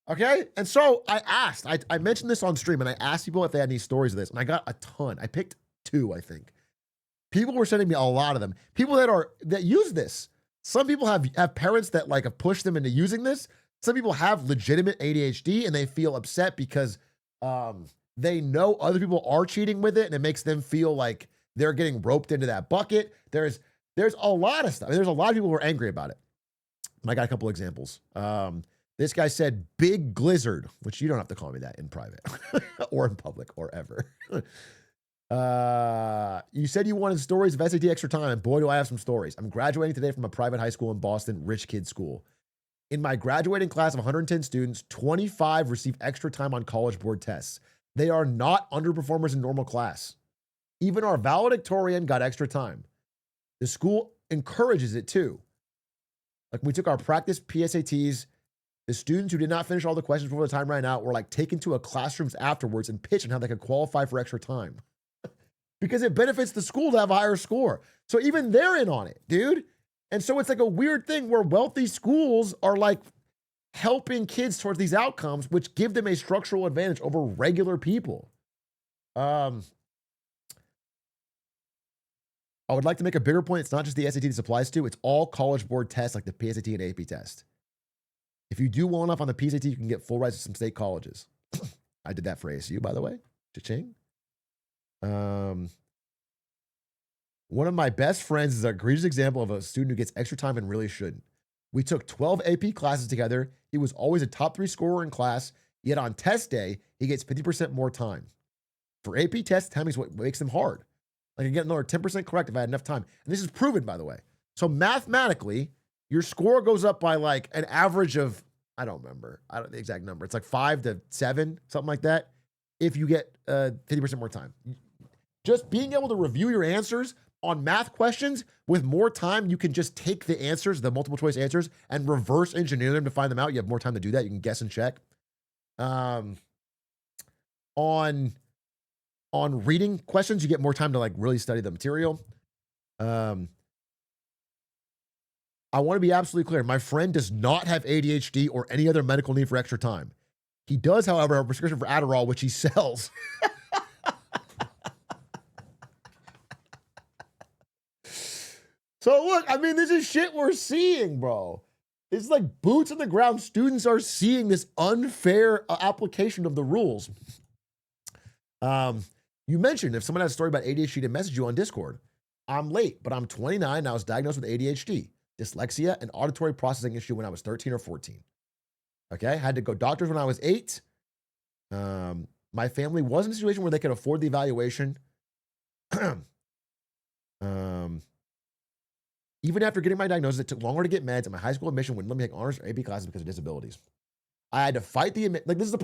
Okay? And so I asked, I mentioned this on stream, and I asked people if they had any stories of this, and I got a ton. I picked 2, I think. People were sending me a lot of them. People that use this. Some people have parents that like have pushed them into using this. Some people have legitimate ADHD, and they feel upset because they know other people are cheating with it, and it makes them feel like they're getting roped into that bucket. There's a lot of stuff. There's a lot of people who are angry about it. I got a couple examples. This guy said big glizzard, which you don't have to call me that in private or in public or ever. You said you wanted stories of SAT extra time, and boy, do I have some stories. I'm graduating today from a private high school in Boston, rich kid school. In my graduating class of 110 students, 25 receive extra time on College Board tests. They are not underperformers in normal class. Even our valedictorian got extra time. The school encourages it too. Like we took our practice PSATs. The students who did not finish all the questions before the time ran out were like taken to a classrooms afterwards and pitched on how they could qualify for extra time because it benefits the school to have a higher score. So even they're in on it, dude. And so it's like a weird thing where wealthy schools are like helping kids towards these outcomes, which give them a structural advantage over regular people. I would like to make a bigger point. It's not just the SAT this applies to. It's all College Board tests like the PSAT and AP test. If you do well enough on the PSAT, you can get full rides to some state colleges. I did that for ASU, by the way. Cha-ching. One of my best friends is an egregious example of a student who gets extra time and really shouldn't. We took 12 AP classes together. He was always a top 3 scorer in class, yet on test day, he gets 50% more time. For AP tests, time is what makes them hard. Like I get another 10% correct if I had enough time. And this is proven, by the way. So mathematically, your score goes up by like an average of, I don't remember. I don't know the exact number. It's like 5 to 7, something like that. If you get 50% more time. Just being able to review your answers on math questions with more time, you can just take the answers, the multiple choice answers, and reverse engineer them to find them out. You have more time to do that. You can guess and check. On on reading questions. You get more time to like really study the material. I want to be absolutely clear. My friend does not have ADHD or any other medical need for extra time. He does, however, have a prescription for Adderall, which he sells. So look, I mean, this is shit we're seeing, bro. It's like boots on the ground. Students are seeing this unfair application of the rules. You mentioned if someone has a story about ADHD to message you on Discord. I'm late, but I'm 29 and I was diagnosed with ADHD, dyslexia, and auditory processing issue when I was 13 or 14. Okay, had to go doctors when I was 8. My family was in a situation where they could afford the evaluation. Even after getting my diagnosis, it took longer to get meds, and my high school admission wouldn't let me take honors or AP classes because of disabilities. I had to fight the like. This is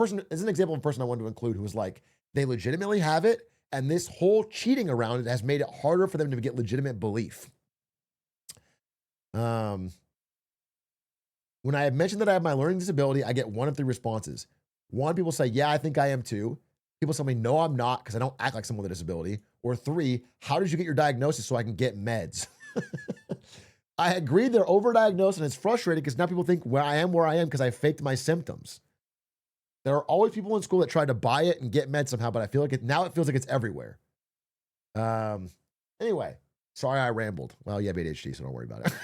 an example of a person I wanted to include who was like, they legitimately have it, and this whole cheating around it has made it harder for them to get legitimate belief. When I have mentioned that I have my learning disability, I get 1 of 3 responses. 1, people say, yeah, I think I am too. People tell me, no, I'm not, because I don't act like someone with a disability. Or 3, how did you get your diagnosis so I can get meds? I agree they're overdiagnosed, and it's frustrating because now people think where I am because I faked my symptoms. There are always people in school that try to buy it and get meds somehow, but I feel like now it feels like it's everywhere. Anyway, sorry I rambled. Well, you have ADHD, so don't worry about it.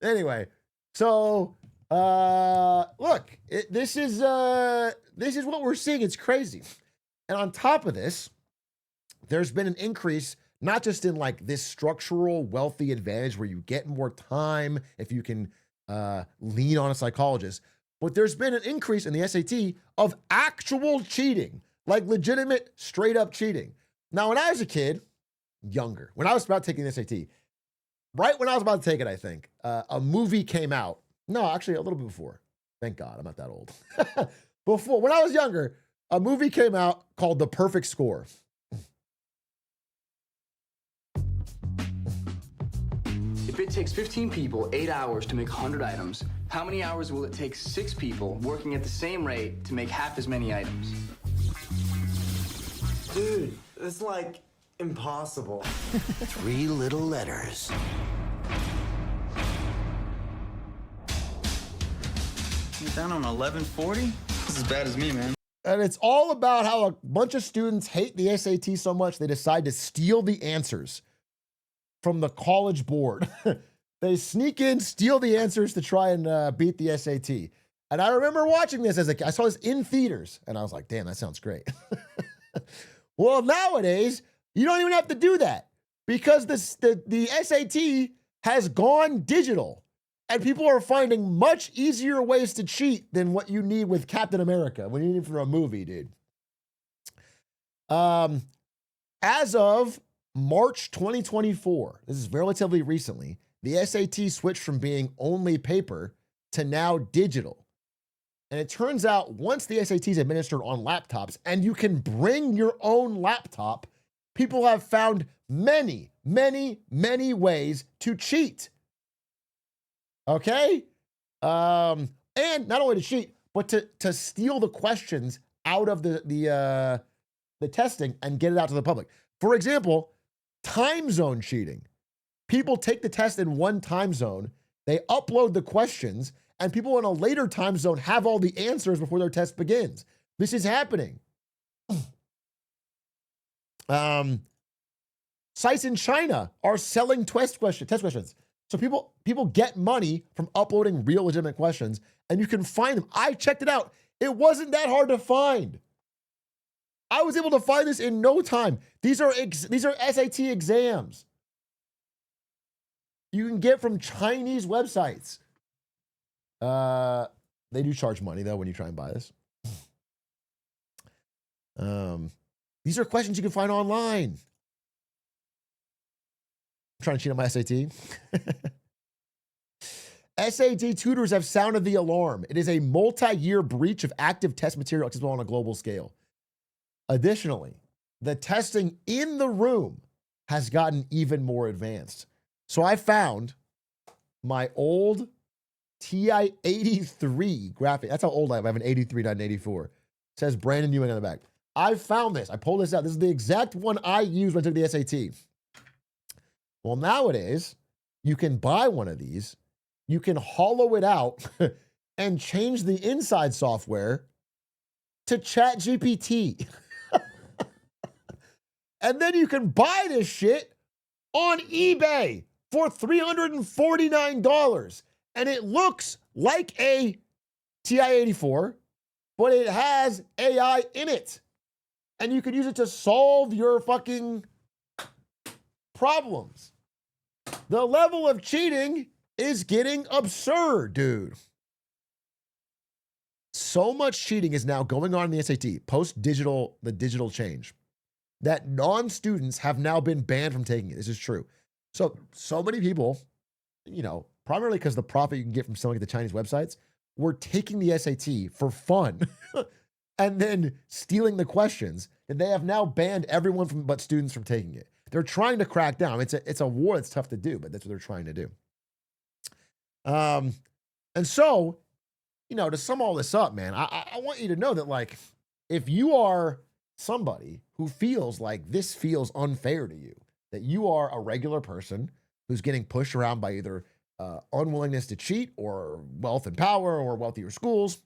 Anyway, so look, this is what we're seeing. It's crazy. And on top of this, there's been an increase, not just in like this structural wealthy advantage where you get more time if you can lean on a psychologist, but there's been an increase in the SAT of actual cheating, like legitimate straight up cheating. Now, when I was a kid, younger, when I was about taking the SAT, right when I was about to take it, I think, a movie came out. No, actually a little bit before. Thank God, I'm not that old. Before, when I was younger, a movie came out called The Perfect Score. If it takes 15 people 8 hours to make 100 items, how many hours will it take 6 people working at the same rate to make half as many items? Dude, it's like impossible. 3 little letters. You're down on 1140? This is as bad as me, man. And it's all about how a bunch of students hate the SAT so much they decide to steal the answers from the college board. They sneak in, steal the answers to try and beat the SAT. And I remember watching this as a kid. I saw this in theaters, and I was like, damn, that sounds great. Well, nowadays, you don't even have to do that because the SAT has gone digital, and people are finding much easier ways to cheat than what you need with Captain America, when you need it for a movie, dude. As of March 2024, this is relatively recently, the SAT switched from being only paper to now digital. And it turns out once the SAT is administered on laptops and you can bring your own laptop, people have found many, many, many ways to cheat. Okay? And not only to cheat, but to steal the questions out of the testing and get it out to the public. For example, time zone cheating. People take the test in one time zone, they upload the questions, and people in a later time zone have all the answers before their test begins. This is happening. Sites in China are selling test questions. So people get money from uploading real legitimate questions, and you can find them. I checked it out. It wasn't that hard to find. I was able to find this in no time. These are SAT exams you can get from Chinese websites. They do charge money though when you try and buy this. These are questions you can find online. I'm trying to cheat on my SAT. SAT tutors have sounded the alarm. It is a multi-year breach of active test material accessible on a global scale. Additionally, the testing in the room has gotten even more advanced. So I found my old TI-83 graphic. That's how old I am. I have an 83, not an 84. Says Brandon Ewing on the back. I found this. I pulled this out. This is the exact one I used when I took the SAT. Well, nowadays, you can buy one of these. You can hollow it out and change the inside software to ChatGPT. And then you can buy this shit on eBay for $349. And it looks like a TI-84, but it has AI in it. And you can use it to solve your fucking problems. The level of cheating is getting absurd, dude. So much cheating is now going on in the SAT, post-digital, the digital change, that non-students have now been banned from taking it. This is true. So many people, you know, primarily because the profit you can get from selling at the Chinese websites, were taking the SAT for fun and then stealing the questions. And they have now banned everyone but students from taking it. They're trying to crack down. It's a war that's tough to do, but that's what they're trying to do. And so, you know, to sum all this up, man, I want you to know that, like, if you are somebody who feels like this feels unfair to you, that you are a regular person who's getting pushed around by either unwillingness to cheat or wealth and power or wealthier schools,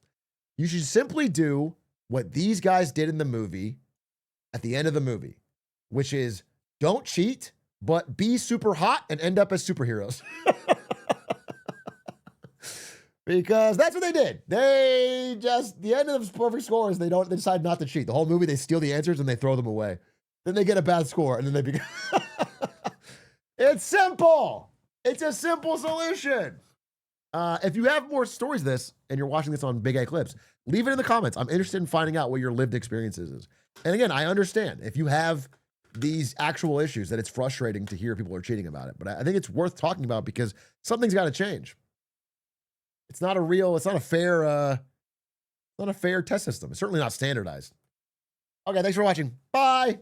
you should simply do what these guys did in the movie at the end of the movie, which is don't cheat, but be super hot and end up as superheroes. Because that's what they did. They just, the end of the perfect score is they decide not to cheat. The whole movie, they steal the answers and they throw them away. Then they get a bad score and then they become. It's simple. It's a simple solution. If you have more stories of this and you're watching this on Big A Clips, leave it in the comments. I'm interested in finding out what your lived experiences is. And again, I understand if you have these actual issues that it's frustrating to hear people are cheating about it. But I think it's worth talking about because something's got to change. It's not a fair test system. It's certainly not standardized. Okay, thanks for watching. Bye.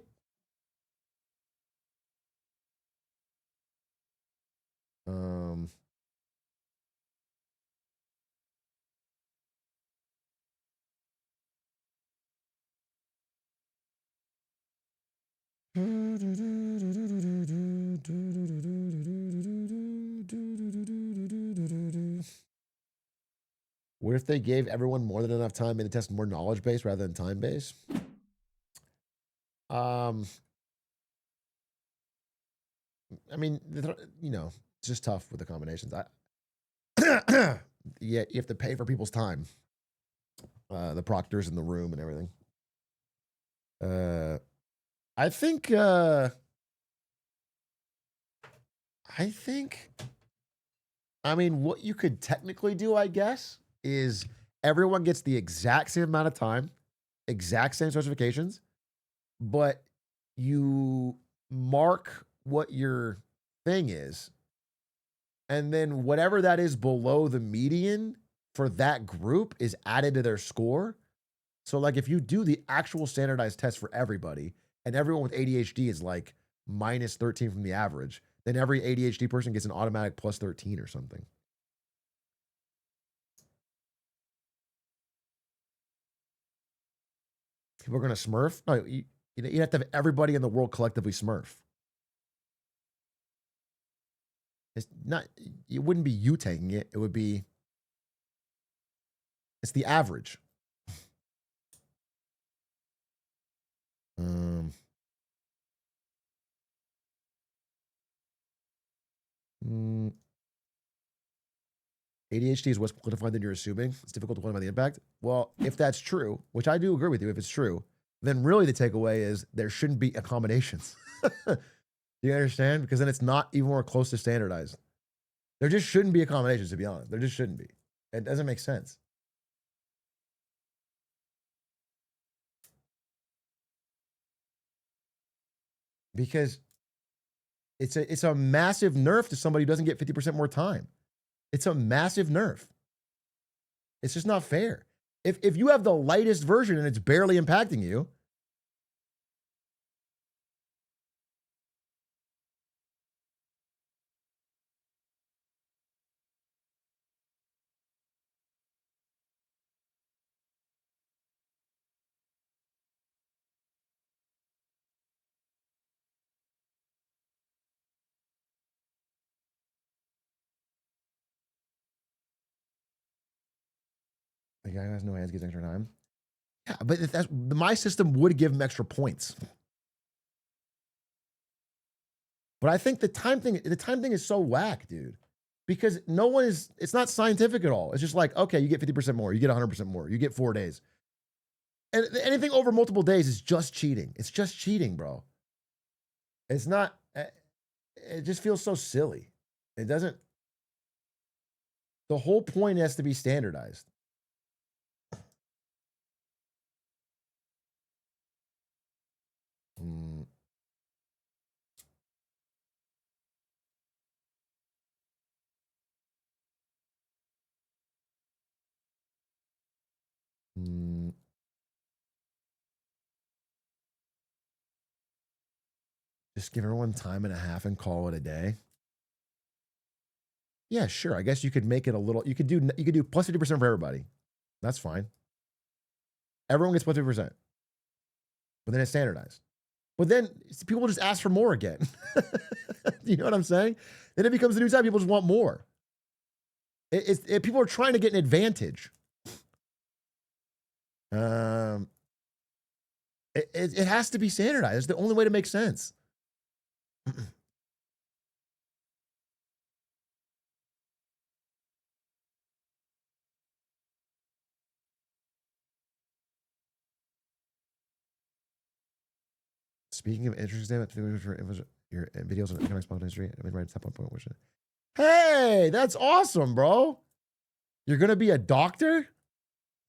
What if they gave everyone more than enough time and the test more knowledge based rather than time based? I mean, you know, it's just tough with the combinations. Yeah, you have to pay for people's time. The proctors in the room and everything. I think, I mean, what you could technically do, I guess, is everyone gets the exact same amount of time, exact same certifications, but you mark what your thing is, and then whatever that is below the median for that group is added to their score. So, like, if you do the actual standardized test for everybody, and everyone with ADHD is like minus 13 from the average, then every ADHD person gets an automatic plus 13 or something. People are going to smurf? No, you have to have everybody in the world collectively smurf. It's not, it wouldn't be you taking it. It would be, it's the average. ADHD is what's quantified than you're assuming. It's difficult to quantify the impact. Well, if that's true, which I do agree with you, if it's true, then really the takeaway is there shouldn't be accommodations. Do you understand? Because then it's not even more close to standardized. There just shouldn't be accommodations, to be honest. There just shouldn't be. It doesn't make sense. Because it's a massive nerf to somebody who doesn't get 50% more time. It's a massive nerf. It's just not fair. If you have the lightest version and it's barely impacting you, The guy who has no hands gets extra time. Yeah, but if that's, my system would give him extra points. But I think the time thing is so whack, dude. Because no one is, it's not scientific at all. It's just like, okay, you get 50% more, you get 100% more, you get 4 days. And anything over multiple days is just cheating. It's just cheating, bro. It's not, it just feels so silly. It doesn't, the whole point has to be standardized. Just give everyone time and a half and call it a day. Yeah, sure. I guess you could make it a little, you could do plus 50% for everybody. That's fine. Everyone gets plus 50%. But then it's standardized. But then people just ask for more again. You know what I'm saying? Then it becomes the new time. People just want more. People are trying to get an advantage. It has to be standardized. It's the only way to make sense. Speaking of interesting, your videos on economic political history, I mean, right at point. Hey, that's awesome, bro. You're gonna be a doctor?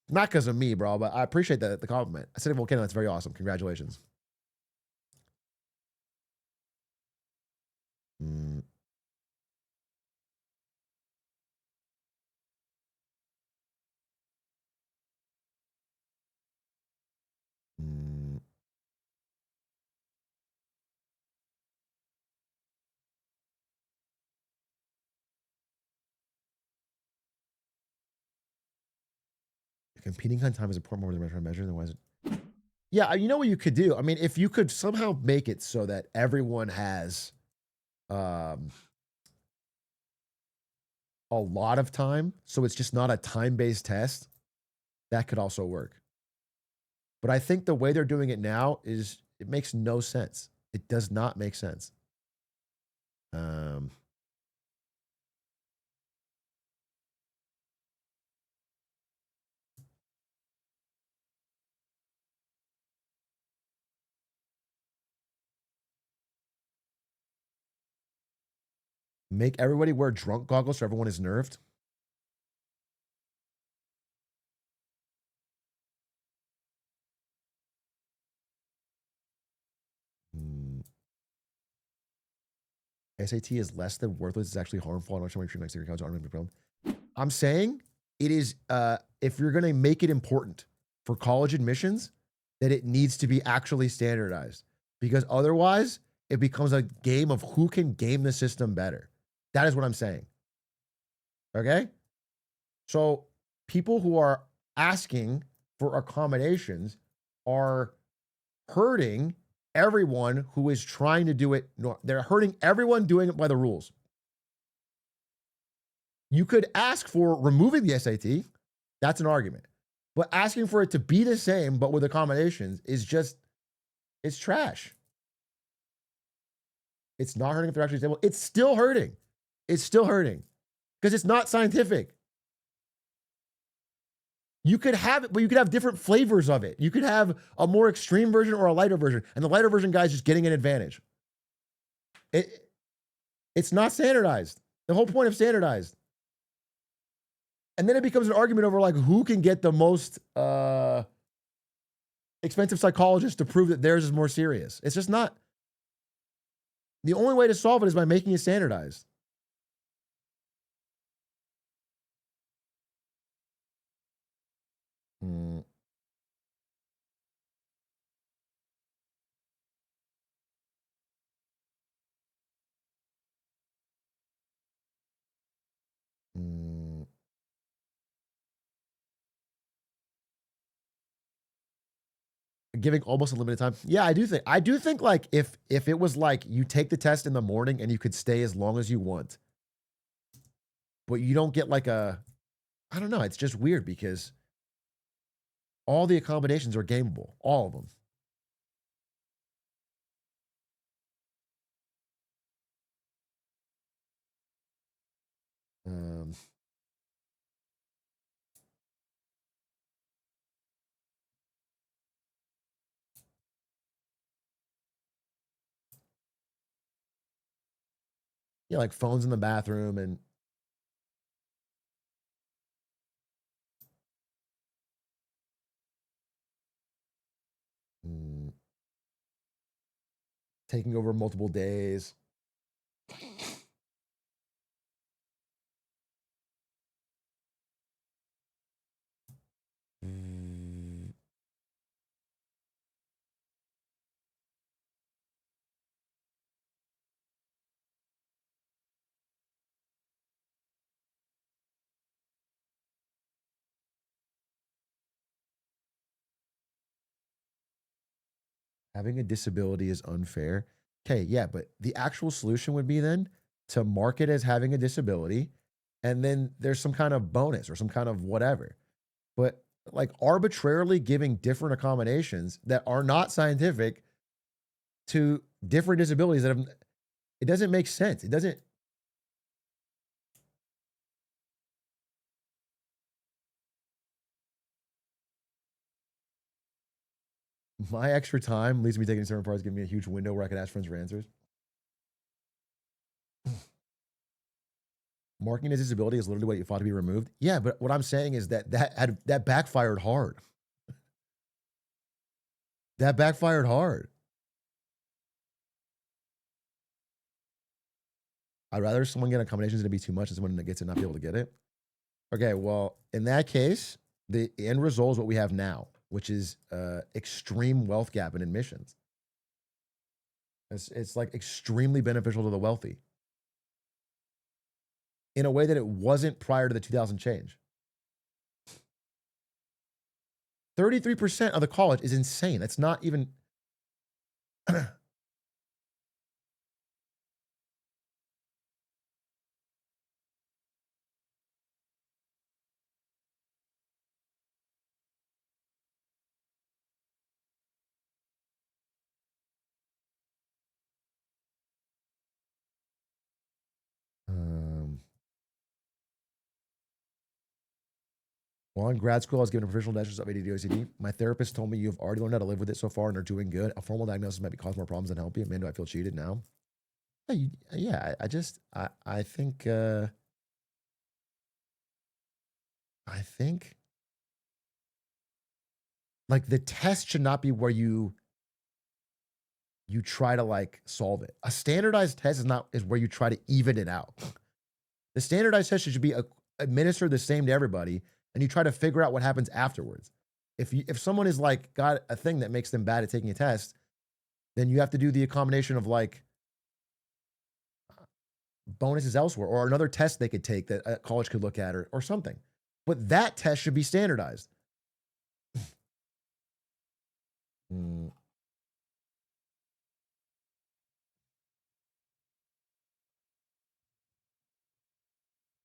Not because of me, bro, but I appreciate the compliment. I said, volcano, that's very awesome. Congratulations. Competing on time is important more than measure measure. Otherwise, yeah, you know what you could do. I mean, if you could somehow make it so that everyone has a lot of time, so it's just not a time-based test, that could also work. But I think the way they're doing it now is it makes no sense. It does not make sense. Make everybody wear drunk goggles so everyone is nerfed. SAT is less than worthless. It's actually harmful. I don't know how much cards aren't a problem. I'm saying it is, if you're going to make it important for college admissions, that it needs to be actually standardized, because otherwise it becomes a game of who can game the system better. That is what I'm saying. Okay? So people who are asking for accommodations are hurting everyone who is trying to do it. They're hurting everyone doing it by the rules. You could ask for removing the SAT. That's an argument. But asking for it to be the same, but with accommodations, is just, it's trash. It's not hurting if they're actually stable. It's still hurting. It's still hurting because it's not scientific. You could have it, but you could have different flavors of it. You could have a more extreme version or a lighter version, and the lighter version guy's just getting an advantage. It's not standardized. The whole point of standardized. And then it becomes an argument over like who can get the most expensive psychologist to prove that theirs is more serious. It's just not. The only way to solve it is by making it standardized. Giving almost unlimited time. Yeah, I do think like if it was like you take the test in the morning and you could stay as long as you want, but you don't get like I don't know, it's just weird because All the accommodations are gameable, all of them. Yeah, like phones in the bathroom and taking over multiple days. Having a disability is unfair. Okay, yeah, but the actual solution would be then to mark it as having a disability, and then there's some kind of bonus or some kind of whatever. But like arbitrarily giving different accommodations that are not scientific to different disabilities that have, it doesn't make sense. It doesn't. My extra time leads me taking certain parts, giving me a huge window where I can ask friends for answers. Marking a disability is literally what you thought to be removed. Yeah, but what I'm saying is that backfired hard. That backfired hard. I'd rather someone get accommodations than it be too much than someone that gets it not be able to get it. Okay, well, in that case, the end result is what we have now, which is extreme wealth gap in admissions. It's like extremely beneficial to the wealthy in a way that it wasn't prior to the 2000 change. 33% of the college is insane. That's not even. While in grad school, I was given a professional diagnosis of ADD OCD. My therapist told me you've already learned how to live with it so far and are doing good. A formal diagnosis might be cause more problems than help you. Man, do I feel cheated now? I think like the test should not be where you try to like solve it. A standardized test is where you try to even it out. The standardized test should be administered the same to everybody, and you try to figure out what happens afterwards. If someone is like got a thing that makes them bad at taking a test, then you have to do the accommodation of like bonuses elsewhere or another test they could take that a college could look at or something. But that test should be standardized.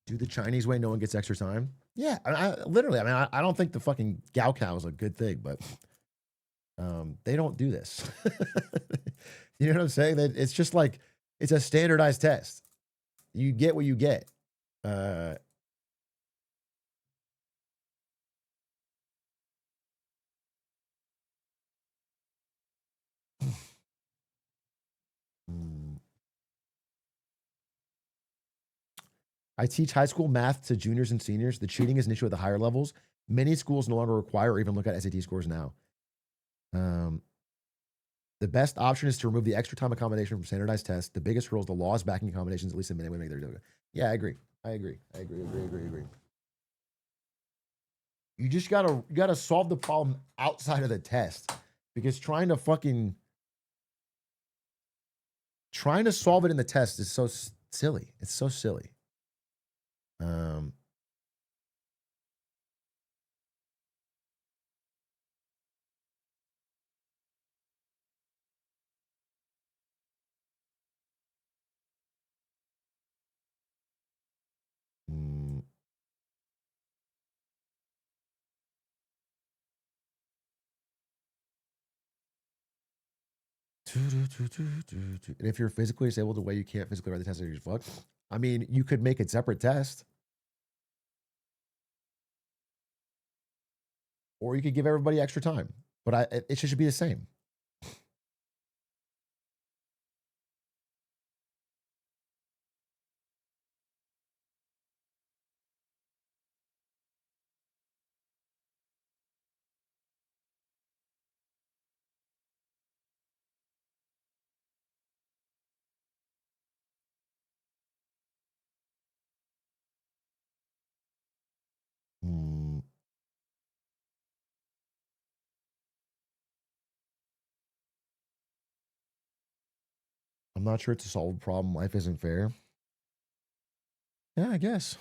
Do the Chinese way, no one gets extra time. Yeah, literally. I mean, I don't think the fucking Gao Cow is a good thing, but they don't do this. You know what I'm saying? That it's just like it's a standardized test. You get what you get. I teach high school math to juniors and seniors. The cheating is an issue at the higher levels. Many schools no longer require or even look at SAT scores now. The best option is to remove the extra time accommodation from standardized tests. The biggest hurdle is the laws backing accommodations, at least in many ways, make their doing it. Yeah, I agree. Agree. You just gotta solve the problem outside of the test because trying to solve it in the test is so silly. It's so silly. And if you're physically disabled the way you can't physically write the test, you're fucked. I mean, you could make a separate test. Or you could give everybody extra time. But it should be the same. Hmm. I'm not sure it's a solved problem. Life isn't fair. Yeah, I guess.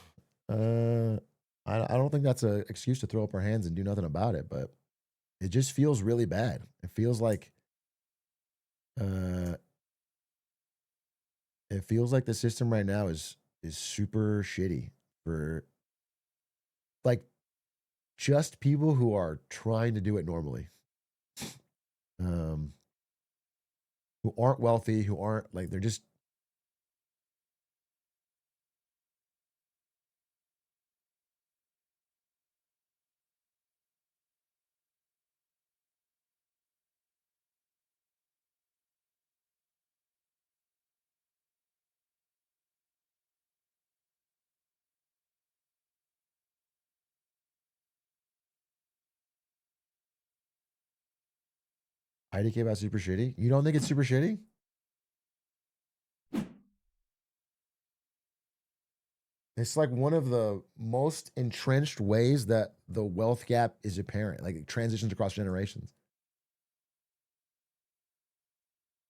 I don't think that's an excuse to throw up our hands and do nothing about it, but it just feels really bad. It feels like uh, the system right now is super shitty for like just people who are trying to do it normally. Who aren't wealthy, who aren't like they're just IDK about super shitty. You don't think it's super shitty? It's like one of the most entrenched ways that the wealth gap is apparent, like it transitions across generations.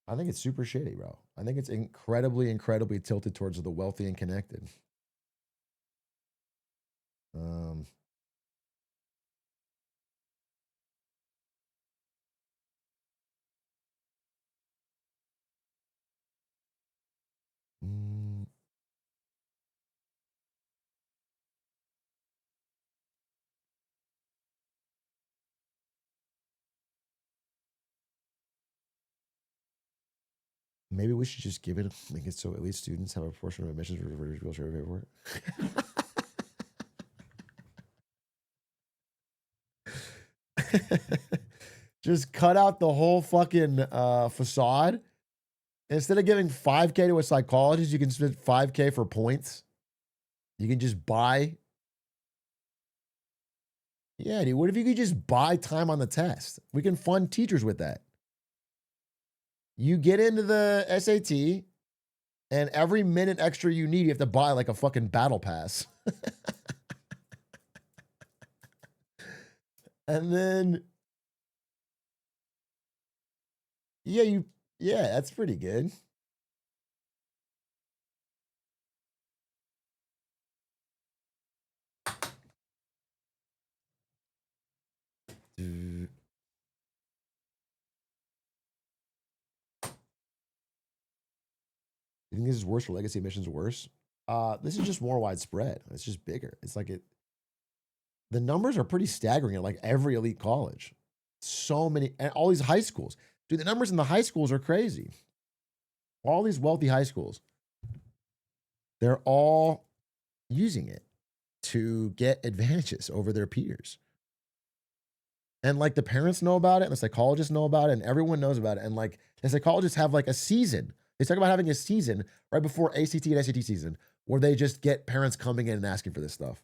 I think it's super shitty, bro. I think it's incredibly, incredibly tilted towards the wealthy and connected. Um, mm, maybe we should just give it, make it so at least students have a portion of admissions for wheelchair paperwork. Just cut out the whole fucking facade. Instead of giving 5K to a psychologist, you can spend 5K for points. You can just buy. Yeah, dude. What if you could just buy time on the test? We can fund teachers with that. You get into the SAT, and every minute extra you need, you have to buy like a fucking battle pass. And then, yeah, that's pretty good. You think this is worse for legacy admissions? Worse? This is just more widespread. It's just bigger. It's like it. The numbers are pretty staggering at like every elite college. So many, and all these high schools. Dude, the numbers in the high schools are crazy. All these wealthy high schools, they're all using it to get advantages over their peers. And like the parents know about it, and the psychologists know about it, and everyone knows about it. And like the psychologists have like a season. They talk about having a season right before ACT and SAT season where they just get parents coming in and asking for this stuff.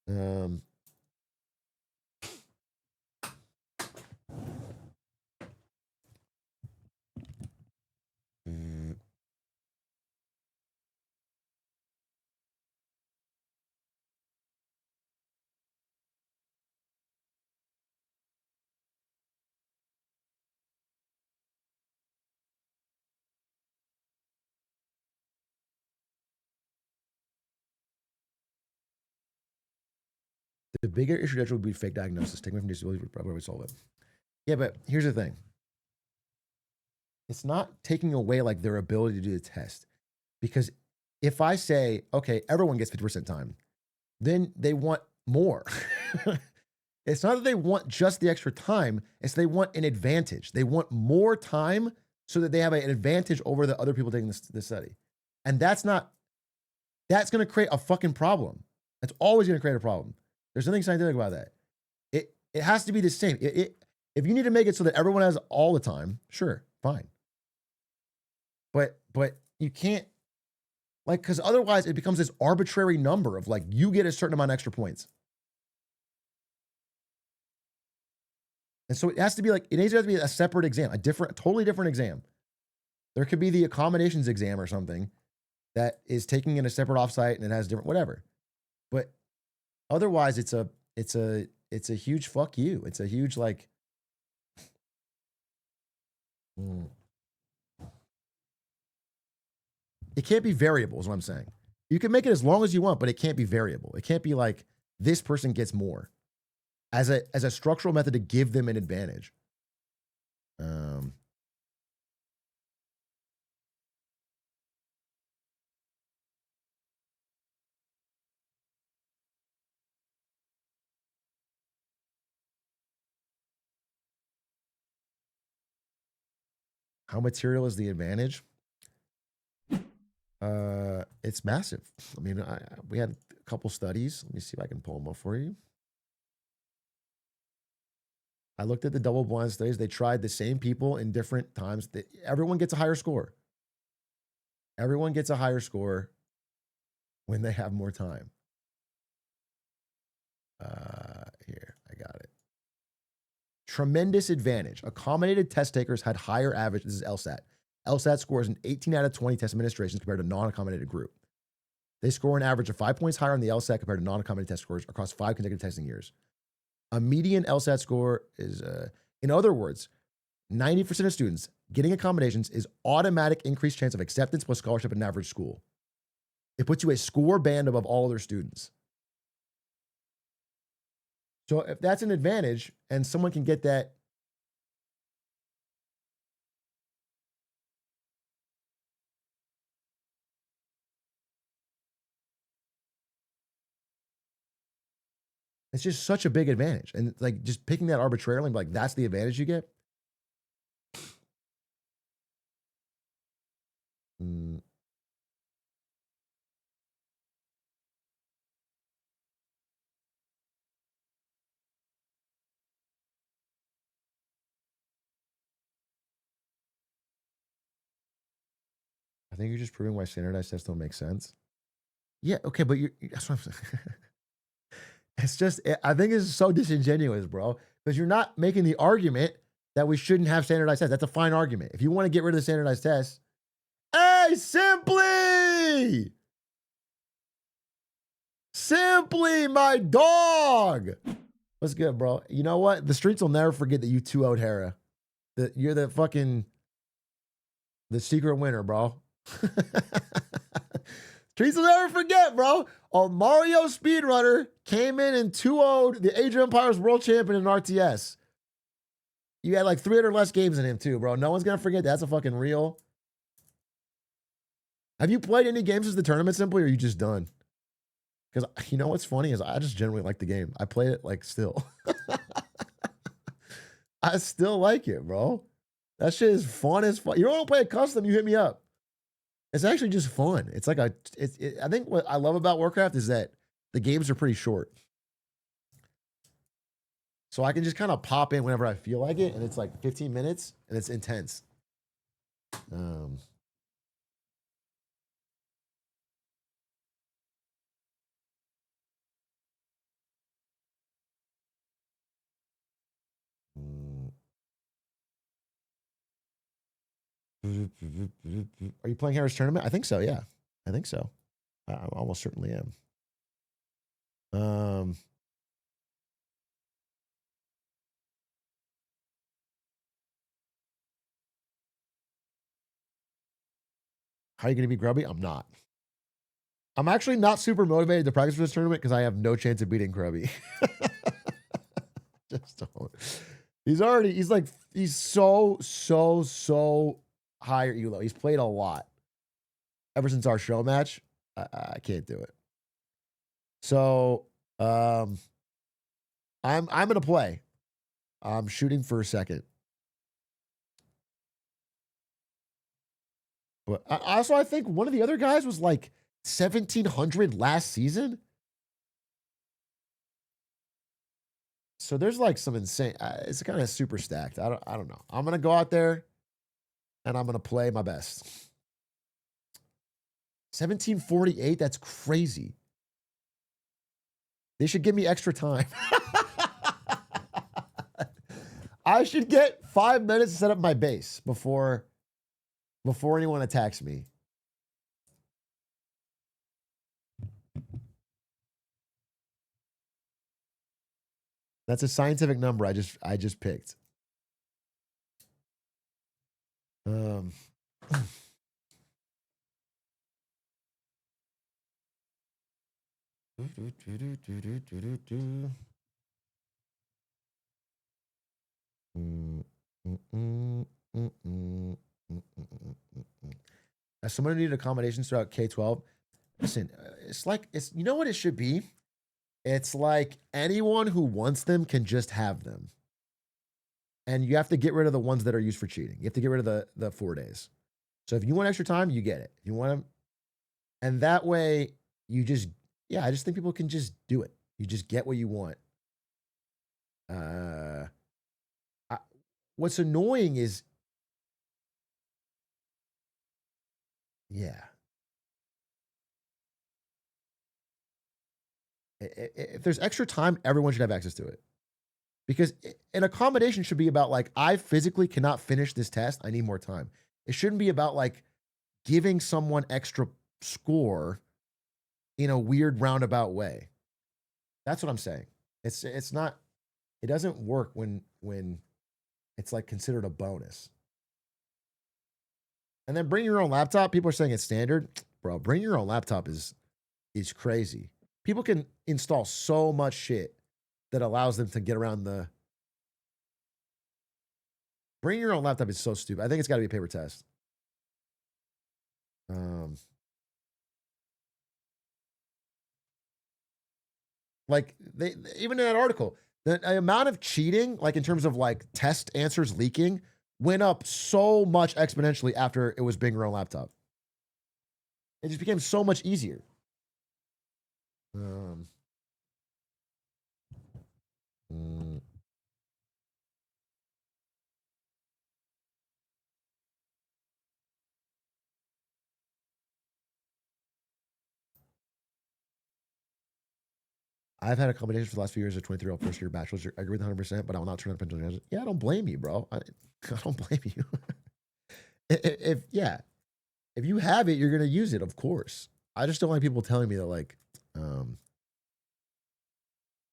Mm, The bigger issue would be fake diagnosis. Take away from disability would probably solve it. Yeah, but here's the thing. It's not taking away like their ability to do the test. Because if I say, okay, everyone gets 50% time, then they want more. It's not that they want just the extra time, it's they want an advantage. They want more time so that they have an advantage over the other people taking this study. And that's going to create a fucking problem. That's always going to create a problem. There's nothing scientific about that. It has to be the same. If you need to make it so that everyone has all the time, sure, fine. But you can't, like, because otherwise it becomes this arbitrary number of like, you get a certain amount of extra points. And so it has to be like, it needs to have to be a separate exam, totally different exam. There could be the accommodations exam or something that is taking in a separate offsite and it has different, whatever. But otherwise it's a huge fuck you. It's a huge like, it can't be variable is what I'm saying. You can make it as long as you want, but it can't be variable. It can't be like this person gets more as a structural method to give them an advantage. How material is the advantage? It's massive. I mean, we had a couple studies. Let me see if I can pull them up for you. I looked at the double-blind studies. They tried the same people in different times. Everyone gets a higher score. Everyone gets a higher score when they have more time. Here, I got it. Tremendous advantage. Accommodated test takers had higher average. This is LSAT. LSAT scores an 18 out of 20 test administrations compared to non-accommodated group. They score an average of 5 points higher on the LSAT compared to non-accommodated test scores across 5 consecutive testing years. A median LSAT score is, in other words, 90% of students getting accommodations is automatic increased chance of acceptance plus scholarship in an average school. It puts you a score band above all other students. So if that's an advantage and someone can get that, it's just such a big advantage. And like just picking that arbitrarily, like that's the advantage you get. I think you're just proving why standardized tests don't make sense. Yeah, okay, but that's what I'm saying. It's just, I think it's so disingenuous, bro, because you're not making the argument that we shouldn't have standardized tests. That's a fine argument. If you want to get rid of the standardized tests, hey, Simply, my dog. What's good, bro? You know what? The streets will never forget that you 2-0'd Hera. That you're the secret winner, bro. Streets will never forget, bro. A Mario speedrunner came in and 2-0'd the Age of Empires world champion in RTS. You had like 300 less games than him too, bro. No one's gonna forget that. That's a fucking real. Have you played any games as the tournament simply, or are you just done? Because you know what's funny is I just generally like the game. I play it like still. I still like it, bro. That shit is fun as fuck. You don't want to play a custom, you hit me up. It's actually just fun. It's like I think what I love about Warcraft is that the games are pretty short. So I can just kind of pop in whenever I feel like it, and it's like 15 minutes, and it's intense. Are you playing Harris Tournament? I think so, yeah. I think so. I almost certainly am. How are you going to be grubby? I'm not. I'm actually not super motivated to practice for this tournament because I have no chance of beating Grubby. Just don't. He's so higher elo. He's played a lot. Ever since our show match, I can't do it. So, I'm gonna play. I'm shooting for a second. But also, I think one of the other guys was like 1,700 last season. So there's like some insane. It's kind of super stacked. I don't know. I'm gonna go out there, and I'm gonna play my best. 1748. That's crazy. They should give me extra time. I should get 5 minutes to set up my base before anyone attacks me. That's a scientific number I just picked. As someone who needed accommodations throughout K-12, listen, it's you know what it should be? It's like anyone who wants them can just have them. And you have to get rid of the ones that are used for cheating. You have to get rid of the 4 days. So if you want extra time, you get it. If you want them, and that way you just, I just think people can just do it. You just get what you want. What's annoying is, if there's extra time, everyone should have access to it. Because an accommodation should be about like, I physically cannot finish this test. I need more time. It shouldn't be about like giving someone extra score in a weird roundabout way. That's what I'm saying. It's not, it doesn't work when it's like considered a bonus. And then bring your own laptop. People are saying it's standard. Bro, bring your own laptop is crazy. People can install so much shit that allows them to get around the. Bring your own laptop is so stupid. I think it's got to be a paper test. Like they even in that article, the amount of cheating, like in terms of like test answers leaking, went up so much exponentially after it was bring your own laptop. It just became so much easier. I've had accommodations for the last few years of 23-year-old first-year bachelor's. I agree with 100%, but I will not turn up into. Yeah, I don't blame you, bro. I don't blame you. if you have it, you're gonna use it, of course. I just don't like people telling me that, like,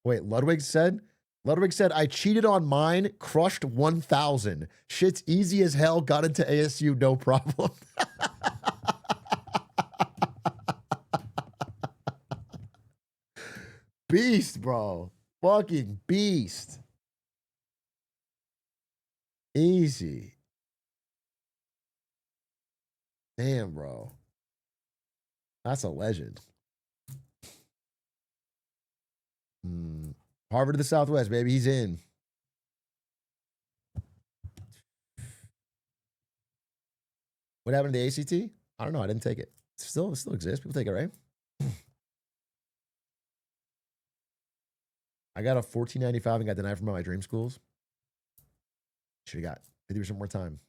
wait, Ludwig said, I cheated on mine, crushed 1,000. Shit's easy as hell, got into ASU, no problem. Beast, bro. Fucking beast. Easy. Damn, bro. That's a legend. Harvard to the Southwest, baby. He's in. What happened to the ACT? I don't know. I didn't take it. It still exists. People take it, right? I got a $14.95 and got denied from my dream schools. Should have got 50% more time.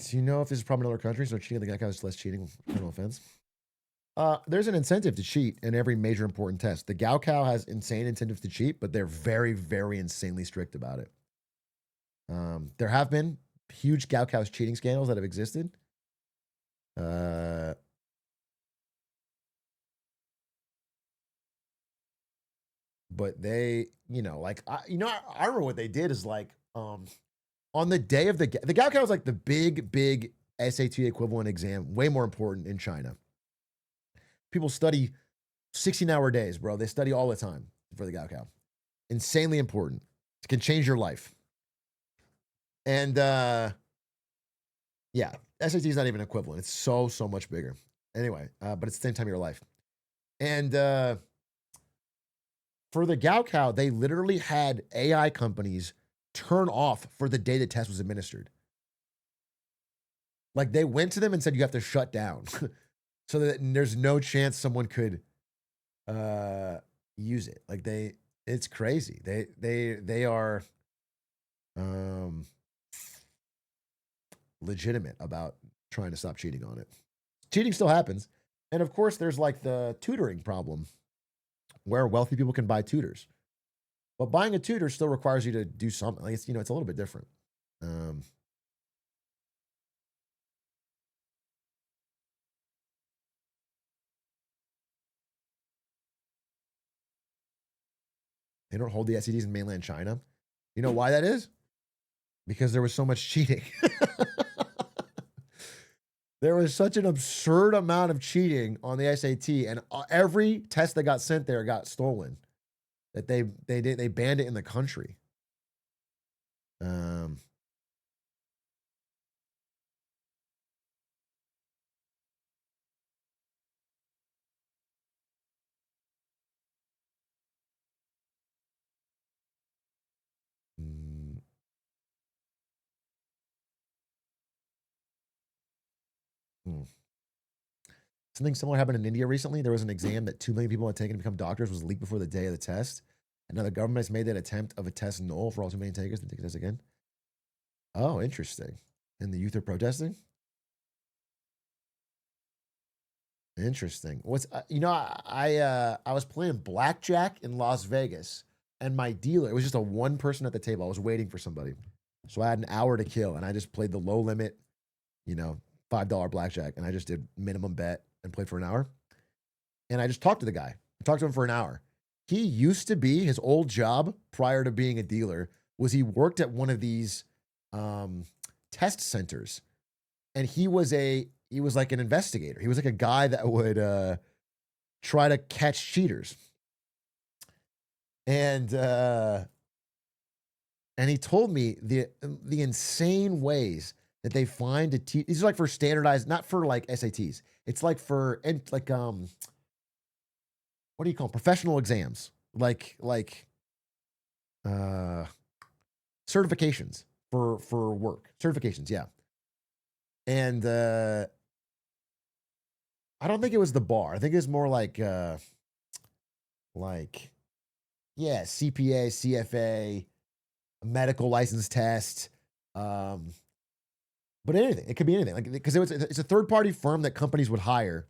Do you know if this is problem in other countries or cheating the guy is less cheating? Criminal offense. There's an incentive to cheat in every major important test. The Gaokao has insane incentives to cheat, but they're very, very insanely strict about it. There have been huge Gaokao's cheating scandals that have existed. but they, like I remember what they did is like on the day of the Gaokao was like the big SAT equivalent exam, way more important in China. People study 16-hour days, bro. They study all the time for the Gaokao. Insanely important. It can change your life. And yeah, SAT is not even equivalent. It's so much bigger. Anyway, but it's the same time of your life. And for the Gaokao, they literally had AI companies turn off for the day the test was administered. Like they went to them and said, you have to shut down so that there's no chance someone could use it. Like it's crazy. They are legitimate about trying to stop cheating on it. Cheating still happens. And of course, there's like the tutoring problem where wealthy people can buy tutors. But buying a tutor still requires you to do something. Like it's a little bit different. They don't hold the SEDs in mainland China. You know why that is? Because there was so much cheating. There was such an absurd amount of cheating on the SAT, and every test that got sent there got stolen. That they banned it in the country. Something similar happened in India recently. There was an exam that 2 million people had taken to become doctors was leaked before the day of the test. And now the government has made that attempt of a test null for all 2 million takers to take the test again. Oh, interesting. And the youth are protesting? Interesting. I was playing blackjack in Las Vegas, and my dealer, it was just a one person at the table. I was waiting for somebody. So I had an hour to kill, and I just played the low limit, $5 blackjack, and I just did minimum bet and played for an hour. And I just talked to the guy. I talked to him for an hour. He used to be, his old job prior to being a dealer was he worked at one of these test centers, and he was like an investigator. He was like a guy that would try to catch cheaters. And he told me the insane ways that they find to teach. These are like for standardized, not for like SATs. It's like for what do you call them? Professional exams, like certifications for work. Certifications, yeah. And I don't think it was the bar. I think it's more like CPA, CFA, a medical license test, but anything. It could be anything. Like because it's a third party firm that companies would hire,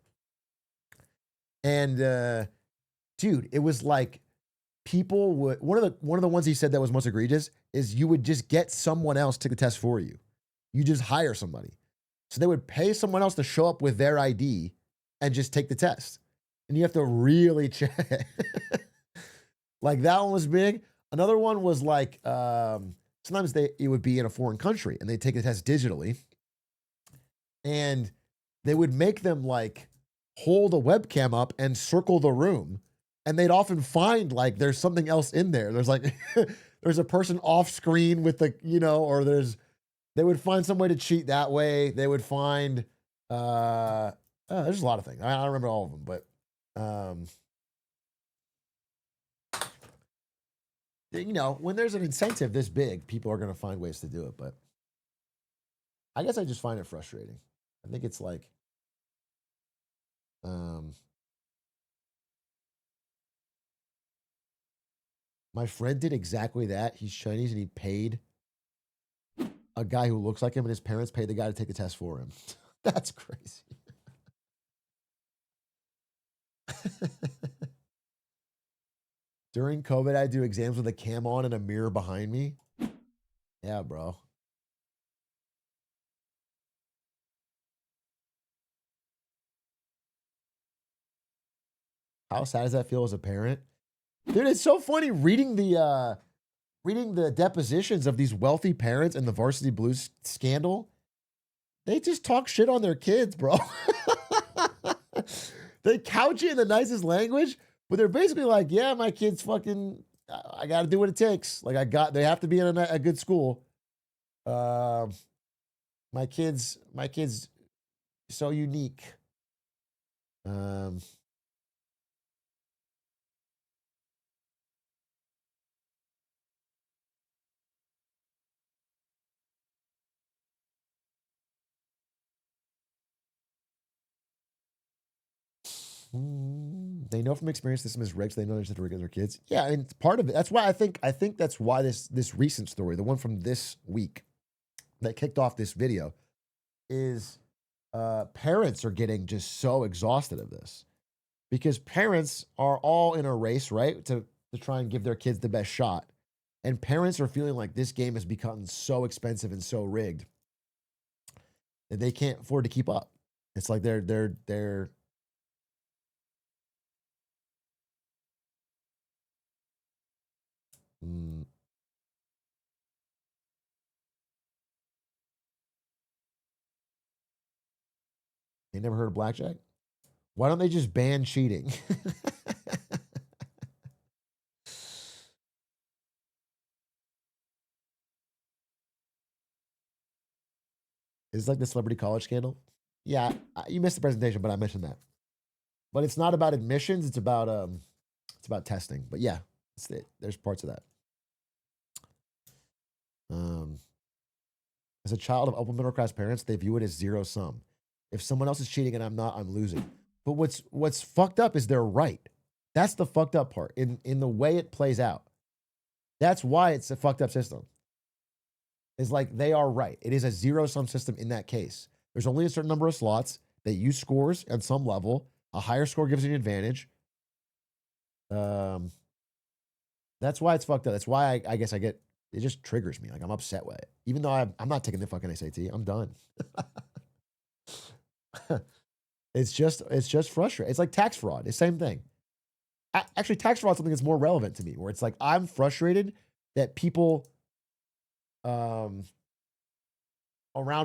and dude, it was like people would one of the ones he said that was most egregious is you would just get someone else to take the test for you. You just hire somebody, so they would pay someone else to show up with their ID and just take the test, and you have to really check. Like that one was big. Another one was like sometimes it would be in a foreign country and they take the test digitally, and they would make them like hold a webcam up and circle the room, and they'd often find like there's something else in there. There's like there's a person off screen with the or they would find some way to cheat that way. They would find there's a lot of things. I don't remember all of them, but when there's an incentive this big, people are going to find ways to do it. But I guess I just find it frustrating. I think it's like, my friend did exactly that. He's Chinese and he paid a guy who looks like him, and his parents paid the guy to take the test for him. That's crazy. During COVID, I do exams with a cam on and a mirror behind me. Yeah, bro. How sad does that feel as a parent? Dude, it's so funny reading the depositions of these wealthy parents in the Varsity Blues scandal. They just talk shit on their kids, bro. They couch it in the nicest language, but they're basically like, yeah, my kids fucking, I got to do what it takes. Like they have to be in a good school. My kids, so unique. They know from experience this is rigged. So they know they're just to rig their kids. Yeah, and it's part of it. That's why I think that's why this recent story, the one from this week that kicked off this video, is parents are getting just so exhausted of this because parents are all in a race, right, to try and give their kids the best shot, and parents are feeling like this game has become so expensive and so rigged that they can't afford to keep up. It's like they're mm, they never heard of blackjack. Why don't they just ban cheating? It's like the celebrity college scandal. Yeah, you missed the presentation, but I mentioned that. But it's not about admissions; it's about testing. But yeah, there's parts of that. As a child of upper middle class parents, they view it as zero sum. If someone else is cheating and I'm not, I'm losing. But what's fucked up is they're right. That's the fucked up part in the way it plays out. That's why it's a fucked up system. It's like they are right. It is a zero sum system in that case. There's only a certain number of slots that use scores at some level. A higher score gives you an advantage. That's why it's fucked up. That's why I guess it just triggers me. Like I'm upset with it. Even though I'm not taking the fucking SAT. I'm done. It's just frustrating. It's like tax fraud. It's the same thing. Actually, tax fraud is something that's more relevant to me, where it's like I'm frustrated that people around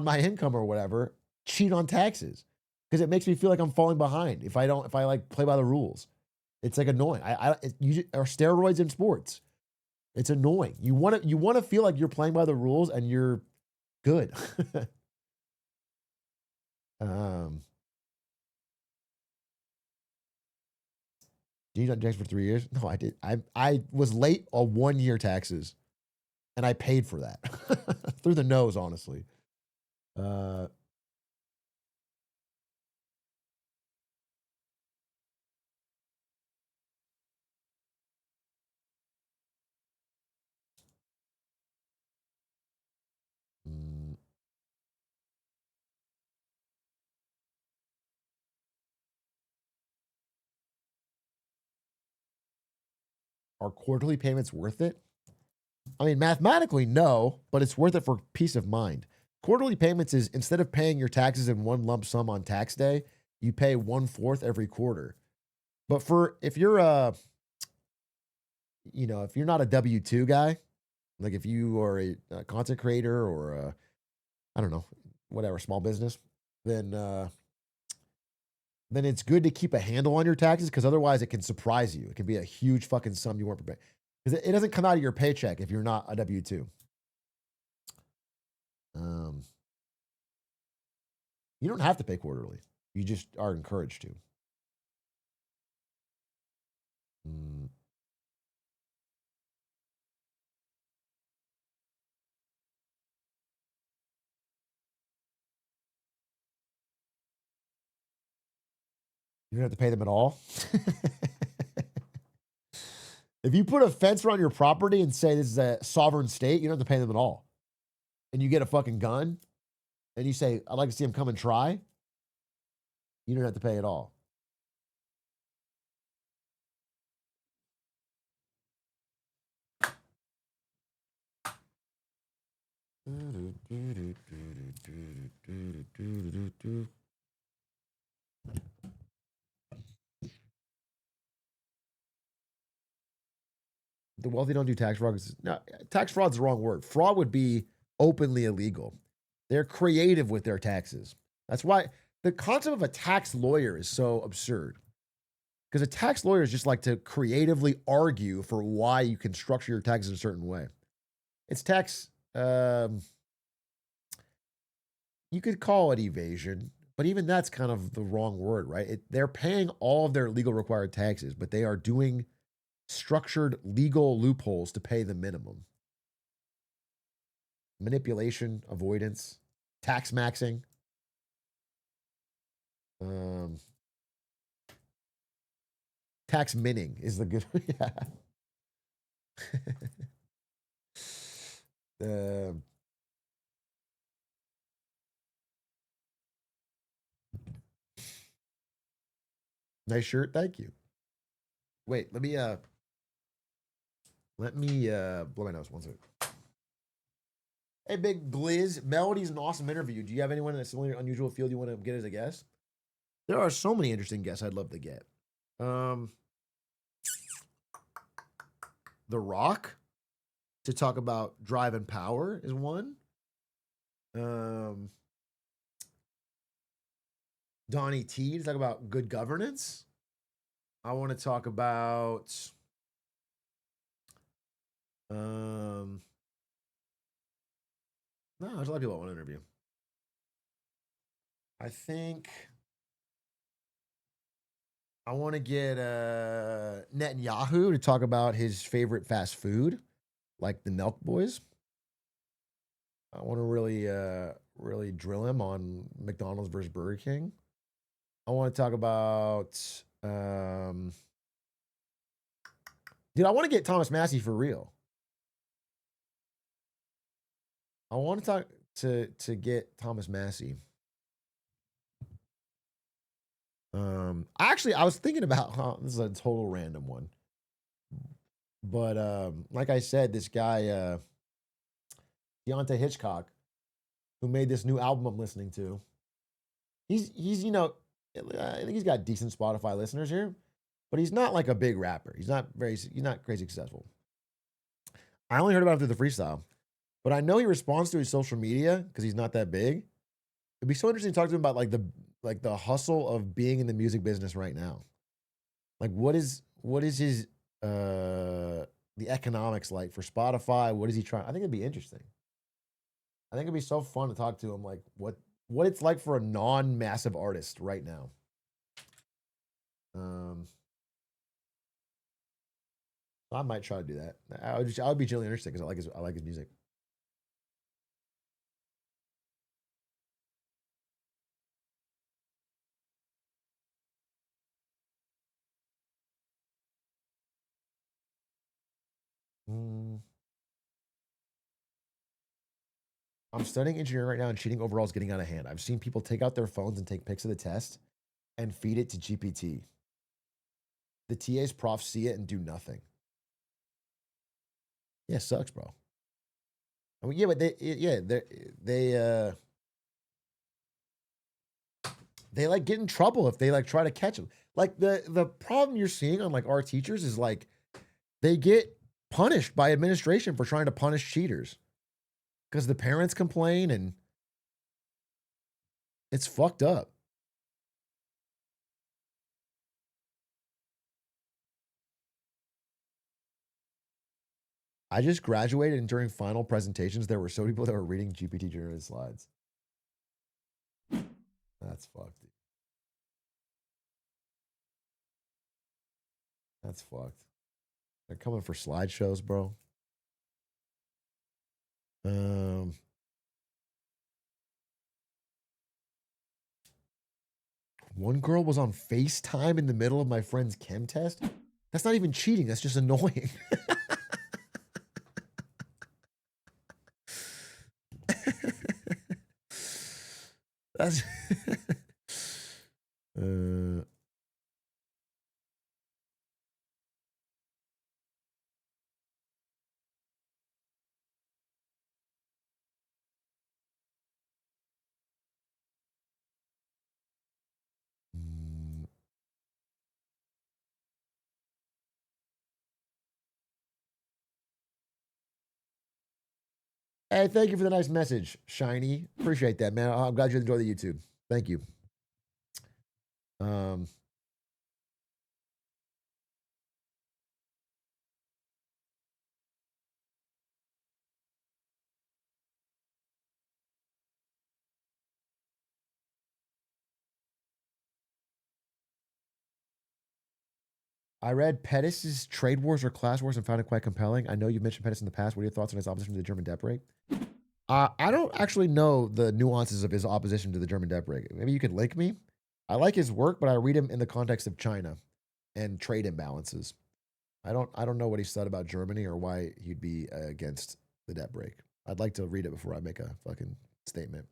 my income or whatever cheat on taxes because it makes me feel like I'm falling behind if I like play by the rules. It's like annoying. You are steroids in sports. It's annoying. You want to feel like you're playing by the rules and you're good. Did you not tax for 3 years? No, I did. I was late on 1 year taxes, and I paid for that through the nose, honestly. Mm, are quarterly payments worth it? I mean, mathematically, no, but it's worth it for peace of mind. Quarterly payments is instead of paying your taxes in one lump sum on tax day, you pay 1/4 every quarter. But if you're if you're not a W-2 guy, like if you are a content creator or I don't know, whatever, small business, then it's good to keep a handle on your taxes because otherwise it can surprise you. It can be a huge fucking sum you weren't prepared. Because it doesn't come out of your paycheck if you're not a W-2. You don't have to pay quarterly. You just are encouraged to. Mm. You don't have to pay them at all. If you put a fence around your property and say this is a sovereign state, you don't have to pay them at all. And you get a fucking gun and you say, I'd like to see them come and try, you don't have to pay at all. the wealthy don't do tax fraud. No, tax fraud's the wrong word. Fraud would be openly illegal. They're creative with their taxes. That's why the concept of a tax lawyer is so absurd. Because a tax lawyer is just like to creatively argue for why you can structure your taxes a certain way. It's tax, you could call it evasion, but even that's kind of the wrong word, right? They're paying all of their legal required taxes, but they are doing structured legal loopholes to pay the minimum. Manipulation, avoidance, tax maxing. Tax minning is the good. Yeah. Nice shirt, thank you. Wait, let me blow my nose one second. Hey, Big Gliz, Melody's an awesome interview. Do you have anyone in a similar unusual field you want to get as a guest? There are so many interesting guests I'd love to get. The Rock to talk about drive and power is one. Donnie T to talk about good governance. I want to talk about no, there's a lot of people I want to interview. I think I want to get Netanyahu to talk about his favorite fast food, like the Nelk Boys. I want to really drill him on McDonald's versus Burger King. I want to talk about dude, I want to get Thomas Massey for real. I want to talk to get Thomas Massey. Actually, I was thinking about this is a total random one. But like I said, this guy Deontay Hitchcock, who made this new album I'm listening to, he's you know, I think he's got decent Spotify listeners here, but he's not like a big rapper. He's not crazy successful. I only heard about him through the freestyle, but I know he responds to his social media because he's not that big. It'd be so interesting to talk to him about like the hustle of being in the music business right now. Like what is his the economics like for Spotify? What is he trying? I think it'd be interesting. I think it'd be so fun to talk to him, like what it's like for a non-massive artist right now. I might try to do that. I would be genuinely interested because I like his music. I'm studying engineering right now, and cheating overall is getting out of hand. I've seen people take out their phones and take pics of the test and feed it to GPT. The TA's profs see it and do nothing. Yeah, sucks, bro. I mean, yeah, but they like get in trouble if they like try to catch them. Like the problem you're seeing on like our teachers is like they get punished by administration for trying to punish cheaters because the parents complain and it's fucked up. I just graduated, and during final presentations, there were so many people that were reading GPT generated slides. That's fucked, dude. That's fucked. They're coming for slideshows, bro. One girl was on FaceTime in the middle of my friend's chem test. That's not even cheating. That's just annoying. That's Hey, thank you for the nice message, Shiny. Appreciate that, man. I'm glad you enjoy the YouTube. Thank you. I read Pettis' Trade Wars or Class Wars and found it quite compelling. I know you've mentioned Pettis in the past. What are your thoughts on his opposition to the German debt break? I don't actually know the nuances of his opposition to the German debt break. Maybe you could link me. I like his work, but I read him in the context of China and trade imbalances. I don't know what he said about Germany or why he'd be against the debt break. I'd like to read it before I make a fucking statement.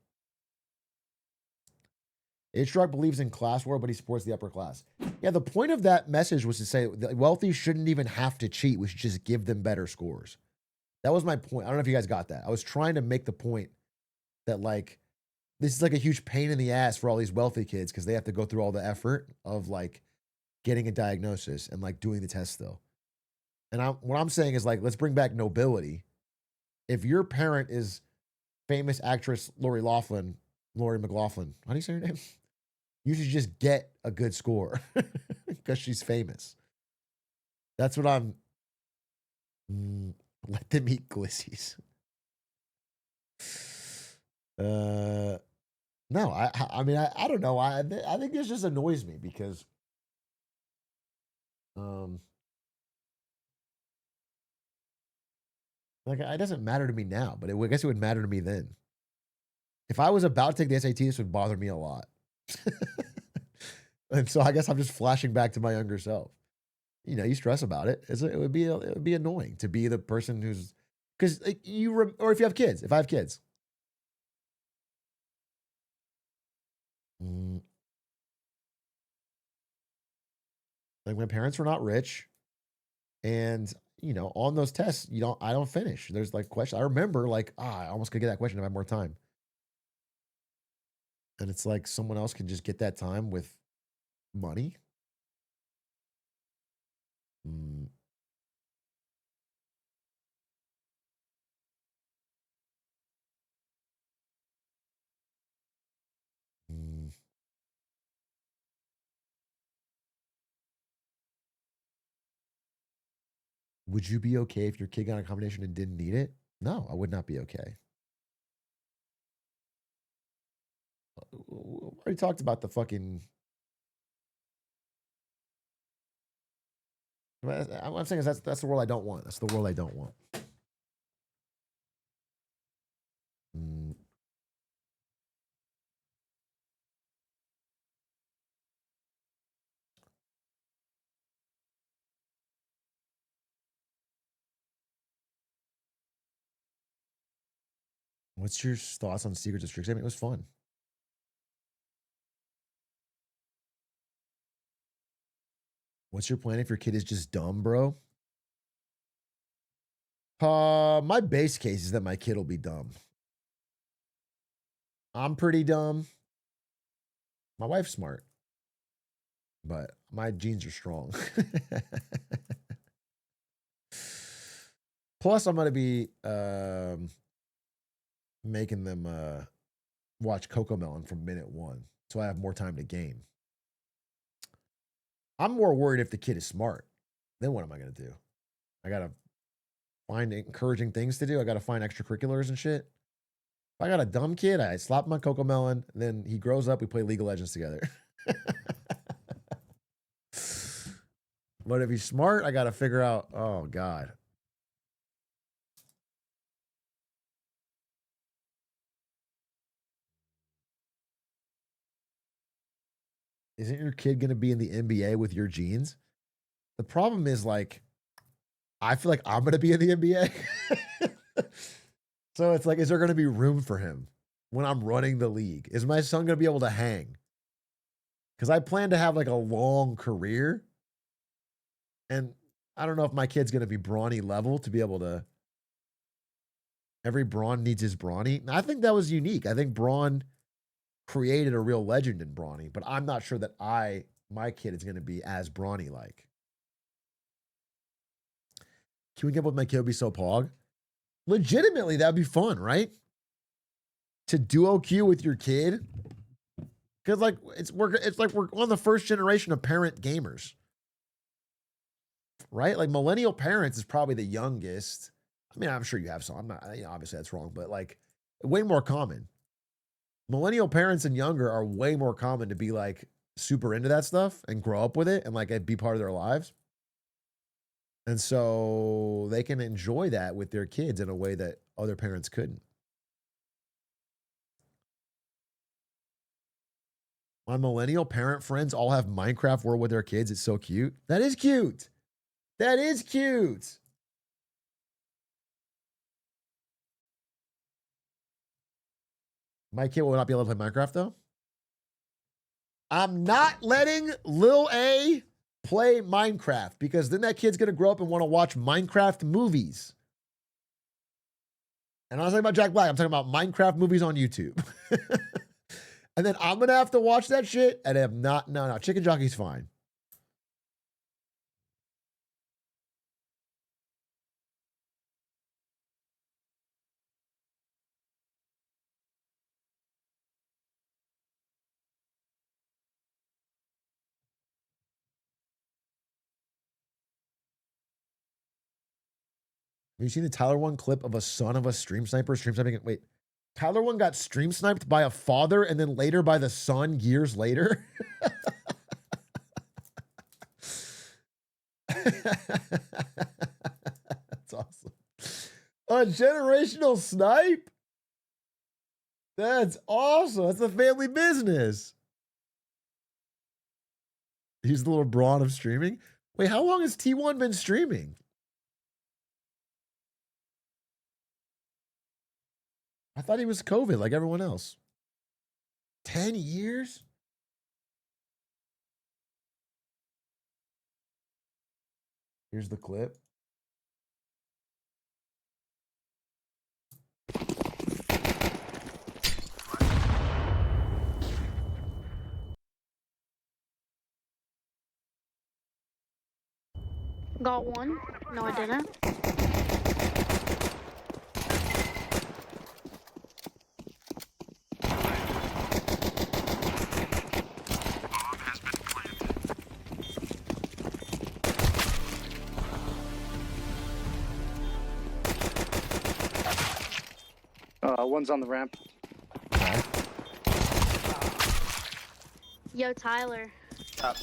Atrioc believes in class war, but he supports the upper class. Yeah, the point of that message was to say the wealthy shouldn't even have to cheat. We should just give them better scores. That was my point. I don't know if you guys got that. I was trying to make the point that, like, this is like a huge pain in the ass for all these wealthy kids because they have to go through all the effort of, like, getting a diagnosis and, like, doing the test still. And what I'm saying is, like, let's bring back nobility. If your parent is famous actress Lori McLaughlin, how do you say her name? You should just get a good score because she's famous. That's what I'm. Let them eat glissies. No, I mean, I don't know. I think this just annoys me because, like, it doesn't matter to me now, but I guess it would matter to me then. If I was about to take the SAT, this would bother me a lot. And so I guess I'm just flashing back to my younger self. You know, you stress about it. It would be annoying to be the person who's, because like, or if you have kids. If I have kids, like my parents were not rich, and you know, on those tests, I don't finish. There's like questions. I remember like, I almost could get that question if I had more time. And it's like someone else can just get that time with money. Would you be okay if your kid got a combination and didn't need it? No, I would not be okay. We already talked about the fucking. I'm saying is that's the world I don't want. That's the world I don't want. What's your thoughts on Secrets of Strixhaven? It was fun. What's your plan if your kid is just dumb, bro? My base case is that my kid will be dumb. I'm pretty dumb. My wife's smart, but my genes are strong. Plus, I'm gonna be making them watch Cocomelon from minute one, so I have more time to game. I'm more worried if the kid is smart. Then what am I gonna do? I gotta find encouraging things to do. I gotta find extracurriculars and shit. If I got a dumb kid, I slap him on Cocomelon. Then he grows up. We play League of Legends together. But if he's smart, I gotta figure out. Oh God. Isn't your kid going to be in the NBA with your genes? The problem is, like, I feel like I'm going to be in the NBA. So it's like, is there going to be room for him when I'm running the league? Is my son going to be able to hang? Because I plan to have like a long career. And I don't know if my kid's going to be brawny level to be able to. Every Braun needs his brawny. I think that was unique. I think Braun created a real legend in brawny, but I'm not sure that my kid is going to be as brawny like. Can we get with my kid be so pog? Legitimately, that'd be fun, right? To duo queue with your kid. Because like it's like we're on the first generation of parent gamers. Right? Like millennial parents is probably the youngest. I mean, I'm sure you have some. I'm not, obviously that's wrong, but like way more common. Millennial parents and younger are way more common to be like super into that stuff and grow up with it and like it be part of their lives. And so they can enjoy that with their kids in a way that other parents couldn't. My millennial parent friends all have Minecraft World with their kids. It's so cute. That is cute. That is cute. My kid will not be able to play Minecraft though. I'm not letting Lil A play Minecraft because then that kid's going to grow up and want to watch Minecraft movies. And I'm not talking about Jack Black. I'm talking about Minecraft movies on YouTube. And then I'm going to have to watch that shit and I'm not, no, Chicken Jockey's fine. Have you seen the Tyler One clip of a son of a stream sniper? Stream sniping? Wait, Tyler One got stream sniped by a father and then later by the son years later? That's awesome. A generational snipe? That's awesome. That's the family business. He's the little brawn of streaming. Wait, how long has T1 been streaming? I thought he was COVID like everyone else. 10 years? Here's the clip. Got one. No, I didn't. One's on the ramp. Yo, Tyler. Up.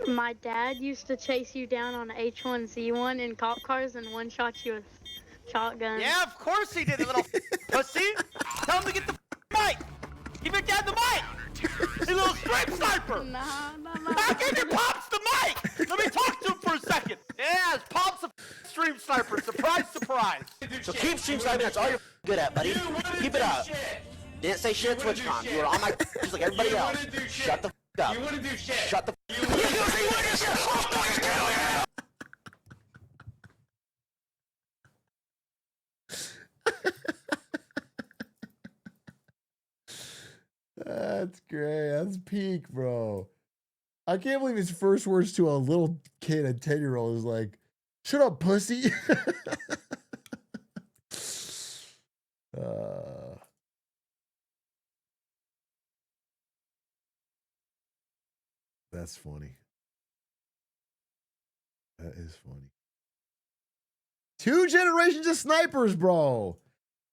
My dad used to chase you down on H1Z1 in cop cars and one-shot you with shotgun. Yeah, of course he did, you little pussy. Tell him to get the mic. Give your dad the mic. You little straight sniper. Nah. Give your pops the mic. Let me talk to him for a second. Yeah, his pops a stream sniper. Surprise, surprise. So keep stream sniping. That's all you're good at, buddy. Keep it up. Didn't say shit at TwitchCon. You were on my just like everybody else. Shut the up. You wouldn't do shit. Shut the That's great. That's peak, bro. I can't believe his first words to a little kid, a 10-year-old, is like, shut up, pussy. That's funny. That is funny. 2 generations of snipers, bro.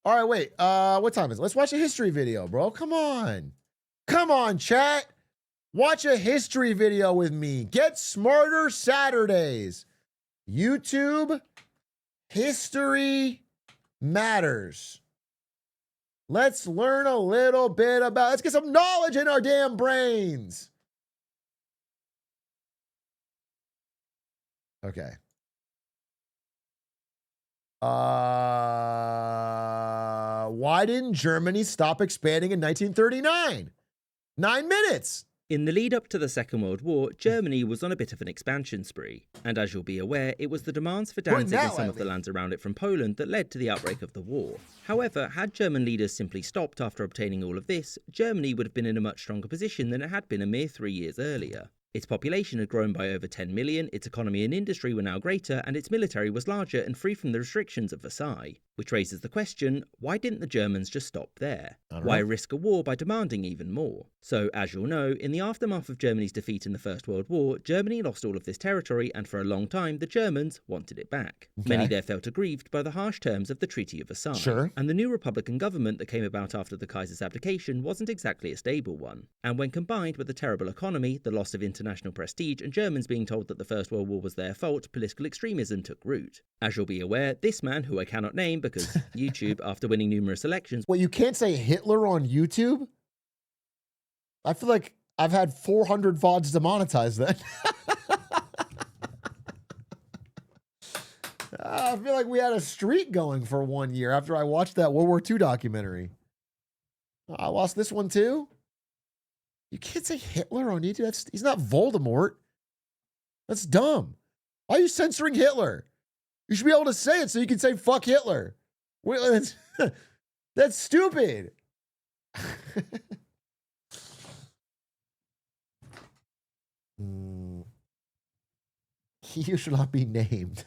All right, wait. What time is it? Let's watch a history video, bro. Come on. Come on, chat. Watch a history video with me. Get smarter Saturdays. YouTube history matters. Let's learn a little bit about, let's get some knowledge in our damn brains. Okay. Why didn't Germany stop expanding in 1939? 9 minutes. In the lead up to the Second World War, Germany was on a bit of an expansion spree. And as you'll be aware, it was the demands for Danzig and some of the lands around it from Poland that led to the outbreak of the war. However, had German leaders simply stopped after obtaining all of this, Germany would have been in a much stronger position than it had been a mere 3 years earlier. Its population had grown by over 10 million, its economy and industry were now greater, and its military was larger and free from the restrictions of Versailles. Which raises the question, why didn't the Germans just stop there? Why risk a war by demanding even more? So, as you'll know, in the aftermath of Germany's defeat in the First World War, Germany lost all of this territory, and for a long time, the Germans wanted it back. Many there felt aggrieved by the harsh terms of the Treaty of Versailles. And the new Republican government that came about after the Kaiser's abdication wasn't exactly a stable one. And when combined with the terrible economy, the loss of international prestige, and Germans being told that the First World War was their fault, political extremism took root. As you'll be aware, this man, who I cannot name because YouTube, after winning numerous elections... Well, you can't say Hitler on YouTube? I feel like I've had 400 VODs demonetized then. I feel like we had a streak going for 1 year after I watched that World War II documentary. I lost this one too? You can't say Hitler on YouTube. He's not Voldemort. That's dumb. Why are you censoring Hitler? You should be able to say it so you can say fuck Hitler. That's stupid. He should not be named.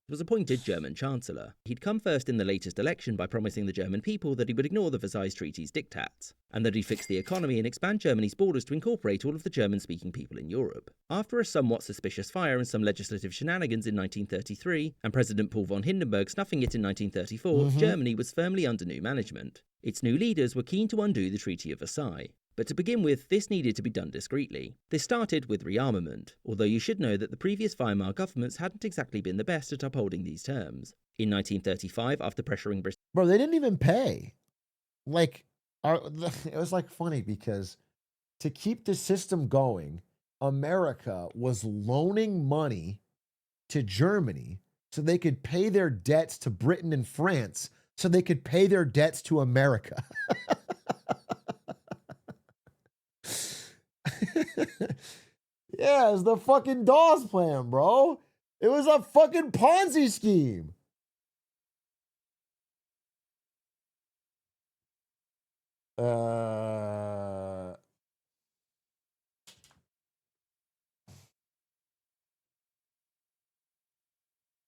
Was appointed German Chancellor. He'd come first in the latest election by promising the German people that he would ignore the Versailles Treaty's diktats, and that he'd fix the economy and expand Germany's borders to incorporate all of the German-speaking people in Europe. After a somewhat suspicious fire and some legislative shenanigans in 1933, and President Paul von Hindenburg snuffing it in 1934, Germany was firmly under new management. Its new leaders were keen to undo the Treaty of Versailles. But to begin with, this needed to be done discreetly. This started with rearmament, although you should know that the previous Weimar governments hadn't exactly been the best at upholding these terms. In 1935, after pressuring Britain... Bro, they didn't even pay. Like, it was like funny because to keep the system going, America was loaning money to Germany so they could pay their debts to Britain and France so they could pay their debts to America. Yeah, it was the fucking Dawes plan, bro. It was a fucking Ponzi scheme.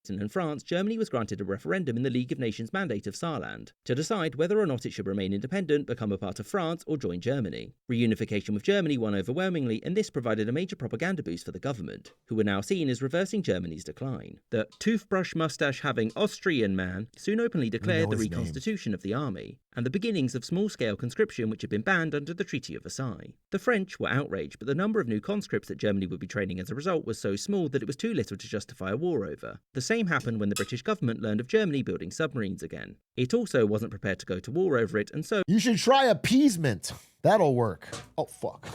And France, Germany was granted a referendum in the League of Nations mandate of Saarland to decide whether or not it should remain independent, become a part of France, or join Germany. Reunification with Germany won overwhelmingly, and this provided a major propaganda boost for the government, who were now seen as reversing Germany's decline. The toothbrush-mustache-having Austrian man soon openly declared the reconstitution of the army, and the beginnings of small-scale conscription which had been banned under the Treaty of Versailles. The French were outraged, but the number of new conscripts that Germany would be training as a result was so small that it was too little to justify a war over. The same happened when the British government learned of Germany building submarines again. It also wasn't prepared to go to war over it, and so... You should try appeasement. That'll work. Oh, fuck.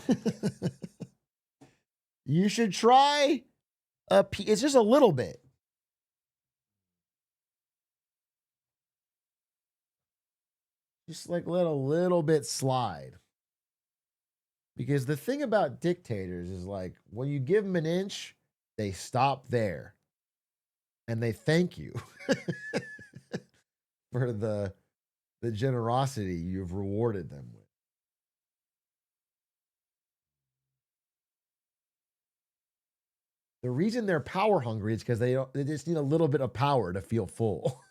You should try... It's just a little bit. Just like let a little bit slide. Because the thing about dictators is like, when you give them an inch, they stop there. And they thank you for the generosity you've rewarded them with. The reason they're power hungry is because they just need a little bit of power to feel full.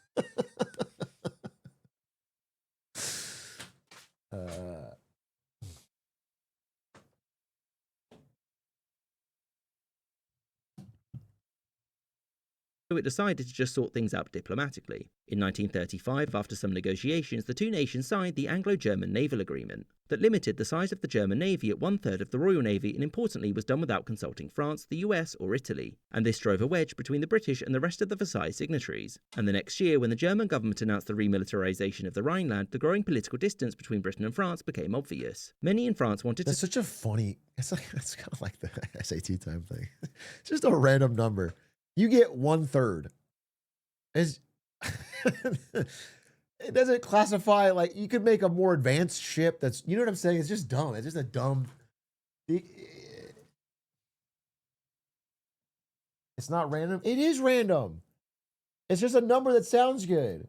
So it decided to just sort things out diplomatically. In 1935, after some negotiations, the two nations signed the Anglo-German Naval Agreement that limited the size of the German Navy at 1/3 of the Royal Navy, and importantly was done without consulting France, the US or Italy. And this drove a wedge between the British and the rest of the Versailles signatories. And the next year, when the German government announced the remilitarization of the Rhineland, the growing political distance between Britain and France became obvious. Many in France wanted That's such a funny... It's kind of like the SAT time thing. It's just a random number. You get 1/3. It doesn't classify, like, you could make a more advanced ship that's, you know what I'm saying? It's just dumb. It's just a dumb... It's not random. It is random. It's just a number that sounds good.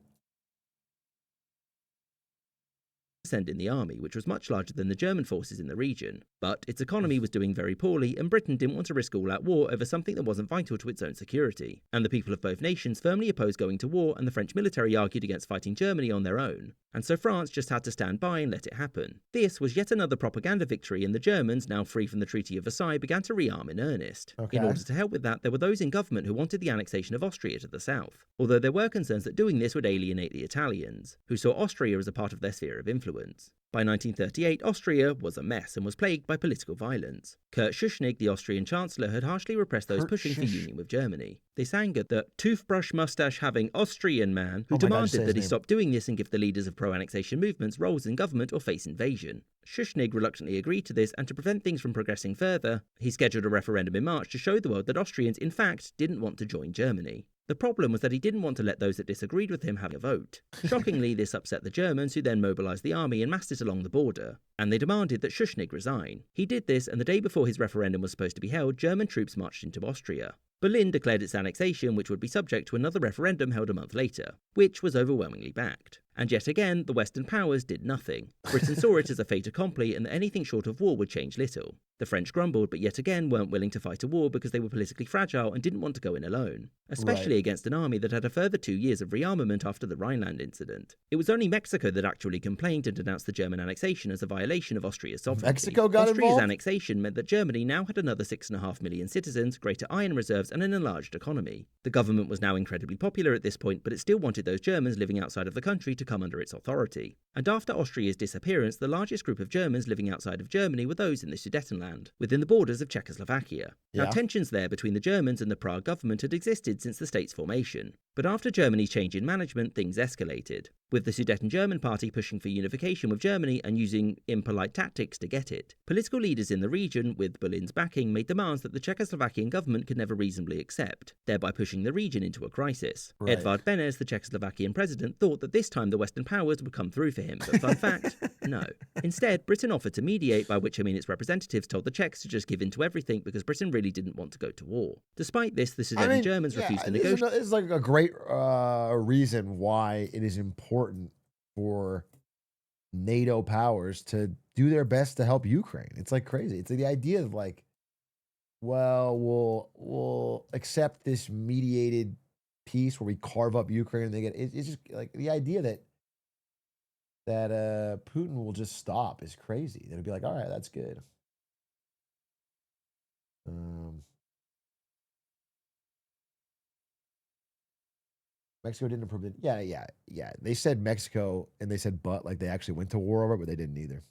send in the army, which was much larger than the German forces in the region. But its economy was doing very poorly, and Britain didn't want to risk all-out war over something that wasn't vital to its own security. And the people of both nations firmly opposed going to war, and the French military argued against fighting Germany on their own. And so France just had to stand by and let it happen. This was yet another propaganda victory, and the Germans, now free from the Treaty of Versailles, began to rearm in earnest. In order to help with that, there were those in government who wanted the annexation of Austria to the south, although there were concerns that doing this would alienate the Italians, who saw Austria as a part of their sphere of influence. By 1938, Austria was a mess and was plagued by political violence. Kurt Schuschnigg, the Austrian Chancellor, had harshly repressed those pushing for union with Germany. This angered the toothbrush-mustache-having Austrian man who demanded that he stop doing this and give the leaders of pro-annexation movements roles in government or face invasion. Schuschnigg reluctantly agreed to this, and to prevent things from progressing further, he scheduled a referendum in March to show the world that Austrians, in fact, didn't want to join Germany. The problem was that he didn't want to let those that disagreed with him have a vote. Shockingly, this upset the Germans, who then mobilised the army and massed it along the border, and they demanded that Schuschnigg resign. He did this, and the day before his referendum was supposed to be held, German troops marched into Austria. Berlin declared its annexation, which would be subject to another referendum held a month later, which was overwhelmingly backed. And yet again, the Western powers did nothing. Britain saw it as a fait accompli, and that anything short of war would change little. The French grumbled, but yet again weren't willing to fight a war because they were politically fragile and didn't want to go in alone, especially against an army that had a further 2 years of rearmament after the Rhineland incident. It was only Mexico that actually complained and denounced the German annexation as a violation of Austria's sovereignty. Austria's annexation meant that Germany now had another 6.5 million citizens, greater iron reserves, and an enlarged economy. The government was now incredibly popular at this point, but it still wanted those Germans living outside of the country to come under its authority. And after Austria's disappearance, the largest group of Germans living outside of Germany were those in the Sudetenland, within the borders of Czechoslovakia. Now, tensions there between the Germans and the Prague government had existed since the state's formation. But after Germany's change in management, things escalated, with the Sudeten German Party pushing for unification with Germany and using impolite tactics to get it. Political leaders in the region, with Berlin's backing, made demands that the Czechoslovakian government could never reasonably accept, thereby pushing the region into a crisis. Edvard Beneš, the Czechoslovakian president, thought that this time the Western powers would come through for him, but fun fact, no. Instead, Britain offered to mediate, by which I mean its representatives told the Czechs to just give in to everything because Britain really didn't want to go to war. Despite this, the Sudeten Germans refused to negotiate. It's like a great reason why it is important for NATO powers to do their best to help Ukraine. It's like crazy. It's like the idea of like, well, we'll accept this mediated peace where we carve up Ukraine and they get it's just like the idea that Putin will just stop is crazy. They'll be like, all right, that's good. Mexico didn't approve it. Yeah. They said Mexico and they said but like they actually went to war over it, but they didn't either.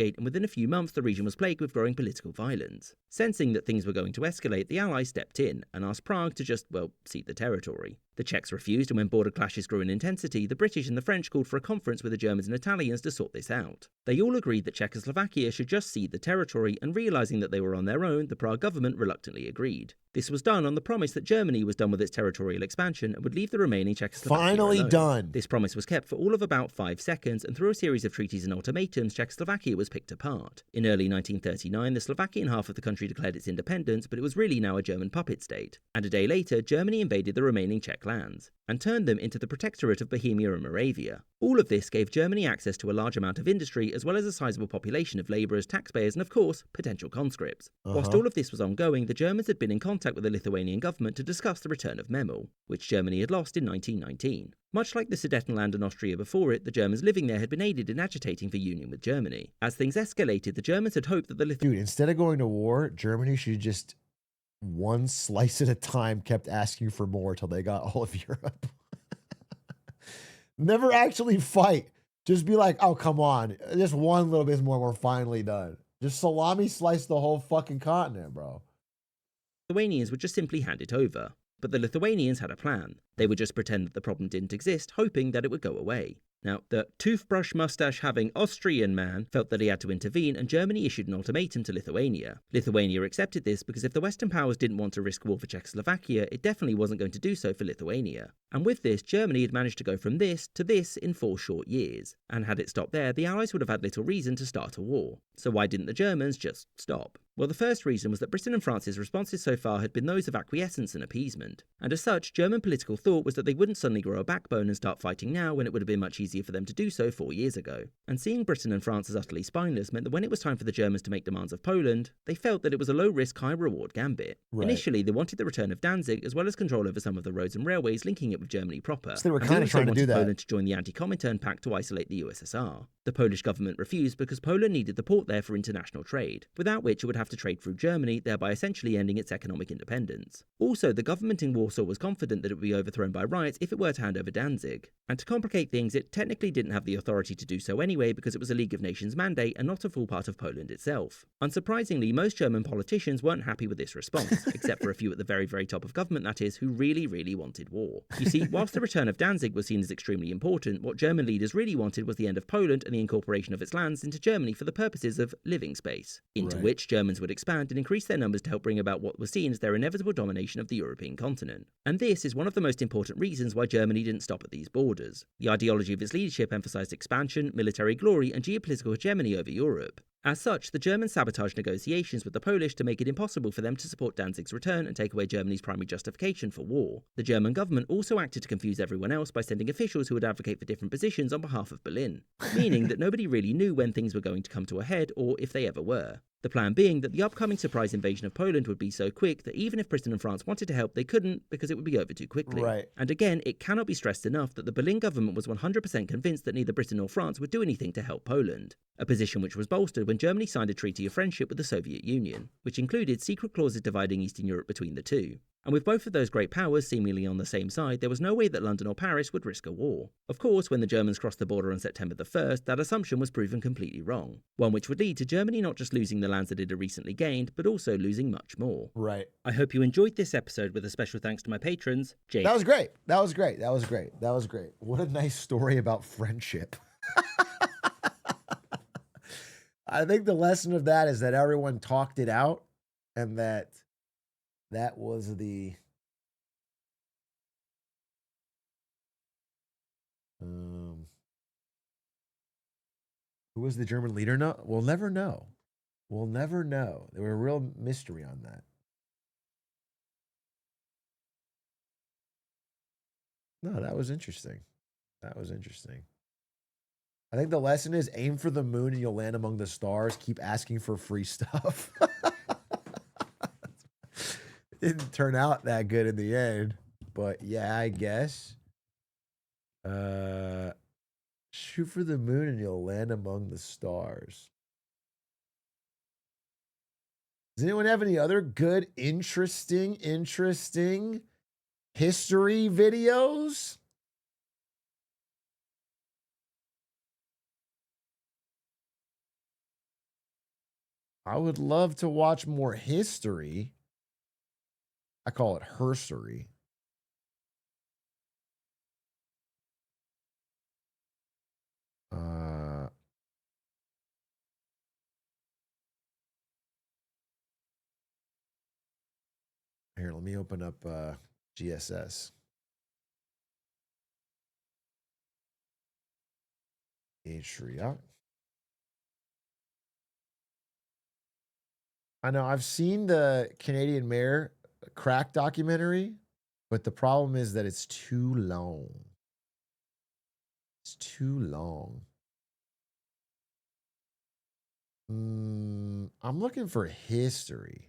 And within a few months the region was plagued with growing political violence. Sensing that things were going to escalate, the Allies stepped in and asked Prague to just, well, cede the territory. The Czechs refused, and when border clashes grew in intensity, the British and the French called for a conference with the Germans and Italians to sort this out. They all agreed that Czechoslovakia should just cede the territory, and realising that they were on their own, the Prague government reluctantly agreed. This was done on the promise that Germany was done with its territorial expansion and would leave the remaining Czechoslovakia finally alone. Done. This promise was kept for all of about 5 seconds, and through a series of treaties and ultimatums, Czechoslovakia was picked apart. In early 1939, the Slovakian half of the country declared its independence, but it was really now a German puppet state. And a day later, Germany invaded the remaining Czech lands and turned them into the Protectorate of Bohemia and Moravia. All of this gave Germany access to a large amount of industry, as well as a sizable population of labourers, taxpayers, and of course, potential conscripts. Whilst all of this was ongoing, the Germans had been in contact with the Lithuanian government to discuss the return of Memel, which Germany had lost in 1919. Much like the Sudetenland and Austria before it, the Germans living there had been aided in agitating for union with Germany. As things escalated, the Germans had hoped that the Dude, instead of going to war, Germany should just one slice at a time kept asking for more till they got all of Europe. Never actually fight. Just be like, oh, come on. Just one little bit more, we're finally done. Just salami slice the whole fucking continent, bro. Lithuanians would just simply hand it over. But the Lithuanians had a plan. They would just pretend that the problem didn't exist, hoping that it would go away. Now, the toothbrush-mustache-having Austrian man felt that he had to intervene, and Germany issued an ultimatum to Lithuania. Lithuania accepted this because if the Western powers didn't want to risk war for Czechoslovakia, it definitely wasn't going to do so for Lithuania. And with this, Germany had managed to go from this to this in 4 short years. And had it stopped there, the Allies would have had little reason to start a war. So why didn't the Germans just stop? Well, the first reason was that Britain and France's responses so far had been those of acquiescence and appeasement. And as such, German political thought was that they wouldn't suddenly grow a backbone and start fighting now when it would have been much easier for them to do so 4 years ago. And seeing Britain and France as utterly spineless meant that when it was time for the Germans to make demands of Poland, they felt that it was a low-risk, high-reward gambit. Right. Initially, they wanted the return of Danzig as well as control over some of the roads and railways linking it with Germany proper. So they were And kind of also trying to do wanted that. Poland to join the anti-Comintern pact to isolate the USSR. The Polish government refused because Poland needed the port there for international trade, without which it would have to trade through Germany, thereby essentially ending its economic independence. Also, the government in Warsaw was confident that it would be overthrown by riots if it were to hand over Danzig. And to complicate things, it technically didn't have the authority to do so anyway because it was a League of Nations mandate and not a full part of Poland itself. Unsurprisingly, most German politicians weren't happy with this response, except for a few at the very, very top of government, that is, who really, really wanted war. You see, whilst the return of Danzig was seen as extremely important, what German leaders really wanted was the end of Poland and the incorporation of its lands into Germany for the purposes of living space, into Right. which Germans would expand and increase their numbers to help bring about what was seen as their inevitable domination of the European continent. And this is one of the most important reasons why Germany didn't stop at these borders. The ideology of its leadership emphasized expansion, military glory, and geopolitical hegemony over Europe. As such, the Germans sabotaged negotiations with the Polish to make it impossible for them to support Danzig's return and take away Germany's primary justification for war. The German government also acted to confuse everyone else by sending officials who would advocate for different positions on behalf of Berlin, meaning that nobody really knew when things were going to come to a head or if they ever were. The plan being that the upcoming surprise invasion of Poland would be so quick that even if Britain and France wanted to help, they couldn't because it would be over too quickly. Right. And again, it cannot be stressed enough that the Berlin government was 100% convinced that neither Britain nor France would do anything to help Poland, a position which was bolstered when Germany signed a treaty of friendship with the Soviet Union, which included secret clauses dividing Eastern Europe between the two. And with both of those great powers seemingly on the same side, there was no way that London or Paris would risk a war. Of course, when the Germans crossed the border on September the 1st, that assumption was proven completely wrong. One which would lead to Germany not just losing the lands that it had recently gained, but also losing much more. Right. I hope you enjoyed this episode with a special thanks to my patrons, Jake. That was great. That was great. That was great. That was great. What a nice story about friendship. I think the lesson of that is that everyone talked it out and that was the who was the German leader? No, we'll never know. We'll never know. There was a real mystery on that. No, that was interesting. That was interesting. I think the lesson is aim for the moon and you'll land among the stars. Keep asking for free stuff. It didn't turn out that good in the end, but yeah, I guess. Shoot for the moon and you'll land among the stars. Does anyone have any other good, interesting history videos? I would love to watch more history. I call it herstory. Here, let me open up GSS. Atrioc. I know I've seen the Canadian Mayor crack documentary, but the problem is that it's too long. It's too long. I'm looking for history.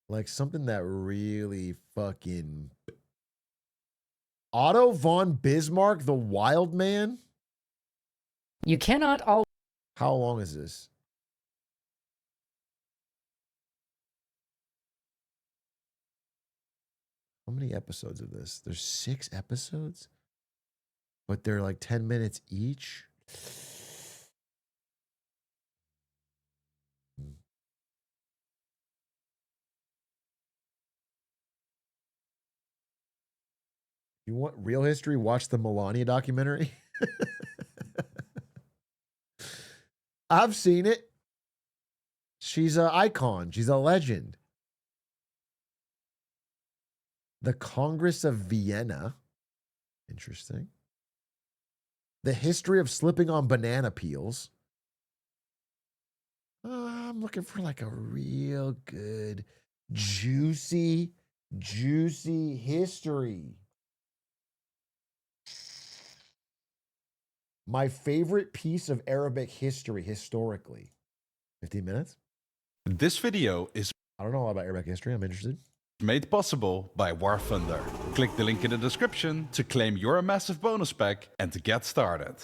Like something that really fucking... Otto von Bismarck, the wild man? You cannot all... How long is this? How many episodes of this? There's 6 episodes? But they're like 10 minutes each? You want real history? Watch the Melania documentary. I've seen it. She's an icon. She's a legend. The Congress of Vienna. Interesting. The history of slipping on banana peels. I'm looking for like a real good, juicy history. My favorite piece of Arabic history historically. 15 minutes? This video is I don't know a lot about Arabic history. I'm interested. made possible by War Thunder. Click the link in the description to claim your massive bonus pack and to get started.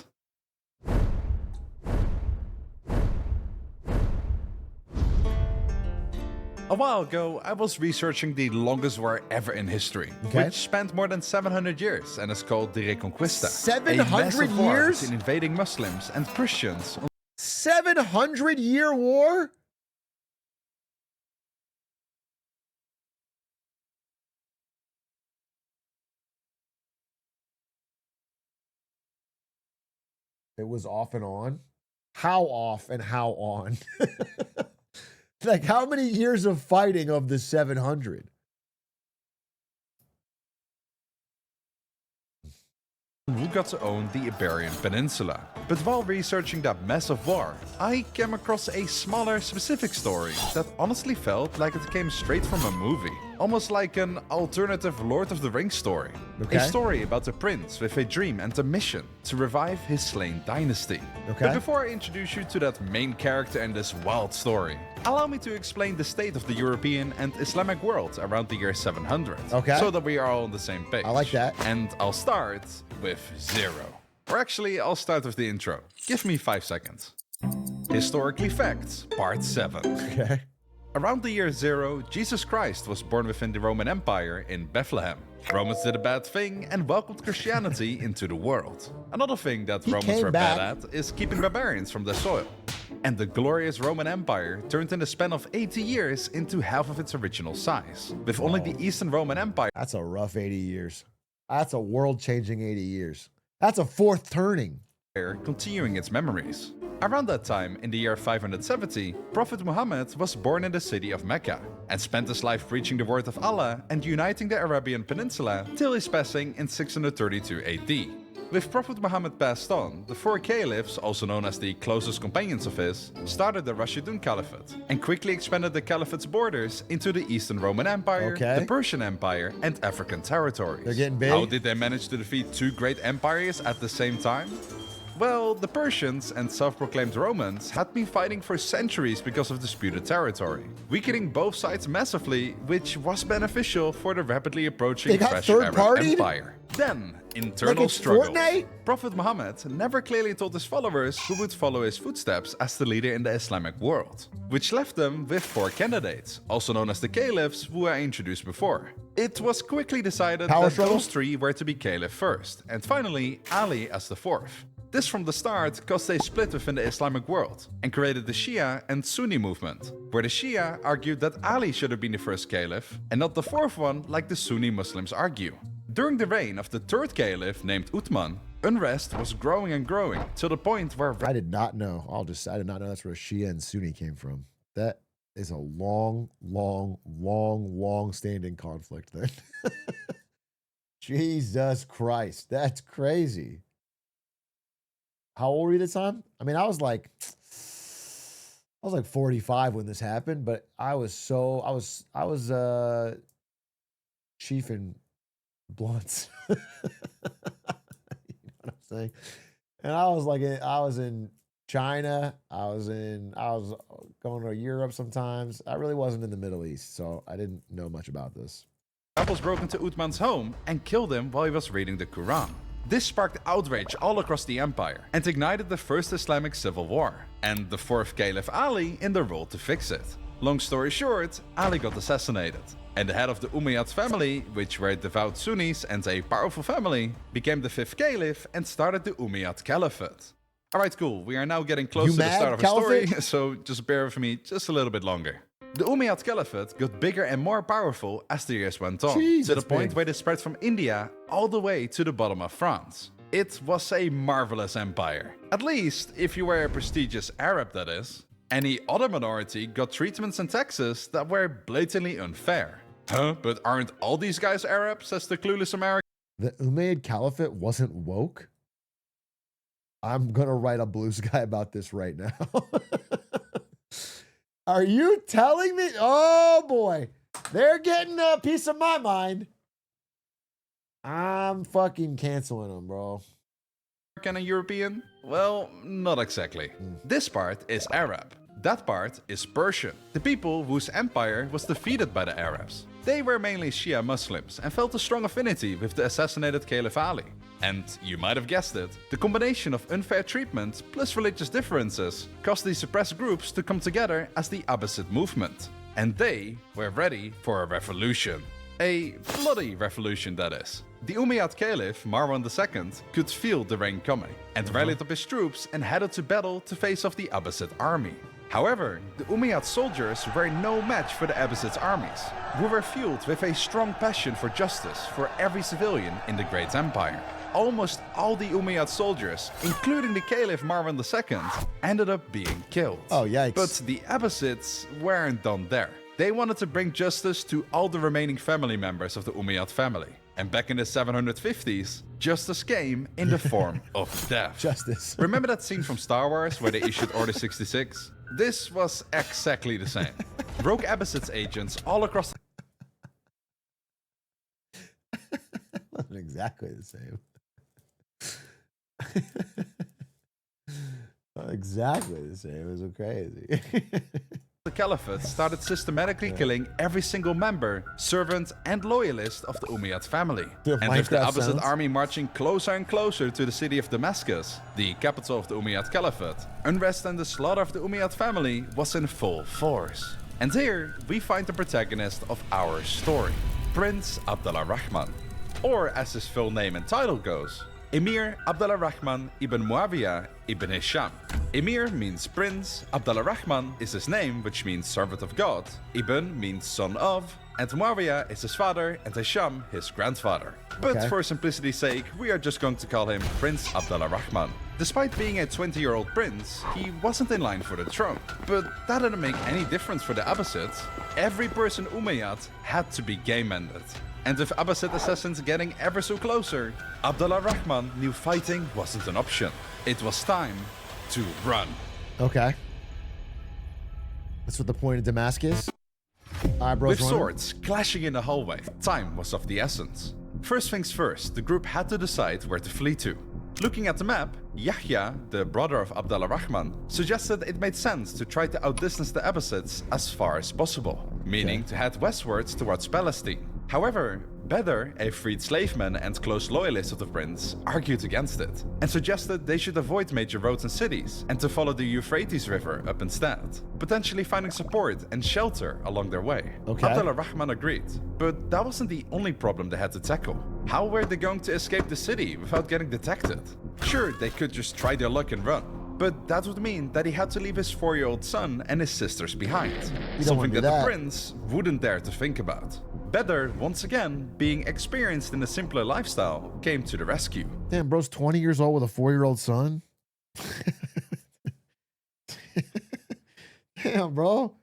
A while ago, I was researching the longest war ever in history, which spanned more than 700 years and is called the Reconquista. 700 years? In invading Muslims and Christians. 700-year war? It was off and on. How off and how on? Like, how many years of fighting of the 700? Who got to own the Iberian Peninsula. But while researching that massive war, I came across a smaller specific story that honestly felt like it came straight from a movie. Almost like an alternative Lord of the Rings story. A story about a prince with a dream and a mission to revive his slain dynasty. But before I introduce you to that main character in this wild story, allow me to explain the state of the European and Islamic world around the year 700. So that we are all on the same page. I like that. And I'll start with 0. Or actually, I'll start with the intro. Give me 5 seconds. Historically Facts, Part 7. Around the year 0, Jesus Christ was born within the Roman Empire in Bethlehem. Romans did a bad thing and welcomed Christianity into the world. Another thing that Romans were bad at is keeping barbarians from their soil. And the glorious Roman Empire turned in the span of 80 years into half of its original size, with only the Eastern Roman Empire. That's a rough 80 years. That's a world-changing 80 years. That's a fourth turning. Continuing its memories. Around that time, in the year 570, Prophet Muhammad was born in the city of Mecca and spent his life preaching the word of Allah and uniting the Arabian Peninsula till his passing in 632 AD. With Prophet Muhammad passed on, the 4 caliphs, also known as the closest companions of his, started the Rashidun Caliphate and quickly expanded the caliphate's borders into the Eastern Roman Empire, the Persian Empire, and African territories. They're getting big. How did they manage to defeat 2 great empires at the same time? Well, the Persians and self-proclaimed Romans had been fighting for centuries because of disputed territory, weakening both sides massively, which was beneficial for the rapidly approaching fresh Arab Empire. Then, internal struggle. Prophet Muhammad never clearly told his followers who would follow his footsteps as the leader in the Islamic world, which left them with 4 candidates, also known as the caliphs, who I introduced before. It was quickly decided that those 3 were to be caliph first, and finally Ali as the 4th. This from the start caused a split within the Islamic world and created the Shia and Sunni movement, where the Shia argued that Ali should have been the first caliph and not the 4th one like the Sunni Muslims argue. During the reign of the 3rd caliph named Uthman, unrest was growing and growing to the point where I did not know. I did not know that's where Shia and Sunni came from. That is a long standing conflict then. Jesus Christ, that's crazy. How old were you at the time? I mean, I was like 45 when this happened, but I was chief in blunts. You know what I'm saying? And I was in China. I was going to Europe sometimes. I really wasn't in the Middle East, so I didn't know much about this. Rebels broke into Uthman's home and killed him while he was reading the Quran. This sparked outrage all across the empire and ignited the first Islamic civil war, and the 4th caliph Ali in the role to fix it. Long story short, Ali got assassinated, and the head of the Umayyad family, which were devout Sunnis and a powerful family, became the 5th caliph and started the Umayyad Caliphate. Alright, cool, we are now getting close to the start of our story, so just bear with me just a little bit longer. The Umayyad Caliphate got bigger and more powerful as the years went on, to the point where they spread from India all the way to the bottom of France. It was a marvelous empire. At least, if you were a prestigious Arab, that is. Any other minority got treatments and taxes that were blatantly unfair. Huh? But aren't all these guys Arab, says the clueless American? The Umayyad Caliphate wasn't woke? I'm gonna write a blue sky about this right now. Are you telling me? Oh boy, they're getting a piece of my mind. I'm fucking canceling them, bro. American and European? Well, not exactly. This part is Arab. That part is Persian, the people whose empire was defeated by the Arabs. They were mainly Shia Muslims and felt a strong affinity with the assassinated Caliph Ali. And you might have guessed it, the combination of unfair treatment plus religious differences caused these suppressed groups to come together as the Abbasid movement. And they were ready for a revolution. A bloody revolution, that is. The Umayyad Caliph, Marwan II, could feel the rain coming and rallied up his troops and headed to battle to face off the Abbasid army. However, the Umayyad soldiers were no match for the Abbasid armies, who were fueled with a strong passion for justice for every civilian in the Great Empire. Almost all the Umayyad soldiers, including the Caliph Marwan II, ended up being killed. Oh, yikes. But the Abbasids weren't done there. They wanted to bring justice to all the remaining family members of the Umayyad family. And back in the 750s, justice came in the form of death. Justice. Remember that scene from Star Wars where they issued Order 66? This was exactly the same. Rogue Abbasids agents all across Wasn't exactly the same. Not exactly the same. It was crazy. the Caliphate started systematically killing every single member, servant, and loyalist of the Umayyad family. And with the Abbasid army marching closer and closer to the city of Damascus, the capital of the Umayyad Caliphate, unrest and the slaughter of the Umayyad family was in full force. And here we find the protagonist of our story, Prince Abdullah Rahman, or as his full name and title goes, Emir Abdullah Rahman ibn Muawiyah ibn Hisham. Emir means prince, Abdullah Rahman is his name, which means servant of God, Ibn means son of, and Muawiyah is his father, and Hisham his grandfather. But for simplicity's sake, we are just going to call him Prince Abdullah Rahman. Despite being a 20-year-old prince, he wasn't in line for the throne. But that didn't make any difference for the Abbasids. Every person Umayyad had to be game-ended. And with Abbasid assassins getting ever so closer, Abdullah Rahman knew fighting wasn't an option. It was time to run. Okay. That's what the point of Damascus. With swords clashing in the hallway, time was of the essence. First things first, the group had to decide where to flee to. Looking at the map, Yahya, the brother of Abdullah Rahman, suggested it made sense to try to outdistance the Abbasids as far as possible, meaning to head westwards towards Palestine. However, Badr, a freed slaveman and close loyalist of the prince, argued against it and suggested they should avoid major roads and cities and to follow the Euphrates River up instead, potentially finding support and shelter along their way. Abdullah Rahman agreed, but that wasn't the only problem they had to tackle. How were they going to escape the city without getting detected? Sure, they could just try their luck and run, but that would mean that he had to leave his 4-year-old son and his sisters behind, something that the prince wouldn't dare to think about. Badr, once again, being experienced in a simpler lifestyle, came to the rescue. Damn, bro's 20 years old with a 4-year-old son? Damn, bro.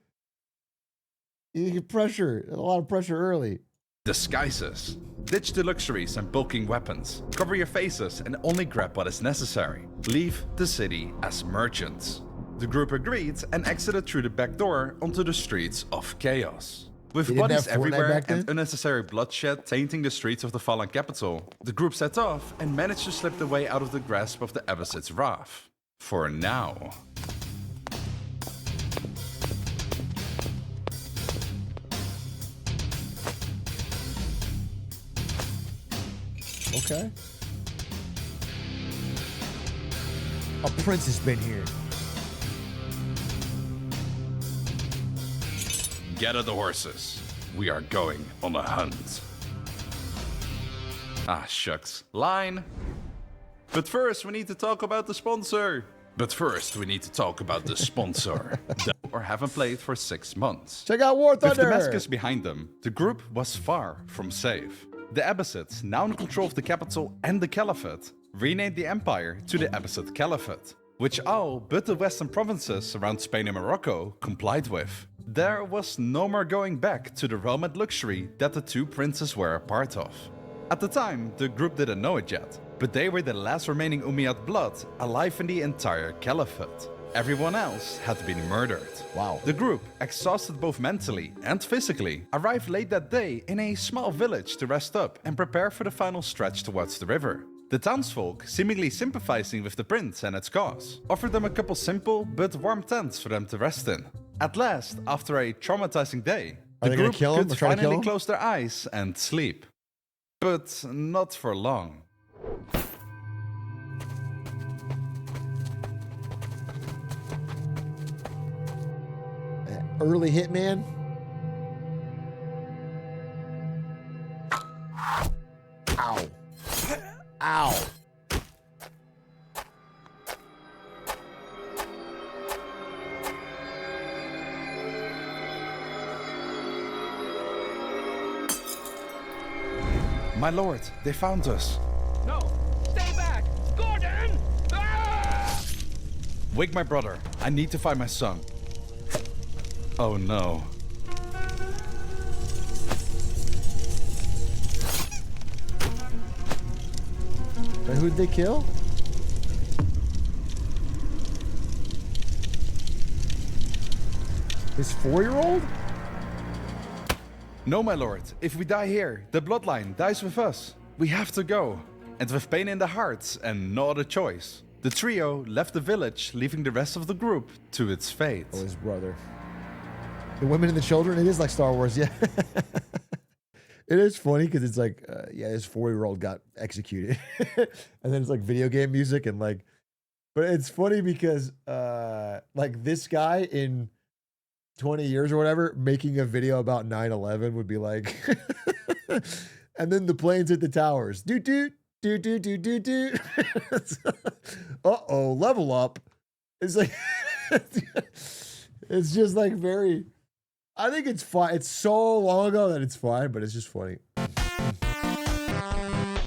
You get pressure, a lot of pressure early. Disguises. Ditch the luxuries and bulking weapons. Cover your faces and only grab what is necessary. Leave the city as merchants. The group agreed and exited through the back door onto the streets of chaos. With bodies everywhere and unnecessary bloodshed tainting the streets of the fallen capital, the group set off and managed to slip their way out of the grasp of the Abbasids' wrath. For now. Okay. A prince has been here. Gather the horses. We are going on a hunt. Ah, shucks. Line. But first, we need to talk about the sponsor. Or haven't played for 6 months. Check out War Thunder. With Damascus behind them, the group was far from safe. The Abbasids, now in control of the capital and the Caliphate, renamed the empire to the Abbasid Caliphate, which all but the western provinces around Spain and Morocco complied with. There was no more going back to the realm and luxury that the two princes were a part of. At the time, the group didn't know it yet, but they were the last remaining Umayyad blood alive in the entire Caliphate. Everyone else had been murdered. Wow. The group, exhausted both mentally and physically, arrived late that day in a small village to rest up and prepare for the final stretch towards the river. The townsfolk, seemingly sympathizing with the prince and its cause, offered them a couple simple but warm tents for them to rest in. At last, after a traumatizing day, Are the they gonna group kill him or could try to kill finally him? close their eyes and sleep. But not for long. Early hitman. Ow. Ow. My lord, they found us. No! Stay back! Gordon! Ah! Wake my brother. I need to find my son. Oh no. But who'd they kill? His 4-year-old? No, my lord. If we die here, the bloodline dies with us. We have to go. And with pain in their hearts and no other choice, the trio left the village, leaving the rest of the group to its fate. Oh, his brother. The women and the children? It is like Star Wars, yeah. It is funny because it's like, yeah, his 4-year-old got executed. And then it's like video game music and like, but it's funny because like this guy in 20 years or whatever, making a video about 9/11 would be like, and then the planes hit the towers. Doot, doot, doot, doot, doot, doot, doot. Uh-oh, level up. It's like, it's just like very, I think it's fine. It's so long ago that it's fine, but it's just funny.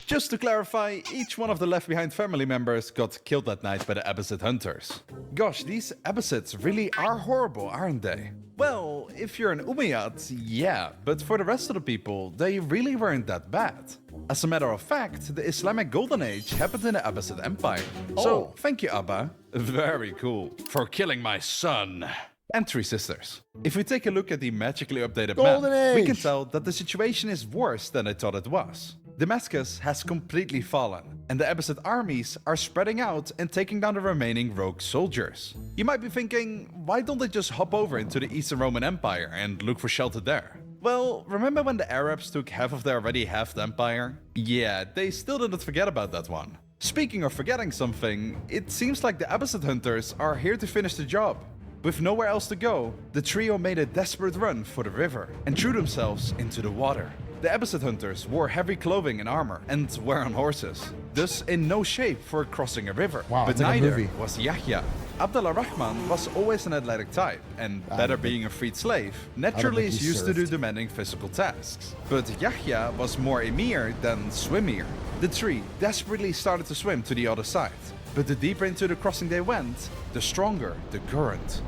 Just to clarify, each one of the left behind family members got killed that night by the Abbasid hunters. Gosh, these Abbasids really are horrible, aren't they? Well, if you're an Umayyad, yeah, but for the rest of the people, they really weren't that bad. As a matter of fact, the Islamic Golden Age happened in the Abbasid Empire. So, thank you, Abba. Very cool. For killing my son. And 3 sisters. If we take a look at the magically updated Golden map, we can Age. tell that the situation is worse than I thought it was. Damascus has completely fallen, and the Abbasid armies are spreading out and taking down the remaining rogue soldiers. You might be thinking, why don't they just hop over into the Eastern Roman Empire and look for shelter there? Well, remember when the Arabs took half of their already halved empire? Yeah, they still didn't forget about that one. Speaking of forgetting something, it seems like the Abbasid hunters are here to finish the job. With nowhere else to go, the trio made a desperate run for the river and threw themselves into the water. The Abbasid hunters wore heavy clothing and armor and were on horses, thus in no shape for crossing a river. Wow, but it's like a neither movie. was Yahya. Abdullah Rahman was always an athletic type, and better being a freed slave, naturally think is he used to do served. demanding physical tasks. But Yahya was more emir than swimmer. The three desperately started to swim to the other side, but the deeper into the crossing they went, the stronger the current.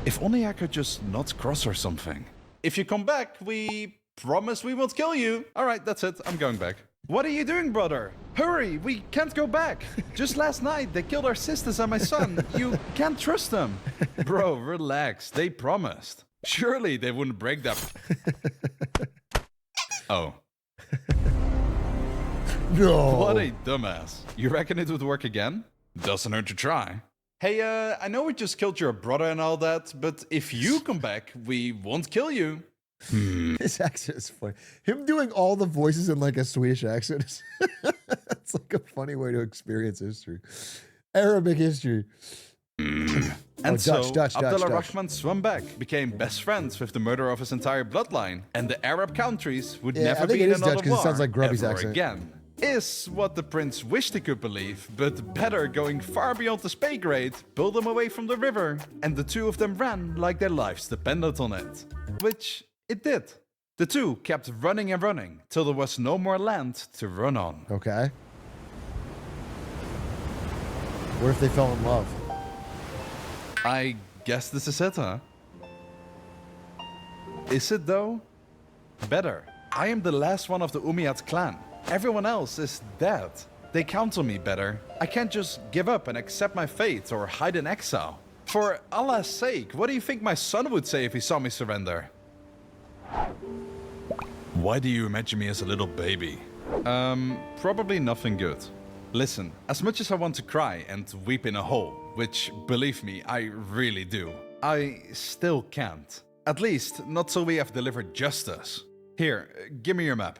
If only I could just not cross or something. If you come back, we promise we won't kill you. All right, that's it. I'm going back. What are you doing, brother? Hurry, we can't go back. Just last night, they killed our sisters and my son. You can't trust them. Bro, relax. They promised. Surely they wouldn't break that. Oh. No. What a dumbass. You reckon it would work again? Doesn't hurt to try. Hey, I know we just killed your brother and all that, but if you come back, we won't kill you. His accent is funny. Him doing all the voices in like a Swedish accent is it's like a funny way to experience history. Arabic history. And so, Dutch. Abdullah Rahman swam back, became best friends with the murderer of his entire bloodline, and the Arab countries would Yeah, I never think be it in is another Dutch 'cause it war sounds like Grubby's ever accent. again. Is what the prince wished he could believe, but better going far beyond the pay grade, pulled them away from the river, and the two of them ran like their lives depended on it. Which it did. The two kept running and running, till there was no more land to run on. Okay. What if they fell in love? I guess this is it, huh? Is it though? Better. I am the last one of the Umayyad clan. Everyone else is dead. they count on me better. I can't just give up and accept my fate or hide in exile. For Allah's sake, what do you think my son would say if he saw me surrender? Why do you imagine me as a little baby? Probably nothing good. Listen, as much as I want to cry and weep in a hole, which, believe me, I really do, I still can't. At least, not till we have delivered justice. Here, give me your map.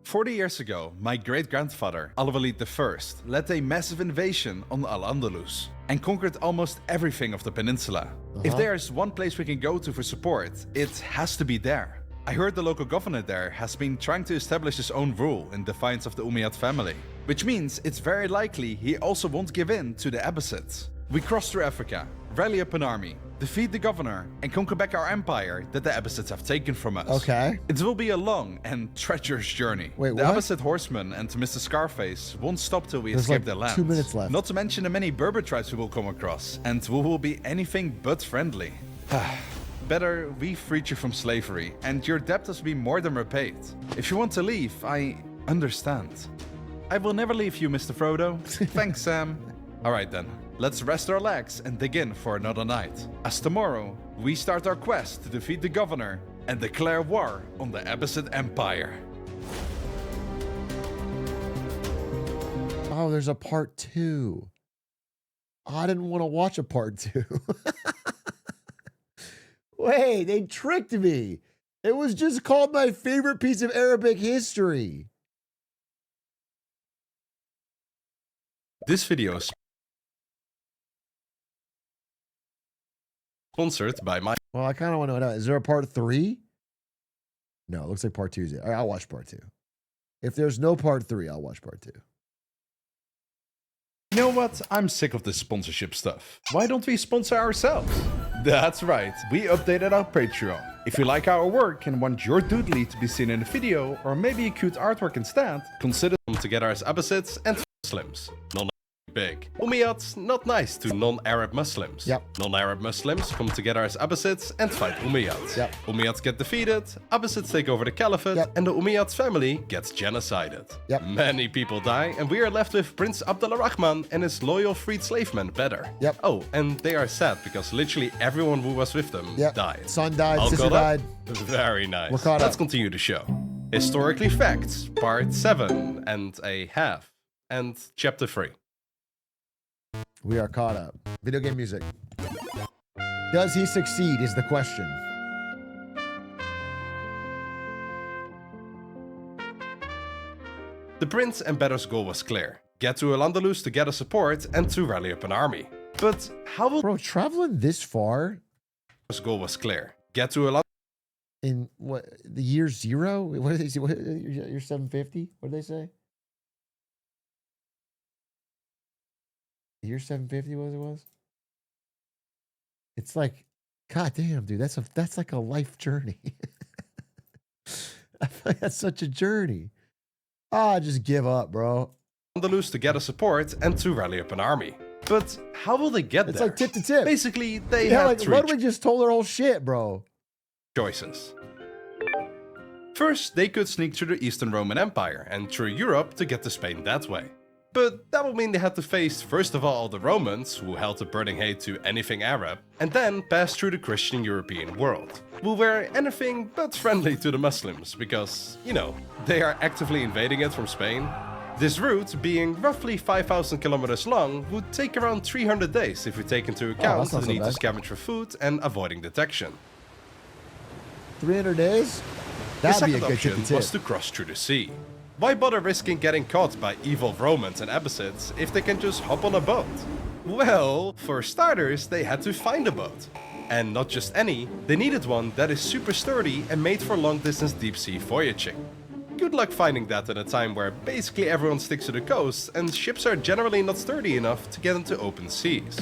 40 years ago, my great-grandfather, Al-Walid I, led a massive invasion on Al-Andalus and conquered almost everything of the peninsula. If there's one place we can go to for support, it has to be there. I heard the local governor there has been trying to establish his own rule in defiance of the Umayyad family, which means it's very likely he also won't give in to the Abbasids. We cross through Africa, rally up an army, defeat the governor, and conquer back our empire that the Abbasids have taken from us. Okay. It will be a long and treacherous journey. Wait, the what? Abbasid horsemen and Mr. Scarface won't stop till we There's escape like their land. 2 minutes left. Not to mention the many Berber tribes we will come across, and we will be anything but friendly. Better we freed you from slavery, and your debt has been more than repaid. If you want to leave, I understand. I will never leave you, Mr. Frodo. Thanks, Sam. Alright then, let's rest our legs and dig in for another night. As tomorrow, we start our quest to defeat the governor and declare war on the Abbasid Empire. Oh, there's a part 2. I didn't want to watch a part 2. Wait, they tricked me. It was just called my favorite piece of Arabic history. This video is sponsored by my... Well, I kind of want to know. Is there a part 3? No, it looks like part 2 is it. All right, I'll watch part 2. If there's no part 3, I'll watch part 2. You know what? I'm sick of this sponsorship stuff. Why don't we sponsor ourselves? That's right, we updated our Patreon. If you like our work and want your doodly to be seen in a video, or maybe a cute artwork instead, consider them together as Abbasids and Muslims. Big. Umayyads not nice to non-Arab Muslims. Non-Arab Muslims come together as Abbasids and fight Umayyads. Umayyads get defeated, Abbasids take over the Caliphate, and the Umayyads family gets genocided. Many people die, and we are left with Prince Abdullah Rahman and his loyal freed slave men better. Oh, and they are sad because literally everyone who was with them died. Son died, All sister caught up? died. Very nice. We're caught Let's up. continue the show. Historically Facts, Part 7 and a half, and Chapter 3. We are caught up. Video game music. Does he succeed is the question. The prince and Bedr's goal was clear. Get to Al-Andalus to gather support and to rally up an army. But how will... Bro, traveling this far? His goal was clear. Get to Al-Andalus... In what, the year 0? What did they say? What, year 750? What did they say? Year 750 was? It's like, god damn, dude, that's like a life journey. I feel like that's such a journey. Just give up, bro. Andalus to gather support and to rally up an army. But how will they get there? It's like tip to tip. Basically, they had like, three Ludwig just told their whole shit, bro. choices. First, they could sneak through the Eastern Roman Empire and through Europe to get to Spain that way. But that would mean they had to face first of all the Romans, who held a burning hate to anything Arab, and then pass through the Christian European world, who were anything but friendly to the Muslims, because, you know, they are actively invading it from Spain. This route, being roughly 5,000 kilometers long, would take around 300 days if we take into account the need to scavenge for food and avoiding detection. 300 days? The That'd be a second good option tip to tip. was to cross through the sea. Why bother risking getting caught by evil Romans and Abbasids if they can just hop on a boat? Well, for starters, they had to find a boat. And not just any, they needed one that is super sturdy and made for long-distance deep-sea voyaging. Good luck finding that at a time where basically everyone sticks to the coast and ships are generally not sturdy enough to get into open seas.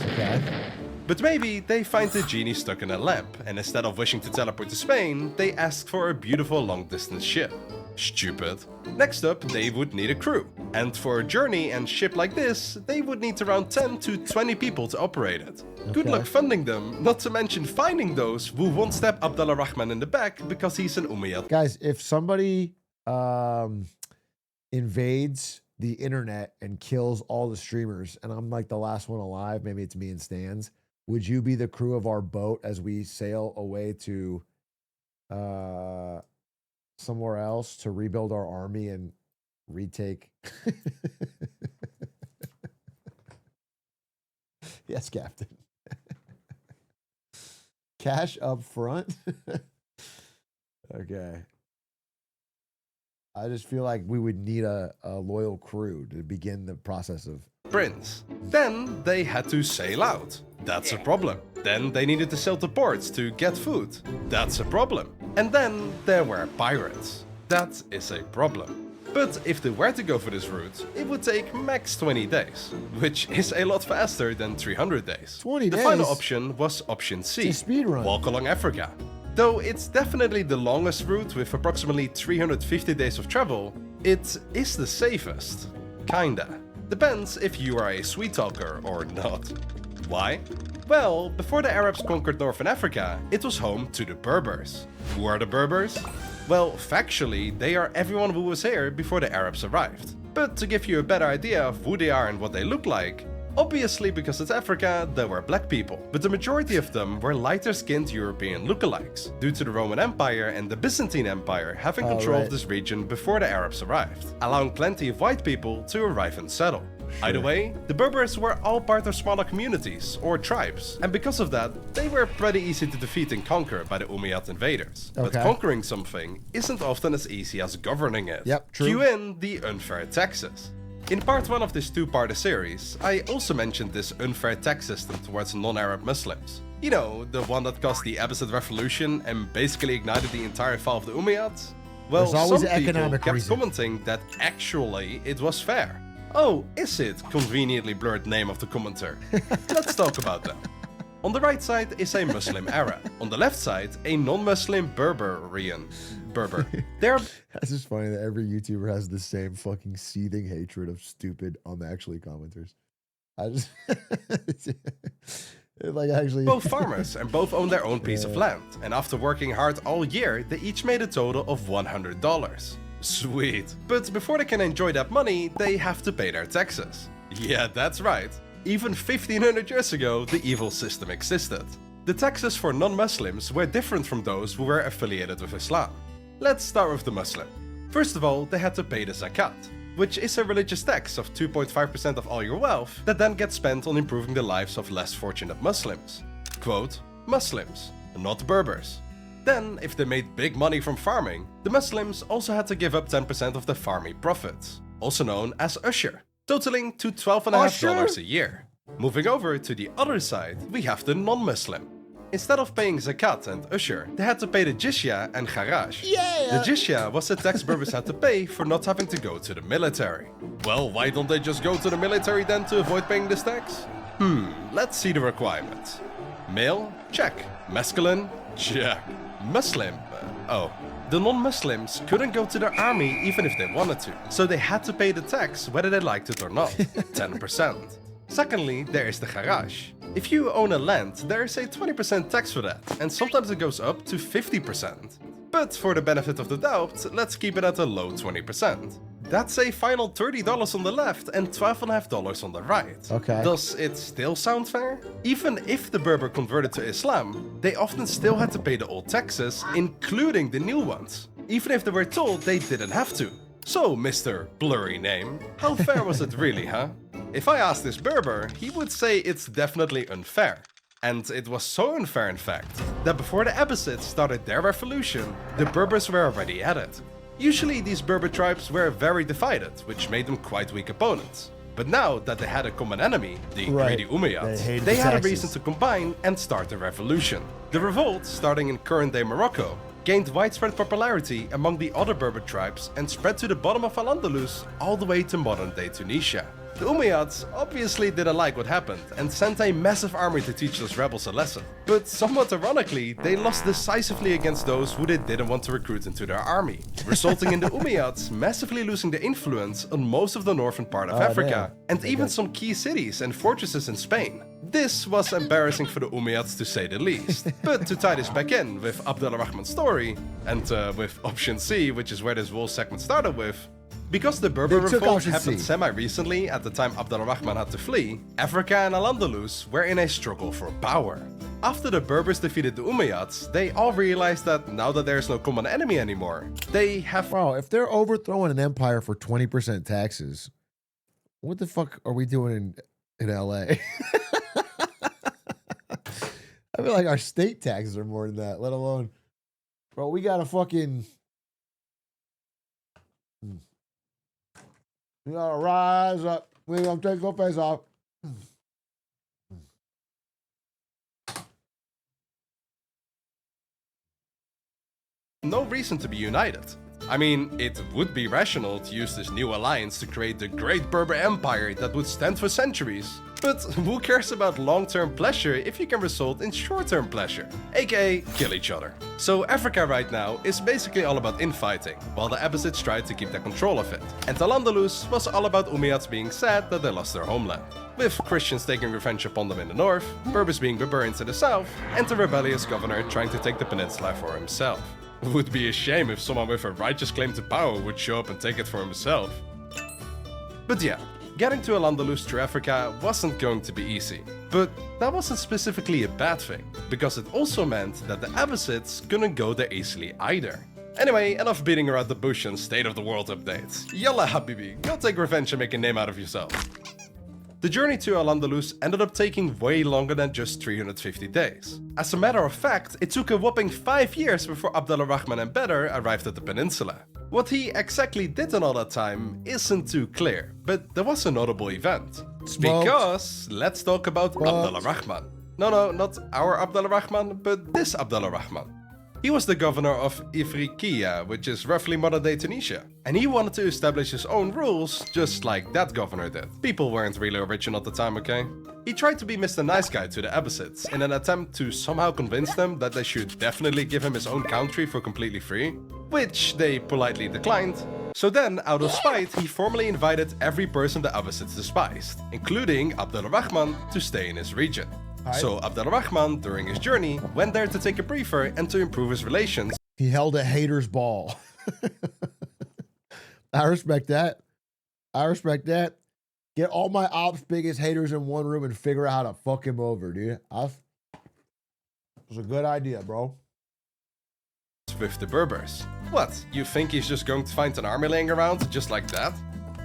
But maybe they find the genie stuck in a lamp, and instead of wishing to teleport to Spain, they ask for a beautiful long-distance ship. Stupid. Next up, they would need a crew. And for a journey and ship like this, they would need around 10 to 20 people to operate it. Good luck funding them, not to mention finding those who won't stab Abdullah Rahman in the back because he's an Umayyad. Guys, if somebody invades the internet and kills all the streamers, and I'm like the last one alive, maybe it's me and Stans, would you be the crew of our boat as we sail away to somewhere else to rebuild our army and retake? Yes, Captain. Cash up front? Okay. I just feel like we would need a loyal crew to begin the process of... Prince. Then they had to sail out. That's a problem. Then they needed to sail to ports to get food. That's a problem. And then there were pirates. That is a problem. But if they were to go for this route, it would take max 20 days, which is a lot faster than 300 days. 20 days? The final option was option C, It's a speed run. walk along Africa. Though it's definitely the longest route with approximately 350 days of travel, it is the safest. Kinda. Depends if you are a sweet talker or not. Why? Well, before the Arabs conquered Northern Africa, it was home to the Berbers. Who are the Berbers? Well, factually, they are everyone who was here before the Arabs arrived. But to give you a better idea of who they are and what they look like, obviously because it's Africa, there were black people, but the majority of them were lighter-skinned European lookalikes, due to the Roman Empire and the Byzantine Empire having control of this region before the Arabs arrived, allowing plenty of white people to arrive and settle. Either way, the Berbers were all part of smaller communities, or tribes, and because of that, they were pretty easy to defeat and conquer by the Umayyad invaders. But conquering something isn't often as easy as governing it. Yep, true. Cue in the unfair taxes. In part 1 of this two-part series, I also mentioned this unfair tax system towards non-Arab Muslims. You know, the one that caused the Abbasid Revolution and basically ignited the entire fall of the Umayyads? Well, There's always some an people economic kept reason. commenting that actually it was fair. Oh, is it? Conveniently blurred name of the commenter. Let's talk about that. On the right side is a Muslim Arab. On the left side, a non-Muslim Berber. They're... That's just funny that every YouTuber has the same fucking seething hatred of stupid actually commenters. I just... like actually... both farmers and both own their own piece of land. And after working hard all year, they each made a total of $100. Sweet. But before they can enjoy that money, they have to pay their taxes. Yeah, that's right. Even 1500 years ago, the evil system existed. The taxes for non-Muslims were different from those who were affiliated with Islam. Let's start with the Muslim. First of all, they had to pay the zakat, which is a religious tax of 2.5% of all your wealth that then gets spent on improving the lives of less fortunate Muslims. Quote, Muslims, not Berbers. Then, if they made big money from farming, the Muslims also had to give up 10% of the farming profits, also known as usher, totaling to $12.50 a year. Moving over to the other side, we have the non-Muslim. Instead of paying zakat and usher, they had to pay the jizya and kharaj. The jizya was the tax Berbers had to pay for not having to go to the military. Well, why don't they just go to the military then to avoid paying this tax? Let's see the requirements. Male? Check. Masculine? Check. Muslim? The non-Muslims couldn't go to the army even if they wanted to, so they had to pay the tax whether they liked it or not, 10%. Secondly, there is the kharaj. If you own a land, there is a 20% tax for that, and sometimes it goes up to 50%. But for the benefit of the doubt, let's keep it at a low 20%. That's a final $30 on the left and $12.50 on the right. Okay. Does it still sound fair? Even if the Berber converted to Islam, they often still had to pay the old taxes, including the new ones, even if they were told they didn't have to. So, Mr. Blurry Name, how fair was it really, huh? If I asked this Berber, he would say it's definitely unfair. And it was so unfair, in fact, that before the Abbasids started their revolution, the Berbers were already at it. Usually these Berber tribes were very divided, which made them quite weak opponents. But now that they had a common enemy, the greedy Umayyads, they had a reason to combine and start a revolution. The revolt, starting in current-day Morocco, gained widespread popularity among the other Berber tribes and spread to the bottom of Al-Andalus all the way to modern-day Tunisia. The Umayyads obviously didn't like what happened and sent a massive army to teach those rebels a lesson. But somewhat ironically, they lost decisively against those who they didn't want to recruit into their army, resulting in the Umayyads massively losing their influence on most of the northern part of Africa, and even some key cities and fortresses in Spain. This was embarrassing for the Umayyads to say the least. But to tie this back in with Abdullah Rahman's story, and with option C, which is where this whole segment started with, Because the Berber They took revolt Ocean happened Sea. semi-recently at the time Abd al-Rahman had to flee, Africa and Al-Andalus were in a struggle for power. After the Berbers defeated the Umayyads, they all realized that now that there's no common enemy anymore, they have... Bro, if they're overthrowing an empire for 20% taxes, what the fuck are we doing in LA? I feel like our state taxes are more than that, let alone... Bro, we gotta fucking... We gotta rise up. We gonna take our face off. no reason to be united. I mean, it would be rational to use this new alliance to create the great Berber Empire that would stand for centuries. But who cares about long-term pleasure if you can result in short-term pleasure, aka kill each other. So Africa right now is basically all about infighting, while the Abbasids tried to keep their control of it. And Al-Andalus was all about Umayyads being sad that they lost their homeland, with Christians taking revenge upon them in the north, Berbers being barbarians in the south, and the rebellious governor trying to take the peninsula for himself. Would be a shame if someone with a righteous claim to power would show up and take it for himself. But yeah, getting to Al-Andalus through Africa wasn't going to be easy. But that wasn't specifically a bad thing, because it also meant that the Abbasids couldn't go there easily either. Anyway, enough beating around the bush and state of the world updates. Yalla habibi, go take revenge and make a name out of yourself. The journey to Al-Andalus ended up taking way longer than just 350 days. As a matter of fact, it took a whopping 5 years before Abd al-Rahman and Badr arrived at the peninsula. What he exactly did in all that time isn't too clear, but there was a notable event. Smoked. Because let's talk about Abd al-Rahman. No, not our Abd al-Rahman, but this Abd al-Rahman. He was the governor of Ifriqiya, which is roughly modern-day Tunisia. And he wanted to establish his own rules, just like that governor did. People weren't really original at the time, okay? He tried to be Mr. Nice Guy to the Abbasids in an attempt to somehow convince them that they should definitely give him his own country for completely free, which they politely declined. So then, out of spite, he formally invited every person the Abbasids despised, including Abd al-Rahman, to stay in his region. So Abd al-Rahman, during his journey, went there to take a briefer and to improve his relations. He held a hater's ball. I respect that. I respect that. Get all my ops' biggest haters in one room and figure out how to fuck him over, dude. It was a good idea, bro. With the Berbers. What, you think he's just going to find an army laying around just like that?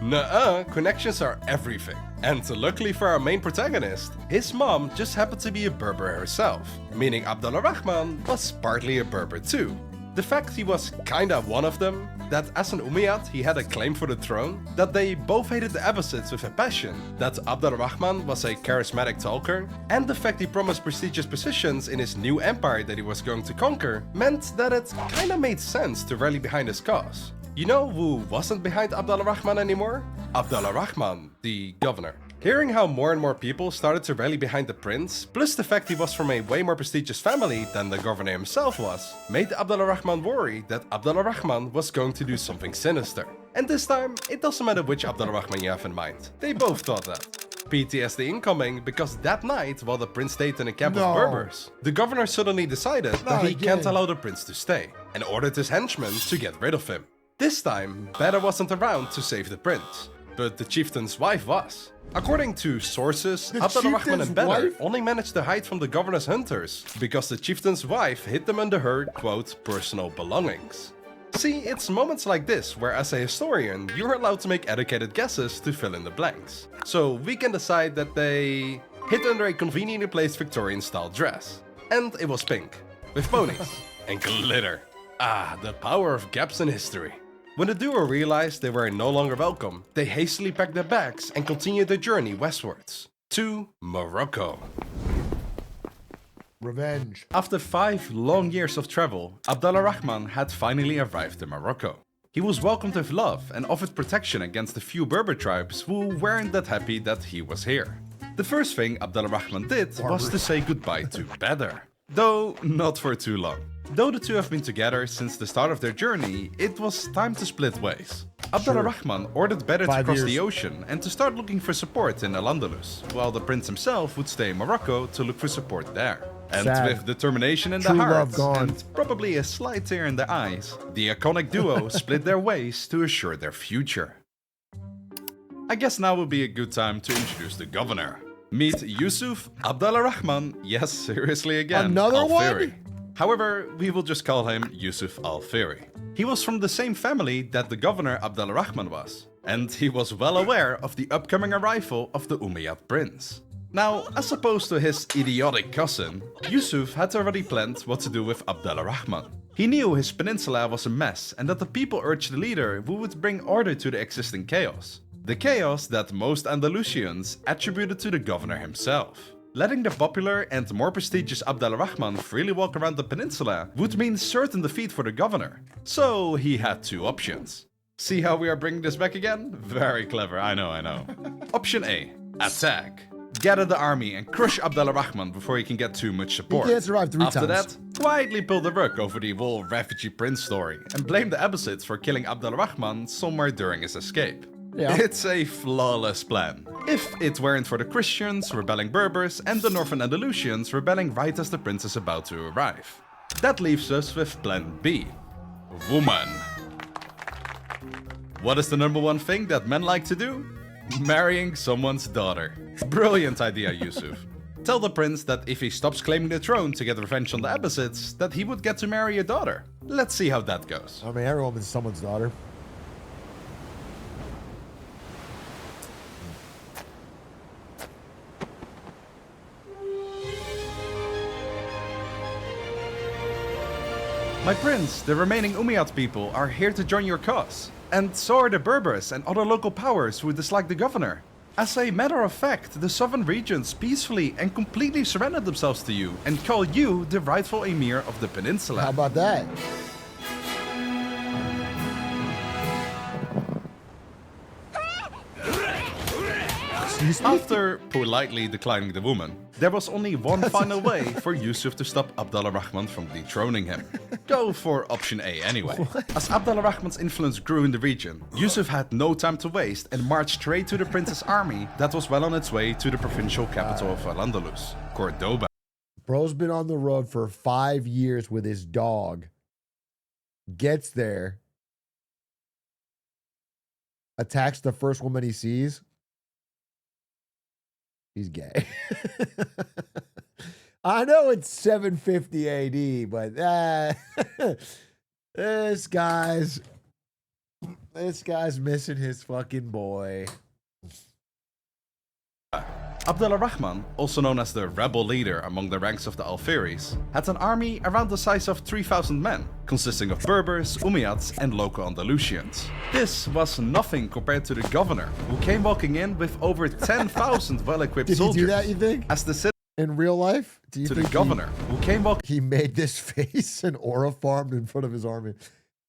Nuh-uh, connections are everything. And luckily for our main protagonist, his mom just happened to be a Berber herself, meaning Abd al-Rahman was partly a Berber too. The fact he was kinda one of them, that as an Umayyad he had a claim for the throne, that they both hated the Abbasids with a passion, that Abd al-Rahman was a charismatic talker, and the fact he promised prestigious positions in his new empire that he was going to conquer, meant that it kinda made sense to rally behind his cause. You know who wasn't behind Abd al-Rahman anymore? Abd al-Rahman, the governor. Hearing how more and more people started to rally behind the prince, plus the fact he was from a way more prestigious family than the governor himself was, made Abd al-Rahman worry that Abd al-Rahman was going to do something sinister. And this time, it doesn't matter which Abd al-Rahman you have in mind. They both thought that. PTSD incoming, because that night, while the prince stayed in a camp of Berbers, the governor suddenly decided that he can't allow the prince to stay, and ordered his henchmen to get rid of him. This time, Badr wasn't around to save the prince, but the chieftain's wife was. According to sources, Abd al-Rahman and Badr only managed to hide from the governor's hunters because the chieftain's wife hid them under her, quote, personal belongings. See, it's moments like this where as a historian, you're allowed to make educated guesses to fill in the blanks. So we can decide that they hid under a conveniently placed Victorian-style dress. And it was pink, with ponies, and glitter. Ah, the power of gaps in history. When the duo realized they were no longer welcome, they hastily packed their bags and continued their journey westwards to Morocco. Revenge. After 5 long years of travel, Abd al-Rahman had finally arrived in Morocco. He was welcomed with love and offered protection against the few Berber tribes who weren't that happy that he was here. The first thing Abd al-Rahman did was to say goodbye to Badr, though not for too long. Though the two have been together since the start of their journey, it was time to split ways. Abd al-Rahman ordered Badr to cross the ocean and to start looking for support in Al-Andalus, while the prince himself would stay in Morocco to look for support there. And Sad. with determination in True their love hearts gone. and probably a slight tear in their eyes, the iconic duo split their ways to assure their future. I guess now would be a good time to introduce the governor. Meet Yusuf Abdullah Rahman, yes, seriously again, Another Al-Firi. one? However, we will just call him Yusuf Al-Firi. He was from the same family that the governor Abdullah Rahman was, and he was well aware of the upcoming arrival of the Umayyad prince. Now, as opposed to his idiotic cousin, Yusuf had already planned what to do with Abdullah Rahman. He knew his peninsula was a mess and that the people urged the leader who would bring order to the existing chaos. The chaos that most Andalusians attributed to the governor himself. Letting the popular and more prestigious Abdullah Rahman freely walk around the peninsula would mean certain defeat for the governor. So he had two options. See how we are bringing this back again? Very clever, I know. Option A, attack. Gather the army and crush Abdullah Rahman before he can get too much support. He can't survive 3 After times. that, quietly pull the rug over the whole refugee prince story and blame the Abbasids for killing Abdullah Rahman somewhere during his escape. Yeah. It's a flawless plan. If it weren't for the Christians, rebelling Berbers, and the northern Andalusians rebelling right as the prince is about to arrive. That leaves us with plan B. Woman. What is the #1 thing that men like to do? Marrying someone's daughter. Brilliant idea, Yusuf. Tell the prince that if he stops claiming the throne to get revenge on the Abbasids, that he would get to marry your daughter. Let's see how that goes. I mean, every woman's someone's daughter. My prince, the remaining Umayyad people are here to join your cause. And so are the Berbers and other local powers who dislike the governor. As a matter of fact, the southern regions peacefully and completely surrendered themselves to you and call you the rightful emir of the peninsula. How about that? After politely declining the woman, there was only one final way for Yusuf to stop Abdullah Rahman from dethroning him. Go for option A anyway. As Abdullah Rahman's influence grew in the region, Yusuf had no time to waste and marched straight to the prince's army that was well on its way to the provincial capital of Al-Andalus, Cordoba. Bro's been on the road for 5 years with his dog. Gets there. Attacks the first woman he sees. He's gay. I know it's 750 AD, but this guy's missing his fucking boy. Abdullah Rahman, also known as the rebel leader among the ranks of the Al-Firis, had an army around the size of 3,000 men, consisting of Berbers, Umayyads, and local Andalusians. This was nothing compared to the governor, who came walking in with over 10,000 well-equipped soldiers. Did he do that, you think? As the In real life? Do you to think the governor, who came walking he made this face and aura farmed in front of his army?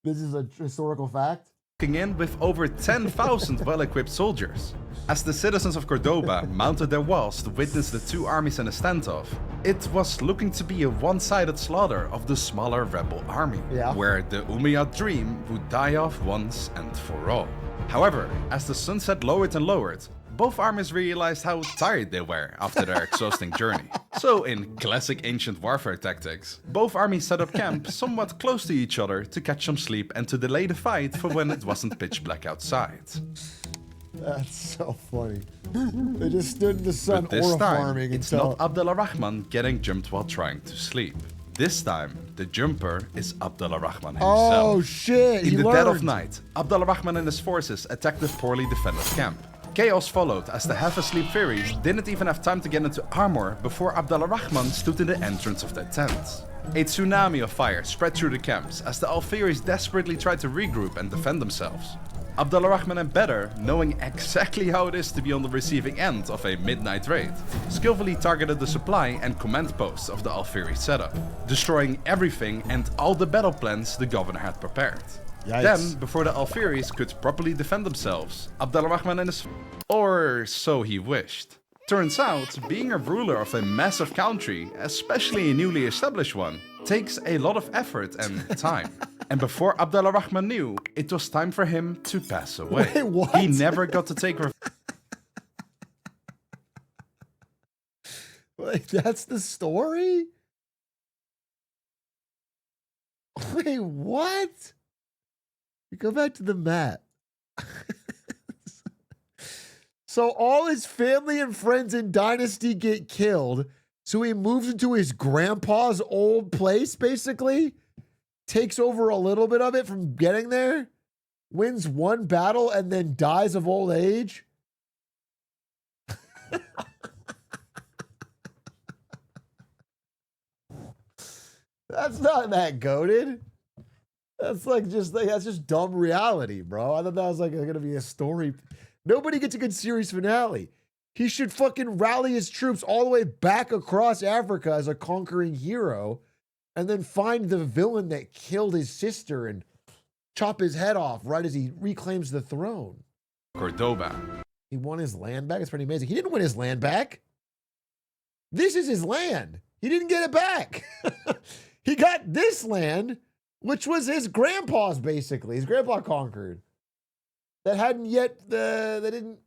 This is a historical fact? in with over 10,000 well-equipped soldiers. As the citizens of Cordoba mounted their walls to witness the two armies in a standoff, it was looking to be a one-sided slaughter of the smaller rebel army, where the Umayyad dream would die off once and for all. However, as the sunset lowered and lowered, both armies realized how tired they were after their exhausting journey. So, in classic ancient warfare tactics, both armies set up camp somewhat close to each other to catch some sleep and to delay the fight for when it wasn't pitch black outside. That's so funny. They just stood in the sun But this aura time, farming it's until... not Abdullah Rahman getting jumped while trying to sleep. This time, the jumper is Abdullah Rahman himself. Oh shit, In the dead of night, Abdullah Rahman and his forces attacked the poorly defended camp. Chaos followed as the half-asleep Firis didn't even have time to get into armor before Abdullah Rahman stood in the entrance of their tents. A tsunami of fire spread through the camps as the Al-Firis desperately tried to regroup and defend themselves. Abdullah Rahman and Badr, knowing exactly how it is to be on the receiving end of a midnight raid, skillfully targeted the supply and command posts of the Al-Firi setup, destroying everything and all the battle plans the governor had prepared. Yikes. Then, before the Al-Firis could properly defend themselves, Abdullah Rahman and his... or so he wished. Turns out, being a ruler of a massive country, especially a newly established one, takes a lot of effort and time. And before Abdullah Rahman knew, it was time for him to pass away. Wait, what? He never got to take Like, that's the story? Wait, what? You go back to the map. So all his family and friends in Dynasty get killed. So he moves into his grandpa's old place, basically. Takes over a little bit of it from getting there. Wins one battle and then dies of old age. That's not that goated. That's just dumb reality, bro. I thought that was like gonna be a story. Nobody gets a good series finale. He should fucking rally his troops all the way back across Africa as a conquering hero, and then find the villain that killed his sister and chop his head off right as he reclaims the throne. Cordoba. He won his land back. It's pretty amazing. He didn't win his land back. This is his land. He didn't get it back. He got this land, which was his grandpa's, basically. His grandpa conquered. That hadn't yet, they didn't.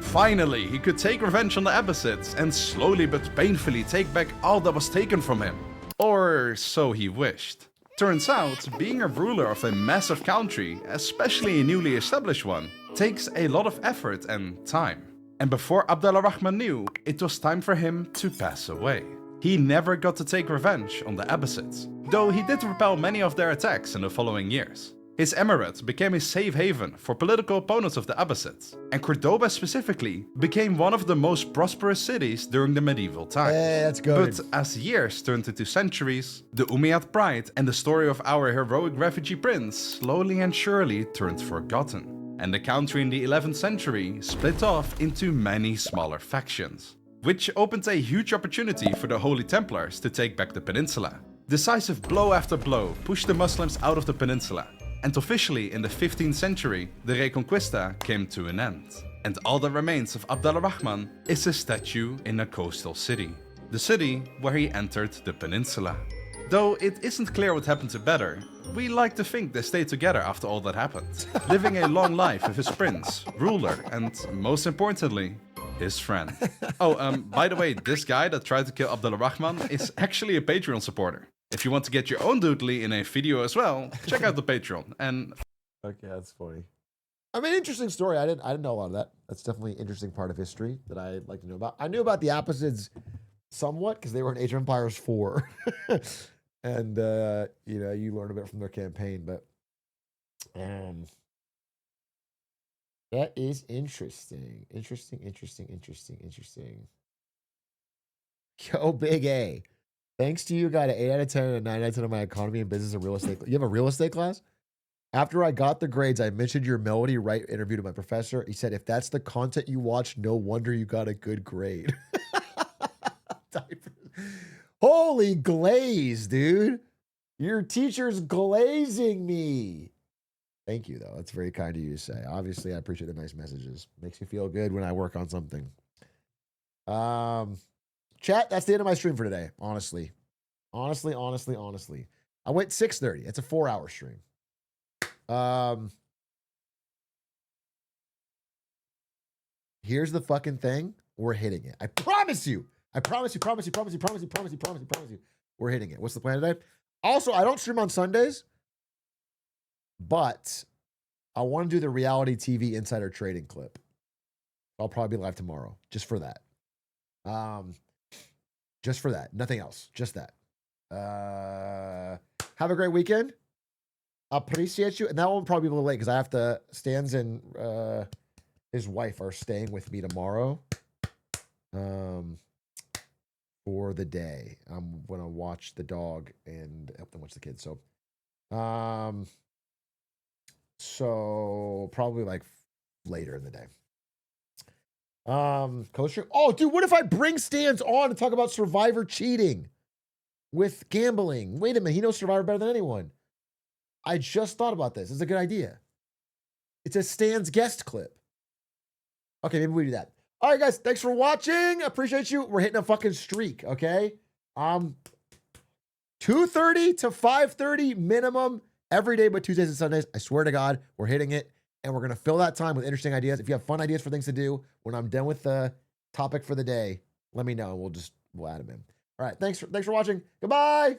Finally, he could take revenge on the Abbasids and slowly but painfully take back all that was taken from him. Or so he wished. Turns out, being a ruler of a massive country, especially a newly established one, takes a lot of effort and time. And before Abd al-Rahman knew, it was time for him to pass away. He never got to take revenge on the Abbasids, though he did repel many of their attacks in the following years. His emirate became a safe haven for political opponents of the Abbasids, and Cordoba specifically became one of the most prosperous cities during the medieval times. Hey, that's good. But as years turned into centuries, the Umayyad pride and the story of our heroic refugee prince slowly and surely turned forgotten, and the country in the 11th century split off into many smaller factions, which opened a huge opportunity for the Holy Templars to take back the peninsula. Decisive blow after blow pushed the Muslims out of the peninsula, and officially in the 15th century, the Reconquista came to an end. And all that remains of Abd al-Rahman is a statue in a coastal city. The city where he entered the peninsula. Though it isn't clear what happened to Badr, we like to think they stayed together after all that happened, living a long life with his prince, ruler, and most importantly, his friend. Oh, by the way, this guy that tried to kill Abd al-Rahman is actually a Patreon supporter. If you want to get your own doodly in a video as well, check out the Patreon. And okay, that's funny. I mean, interesting story. I didn't know a lot of that. That's definitely an interesting part of history that I'd like to know about. I knew about the Abbasids somewhat because they were in Age of Empires 4. And you learn a bit from their campaign, but that is interesting. Interesting. Yo, Big A. Thanks to you, got an 8 out of 10 and a 9 out of 10 on my economy and business and real estate. You have a real estate class? After I got the grades, I mentioned your Melody Wright interview to my professor. He said, if that's the content you watch, no wonder you got a good grade. Holy glaze, dude. Your teacher's glazing me. Thank you, though. That's very kind of you to say. Obviously, I appreciate the nice messages. Makes me feel good when I work on something. Chat, that's the end of my stream for today, honestly. Honestly. I went 6:30. It's a 4-hour stream. Here's the fucking thing. We're hitting it. I promise you. Promise you. We're hitting it. What's the plan today? Also, I don't stream on Sundays, but I want to do the reality TV insider trading clip. I'll probably be live tomorrow just for that. Just for that. Nothing else. Just that. Have a great weekend. Appreciate you. And that won't probably be a little late because I have to. Stans and his wife are staying with me tomorrow. For the day. I'm gonna watch the dog and help them watch the kids. So probably like later in the day. Coaster. Oh, dude, what if I bring Stans on to talk about Survivor cheating with gambling? Wait a minute, he knows Survivor better than anyone. I just thought about this. It's a good idea. It's a Stans guest clip. Okay, maybe we do that. All right, guys, thanks for watching. Appreciate you. We're hitting a fucking streak, okay? 2:30 to 5:30 minimum every day but Tuesdays and Sundays. I swear to God, we're hitting it. And we're going to fill that time with interesting ideas. If you have fun ideas for things to do when I'm done with the topic for the day, let me know. We'll add them in. All right, thanks for watching. Goodbye.